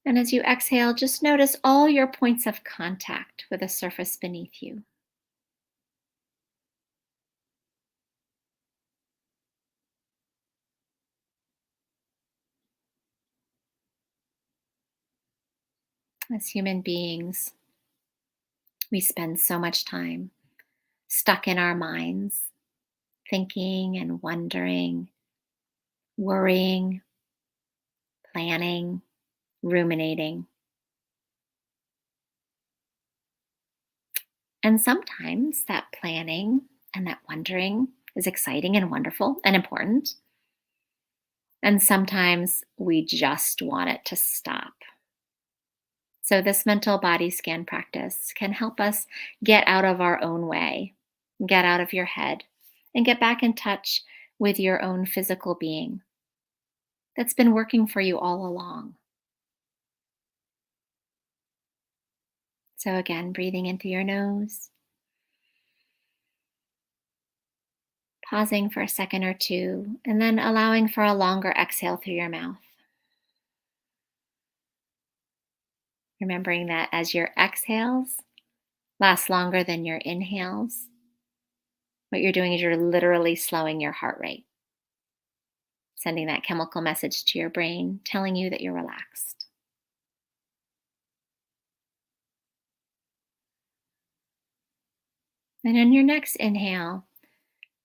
And as you exhale, just notice all your points of contact with the surface beneath you. As human beings, we spend so much time stuck in our minds, thinking and wondering, worrying, planning, ruminating. And sometimes that planning and that wondering is exciting and wonderful and important. And sometimes we just want it to stop. So, this mental body scan practice can help us get out of our own way, get out of your head, and get back in touch with your own physical being that's been working for you all along. So, again, breathing in through your nose, pausing for a second or two, and then allowing for a longer exhale through your mouth. Remembering that as your exhales last longer than your inhales, what you're doing is you're literally slowing your heart rate, sending that chemical message to your brain, telling you that you're relaxed. And on your next inhale,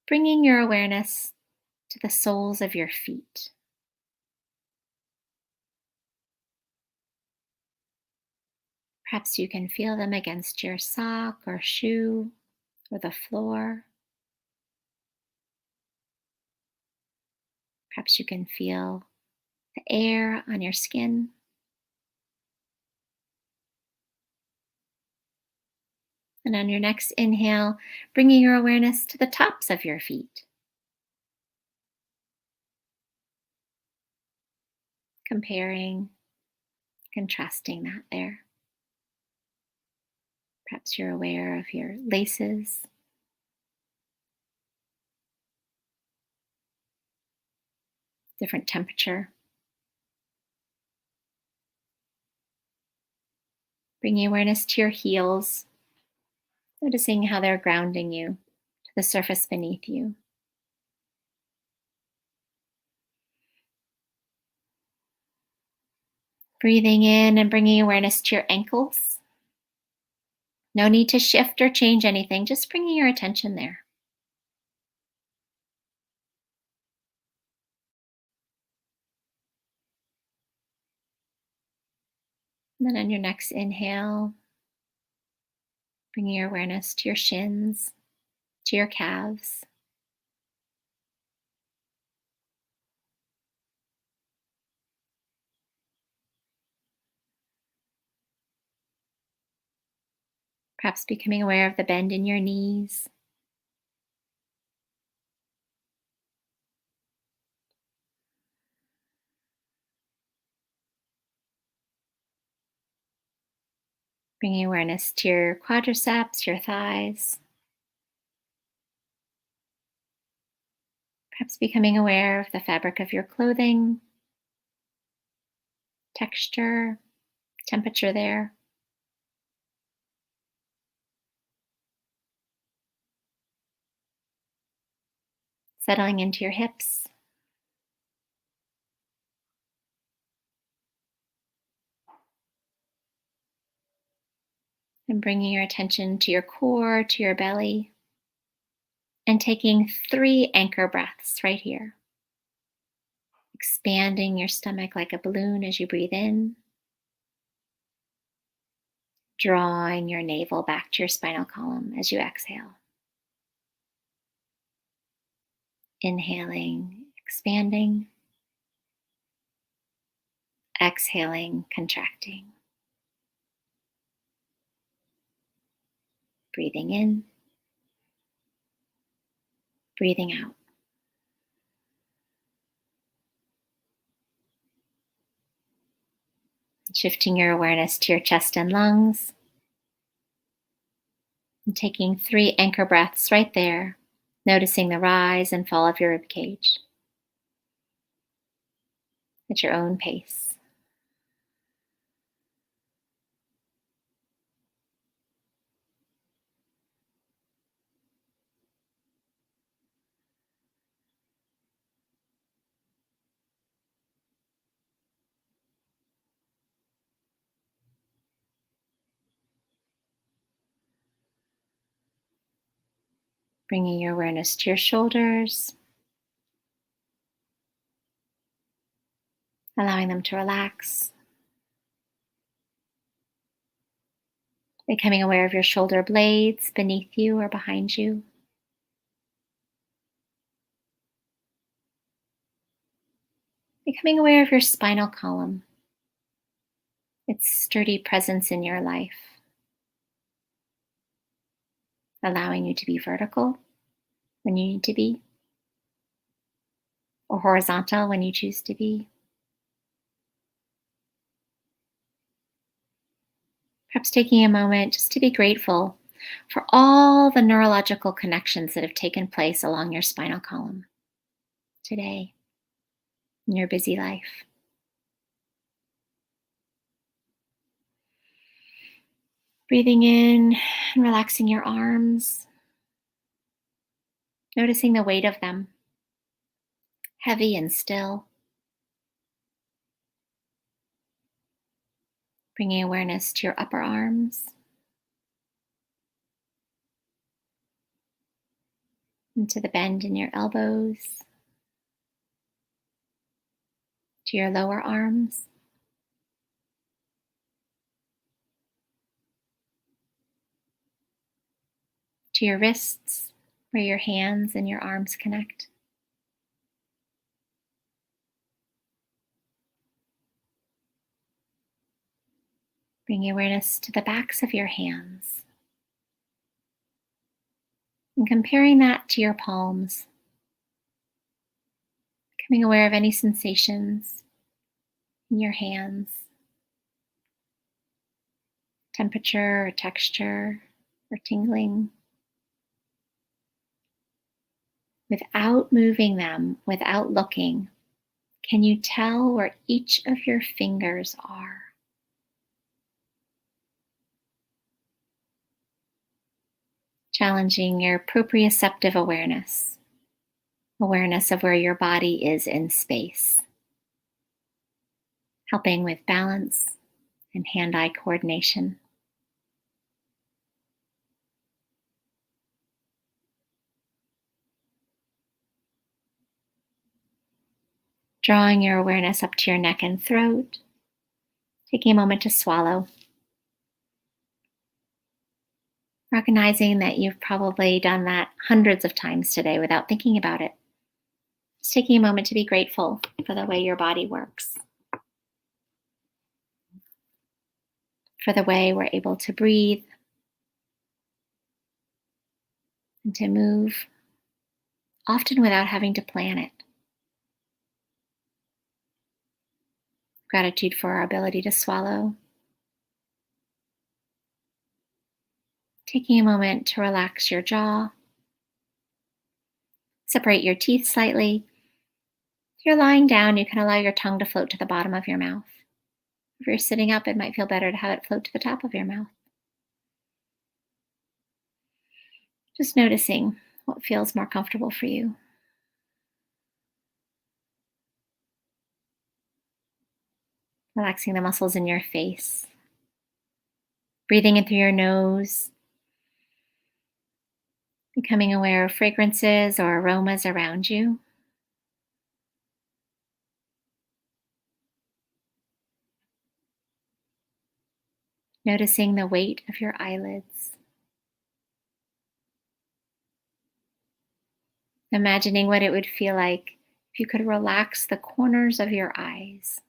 bringing your awareness to the soles of your feet. Perhaps you can feel them against your sock or shoe or the floor. Perhaps you can feel the air on your skin. And on your next inhale, bringing your awareness to the tops of your feet. Comparing, contrasting that there. Perhaps you're aware of your laces. Different temperature. Bringing awareness to your heels, noticing how they're grounding you to the surface beneath you. Breathing in and bringing awareness to your ankles. No need to shift or change anything, just bringing your attention there. And then on your next inhale, bringing your awareness to your shins, to your calves. Perhaps becoming aware of the bend in your knees. Bringing awareness to your quadriceps, your thighs. Perhaps becoming aware of the fabric of your clothing, texture, temperature there. Settling into your hips. And bringing your attention to your core, to your belly. And taking 3 anchor breaths right here. Expanding your stomach like a balloon as you breathe in. Drawing your navel back to your spinal column as you exhale. Inhaling, expanding. Exhaling, contracting. Breathing in. Breathing out. Shifting your awareness to your chest and lungs. And taking 3 anchor breaths right there, noticing the rise and fall of your rib cage. at your own pace. Bringing your awareness to your shoulders, allowing them to relax. Becoming aware of your shoulder blades beneath you or behind you. Becoming aware of your spinal column, its sturdy presence in your life, allowing you to be vertical when you need to be, or horizontal when you choose to be. Perhaps taking a moment just to be grateful for all the neurological connections that have taken place along your spinal column today in your busy life. Breathing in and relaxing your arms, noticing the weight of them, heavy and still. Bringing awareness to your upper arms, into the bend in your elbows, to your lower arms, to your wrists, where your hands and your arms connect. Bringing awareness to the backs of your hands and comparing that to your palms. Becoming aware of any sensations in your hands, temperature or texture or tingling. Without moving them, without looking, can you tell where each of your fingers are? Challenging your proprioceptive awareness, awareness of where your body is in space, helping with balance and hand-eye coordination. Drawing your awareness up to your neck and throat, taking a moment to swallow. Recognizing that you've probably done that hundreds of times today without thinking about it. Just taking a moment to be grateful for the way your body works, for the way we're able to breathe and to move, often without having to plan it. Gratitude for our ability to swallow. Taking a moment to relax your jaw. Separate your teeth slightly. If you're lying down, you can allow your tongue to float to the bottom of your mouth. If you're sitting up, it might feel better to have it float to the top of your mouth. Just noticing what feels more comfortable for you. Relaxing the muscles in your face. Breathing in through your nose. Becoming aware of fragrances or aromas around you. Noticing the weight of your eyelids. Imagining what it would feel like if you could relax the corners of your eyes.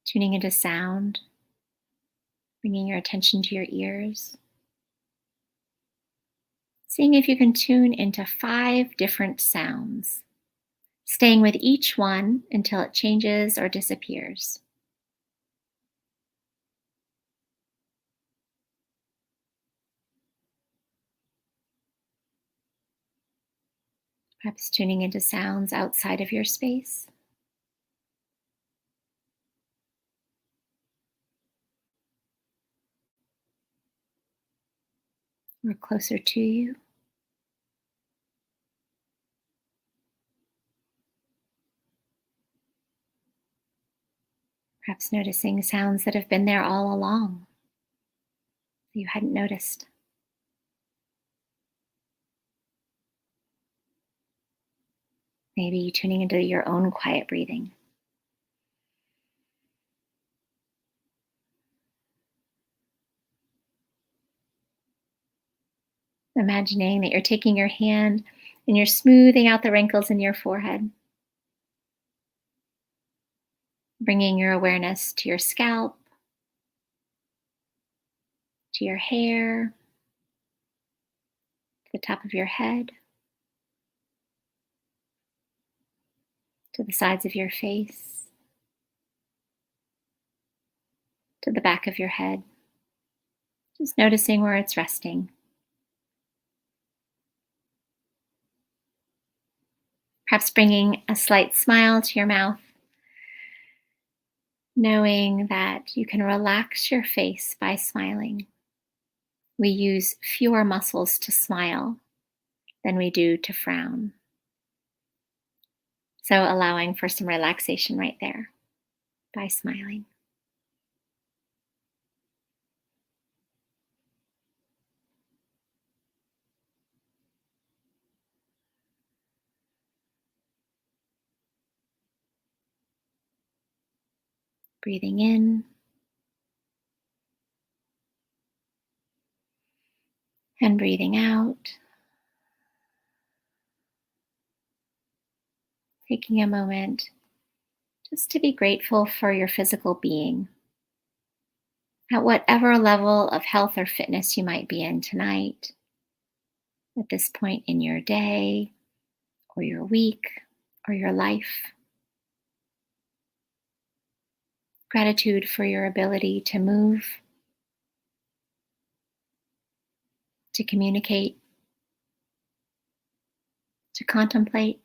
Tuning into sound, bringing your attention to your ears. Seeing if you can tune into 5 different sounds, staying with each one until it changes or disappears. Perhaps tuning into sounds outside of your space. Or closer to you. Perhaps noticing sounds that have been there all along that you hadn't noticed. Maybe tuning into your own quiet breathing. Imagining that you're taking your hand and you're smoothing out the wrinkles in your forehead. Bringing your awareness to your scalp, to your hair, to the top of your head, to the sides of your face, to the back of your head. Just noticing where it's resting. Perhaps bringing a slight smile to your mouth, knowing that you can relax your face by smiling. We use fewer muscles to smile than we do to frown. So allowing for some relaxation right there by smiling. Breathing in and breathing out. Taking a moment just to be grateful for your physical being. At whatever level of health or fitness you might be in tonight, at this point in your day, or your week, or your life. Gratitude for your ability to move, to communicate, to contemplate.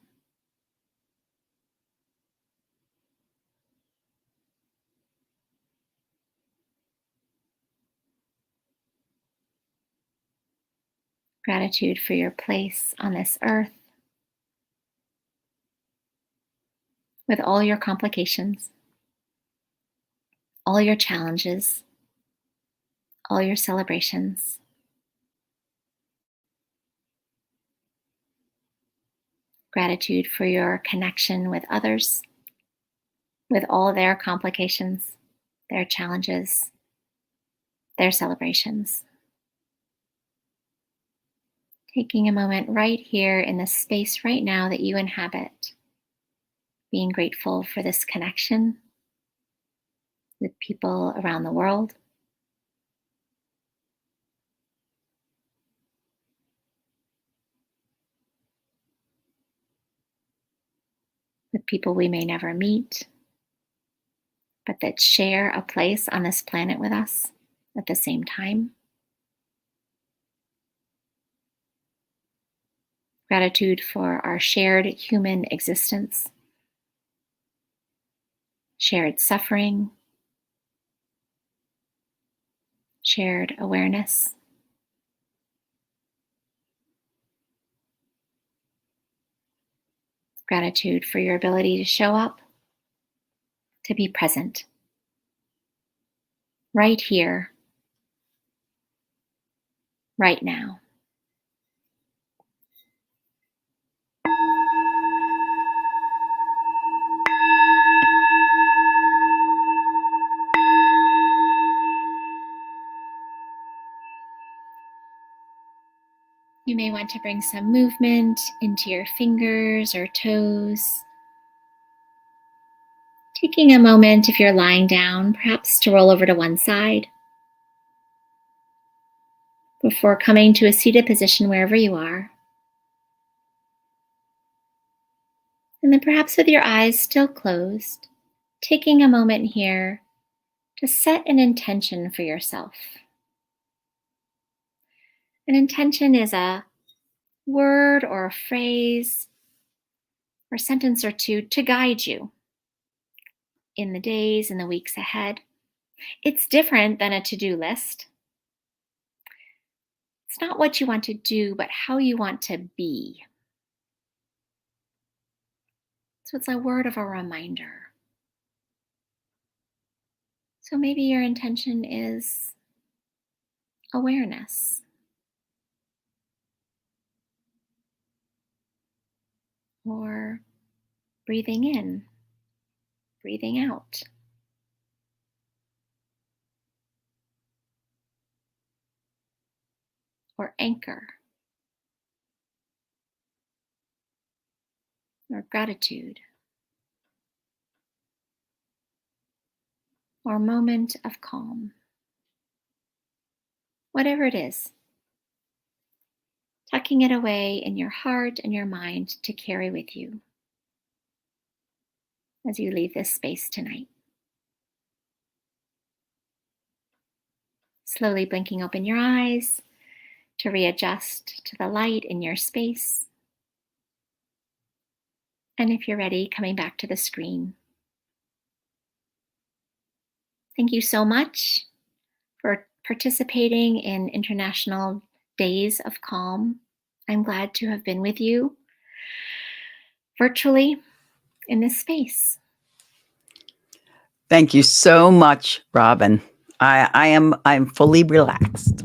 Gratitude for your place on this earth with all your complications, all your challenges, all your celebrations. Gratitude for your connection with others, with all their complications, their challenges, their celebrations. Taking a moment right here in the space right now that you inhabit, being grateful for this connection with people around the world. With people we may never meet, but that share a place on this planet with us at the same time. Gratitude for our shared human existence, shared suffering, shared awareness. Gratitude for your ability to show up, to be present, right here, right now. You may want to bring some movement into your fingers or toes. Taking a moment, if you're lying down, perhaps to roll over to one side before coming to a seated position wherever you are. And then perhaps with your eyes still closed, taking a moment here to set an intention for yourself. An intention is a word or a phrase or sentence or two to guide you in the days and the weeks ahead. It's different than a to-do list. It's not what you want to do, but how you want to be. So it's a word of a reminder. So maybe your intention is awareness. Or breathing in, breathing out. Or anchor. Or gratitude. Or moment of calm. Whatever it is, tucking it away in your heart and your mind to carry with you as you leave this space tonight. Slowly blinking open your eyes to readjust to the light in your space. And if you're ready, coming back to the screen. Thank you so much for participating in International Days of Calm. I'm glad to have been with you virtually in this space. Thank you so much, Robin. I'm fully relaxed.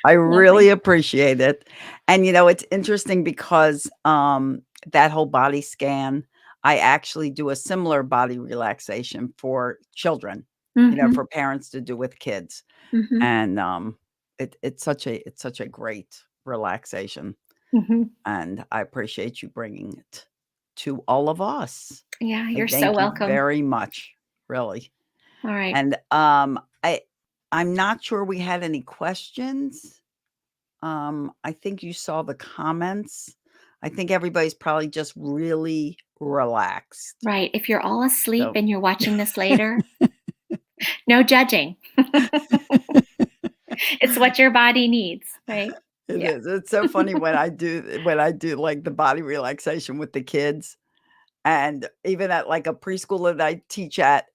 I really appreciate it. And it's interesting because that whole body scan, I actually do a similar body relaxation for children, for parents to do with kids. And it's such a great relaxation. And I appreciate you bringing it to all of us. Yeah, you're so Thank you welcome. very much, really. All right. And I'm not sure we had any questions. I think you saw the comments. I think everybody's probably just really relaxed. Right. If you're all asleep and you're watching this later, no judging. It's what your body needs, right? It is. It's so funny when I do like the body relaxation with the kids, and even at like a preschool that I teach at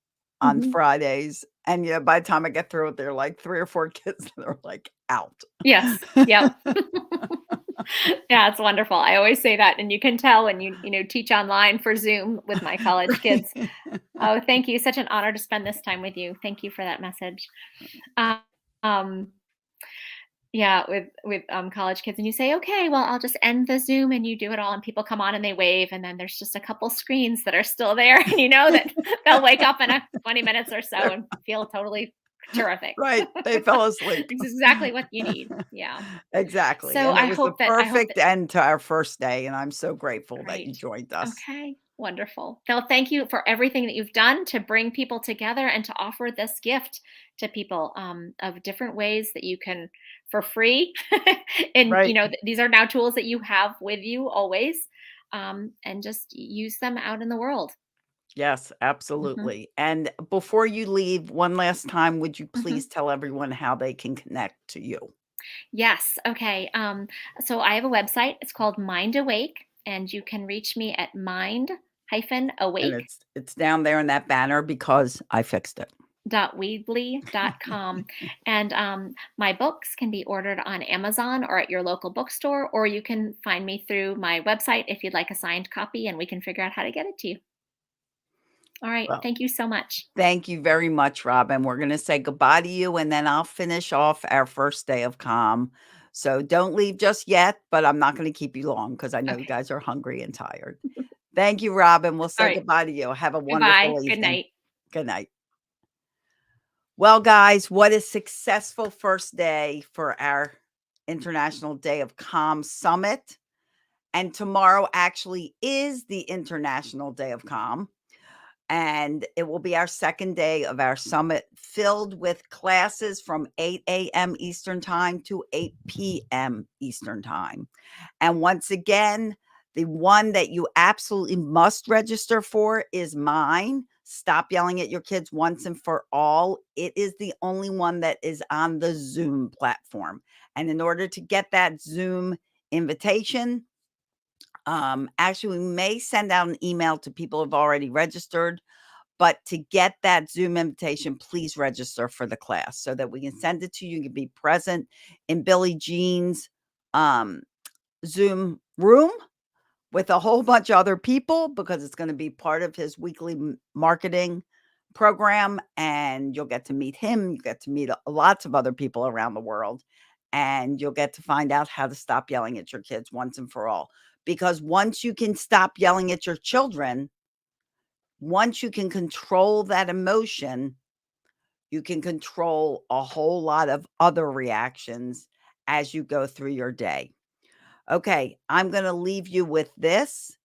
on Fridays. And by the time I get through it, there are like 3 or 4 kids that are like out. Yes. Yep. Yeah, it's wonderful. I always say that, and you can tell when you teach online for Zoom with my college kids. Oh, thank you. Such an honor to spend this time with you. Thank you for that message. Yeah, with college kids, and you say, okay, well, I'll just end the Zoom, and you do it all, and people come on and they wave, and then there's just a couple screens that are still there, and that they'll wake up in 20 minutes or so and feel totally terrific. Right. They fell asleep. It's exactly what you need. Yeah. Exactly. So and it I was hope the that perfect end to our first day, and I'm so grateful that you Great. joined us. Okay. Wonderful. Phil, thank you for everything that you've done to bring people together and to offer this gift to people of different ways that you can, for free. And, Right. these are now tools that you have with you always, and just use them out in the world. Yes, absolutely. And before you leave, one last time, would you please tell everyone how they can connect to you? Yes. Okay. So I have a website. It's called Mind Awake, and you can reach me at mind-awake. And it's down there in that banner because I fixed it. .weebly.com. And my books can be ordered on Amazon or at your local bookstore, or you can find me through my website if you'd like a signed copy, and we can figure out how to get it to you. All right. Well, thank you so much. Thank you very much, Robin. We're going to say goodbye to you, and then I'll finish off our first day of calm. So don't leave just yet, but I'm not going to keep you long because I know you guys are hungry and tired. Thank you, Robin. We'll say All right. goodbye to you. Have a Goodbye. wonderful evening. Good night. Good night. Well, guys, what a successful first day for our International Day of Calm Summit. And tomorrow actually is the International Day of Calm. And it will be our second day of our summit, filled with classes from 8 a.m. Eastern Time to 8 p.m. Eastern Time. And once again, the one that you absolutely must register for is mine. Stop yelling at your kids once and for all. It is the only one that is on the Zoom platform. And in order to get that Zoom invitation, Actually, we may send out an email to people who've already registered, but to get that Zoom invitation, please register for the class so that we can send it to you. You can be present in Billie Jean's Zoom room with a whole bunch of other people, because it's going to be part of his weekly marketing program, and you'll get to meet him. You get to meet lots of other people around the world, and you'll get to find out how to stop yelling at your kids once and for all. Because once you can stop yelling at your children, once you can control that emotion, you can control a whole lot of other reactions as you go through your day. Okay, I'm going to leave you with this.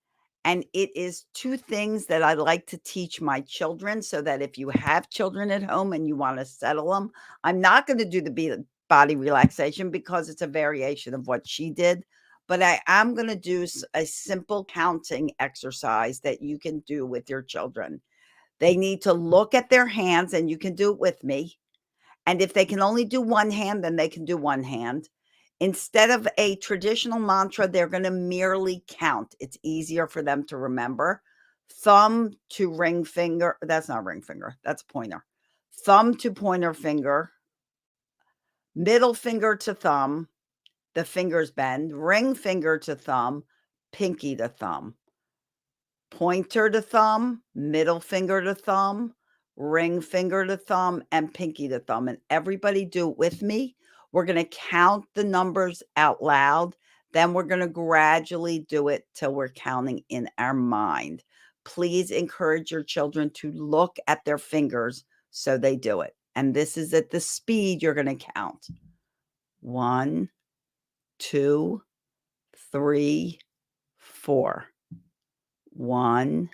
And it is 2 things that I like to teach my children, so that if you have children at home and you want to settle them, I'm not going to do the body relaxation because it's a variation of what she did. But I am going to do a simple counting exercise that you can do with your children. They need to look at their hands, and you can do it with me. And if they can only do one hand, then they can do one hand. Instead of a traditional mantra, they're going to merely count. It's easier for them to remember. Thumb to ring finger. That's not ring finger. That's pointer. Thumb to pointer finger. Middle finger to thumb. The fingers bend. Ring finger to thumb. Pinky to thumb. Pointer to thumb. Middle finger to thumb. Ring finger to thumb. And pinky to thumb. And everybody do it with me. We're going to count the numbers out loud. Then we're going to gradually do it till we're counting in our mind. Please encourage your children to look at their fingers so they do it. And this is at the speed you're going to count. 1, 2, 3, 4. 1,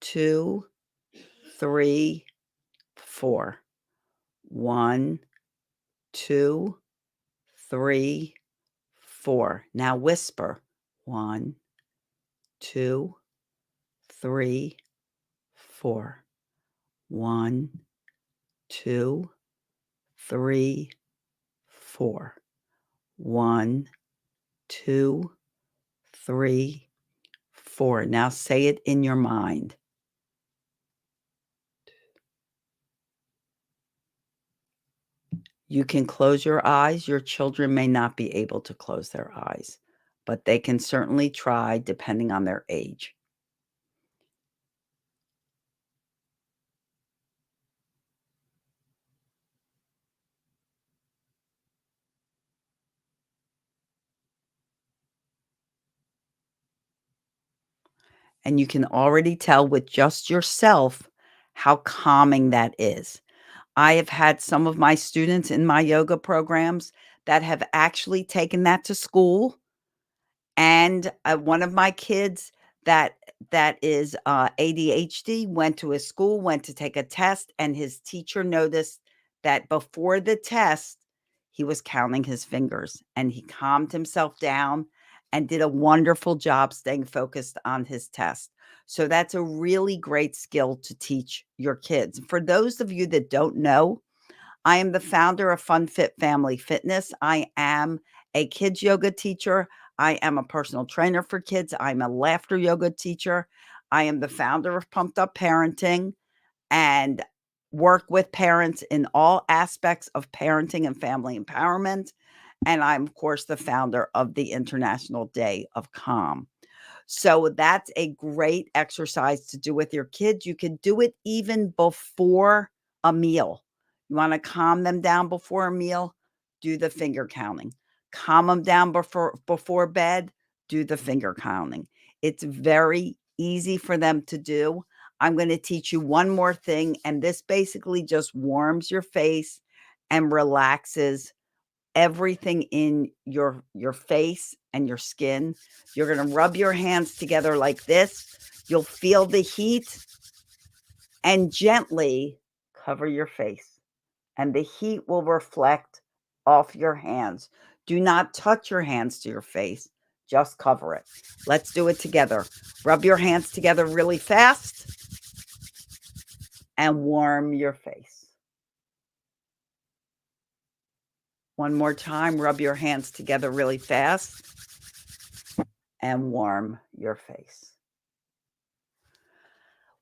2, 3, 4. 1, 2, 3, 4. Now whisper. 1, 2, 3, 4. 1, 2, 3, 4. 1, 2, 3, 4. Now say it in your mind. You can close your eyes. Your children may not be able to close their eyes, but they can certainly try depending on their age. And you can already tell with just yourself how calming that is. I have had some of my students in my yoga programs that have actually taken that to school. And one of my kids that is ADHD went to his school, went to take a test, and his teacher noticed that before the test, he was counting his fingers, and he calmed himself down and did a wonderful job staying focused on his test. So that's a really great skill to teach your kids. For those of you that don't know, I am the founder of Fun Fit Family Fitness. I am a kids yoga teacher. I am a personal trainer for kids. I'm a laughter yoga teacher. I am the founder of Pumped Up Parenting and work with parents in all aspects of parenting and family empowerment. And I'm, of course, the founder of the International Day of Calm. So that's a great exercise to do with your kids. You can do it even before a meal. You want to calm them down before a meal? Do the finger counting. Calm them down before bed? Do the finger counting. It's very easy for them to do. I'm going to teach you one more thing, and this basically just warms your face and relaxes everything in your face and your skin. You're going to rub your hands together like this. You'll feel the heat and gently cover your face, and the heat will reflect off your hands. Do not touch your hands to your face. Just cover it. Let's do it together. Rub your hands together really fast and warm your face. One more time, rub your hands together really fast and warm your face.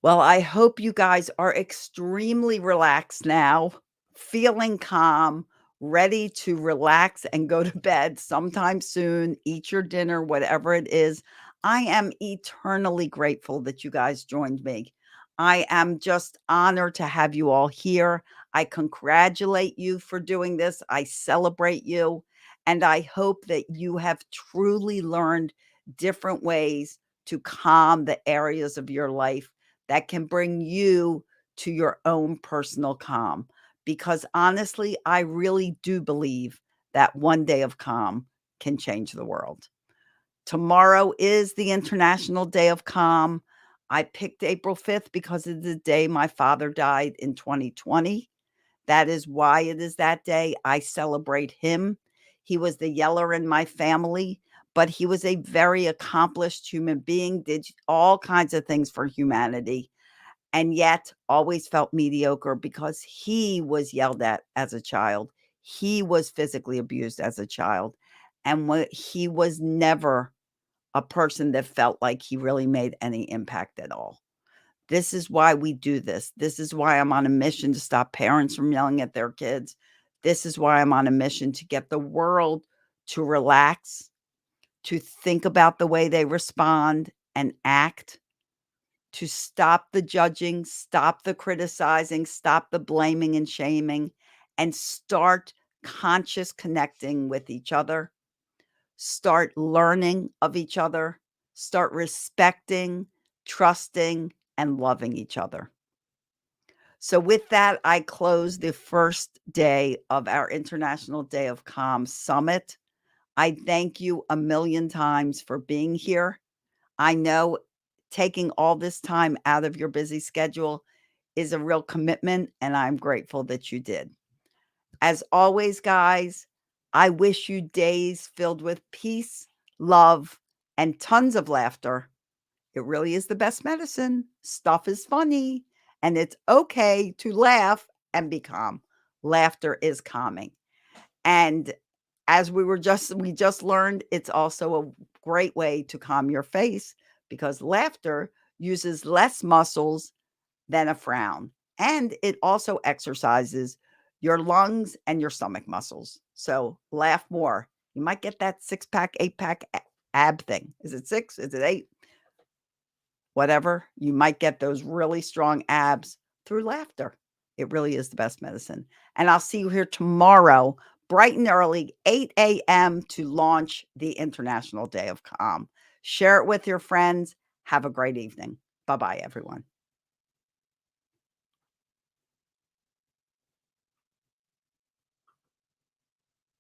Well, I hope you guys are extremely relaxed now, feeling calm, ready to relax and go to bed sometime soon, eat your dinner, whatever it is. I am eternally grateful that you guys joined me. I am just honored to have you all here. I congratulate you for doing this. I celebrate you. And I hope that you have truly learned different ways to calm the areas of your life that can bring you to your own personal calm. Because honestly, I really do believe that one day of calm can change the world. Tomorrow is the International Day of Calm. I picked April 5th because it's the day my father died in 2020. That is why it is that day. I celebrate him. He was the yeller in my family, but he was a very accomplished human being, did all kinds of things for humanity, and yet always felt mediocre because he was yelled at as a child. He was physically abused as a child. And he was never a person that felt like he really made any impact at all. This is why we do this. This is why I'm on a mission to stop parents from yelling at their kids. This is why I'm on a mission to get the world to relax, to think about the way they respond and act, to stop the judging, stop the criticizing, stop the blaming and shaming, and start conscious connecting with each other, start learning of each other, start respecting, trusting, and loving each other. So with that, I close the first day of our International Day of Calm Summit. I thank you a million times for being here. I know taking all this time out of your busy schedule is a real commitment, and I'm grateful that you did. As always, guys, I wish you days filled with peace, love, and tons of laughter. It really is the best medicine. Stuff is funny, and it's okay to laugh and be calm. Laughter is calming. And as we just learned, it's also a great way to calm your face because laughter uses less muscles than a frown. And it also exercises your lungs and your stomach muscles. So laugh more. You might get that 6-pack, 8-pack ab thing. Is it 6? Is it 8? Whatever. You might get those really strong abs through laughter. It really is the best medicine. And I'll see you here tomorrow, bright and early, 8 a.m. to launch the International Day of Calm. Share it with your friends. Have a great evening. Bye-bye, everyone.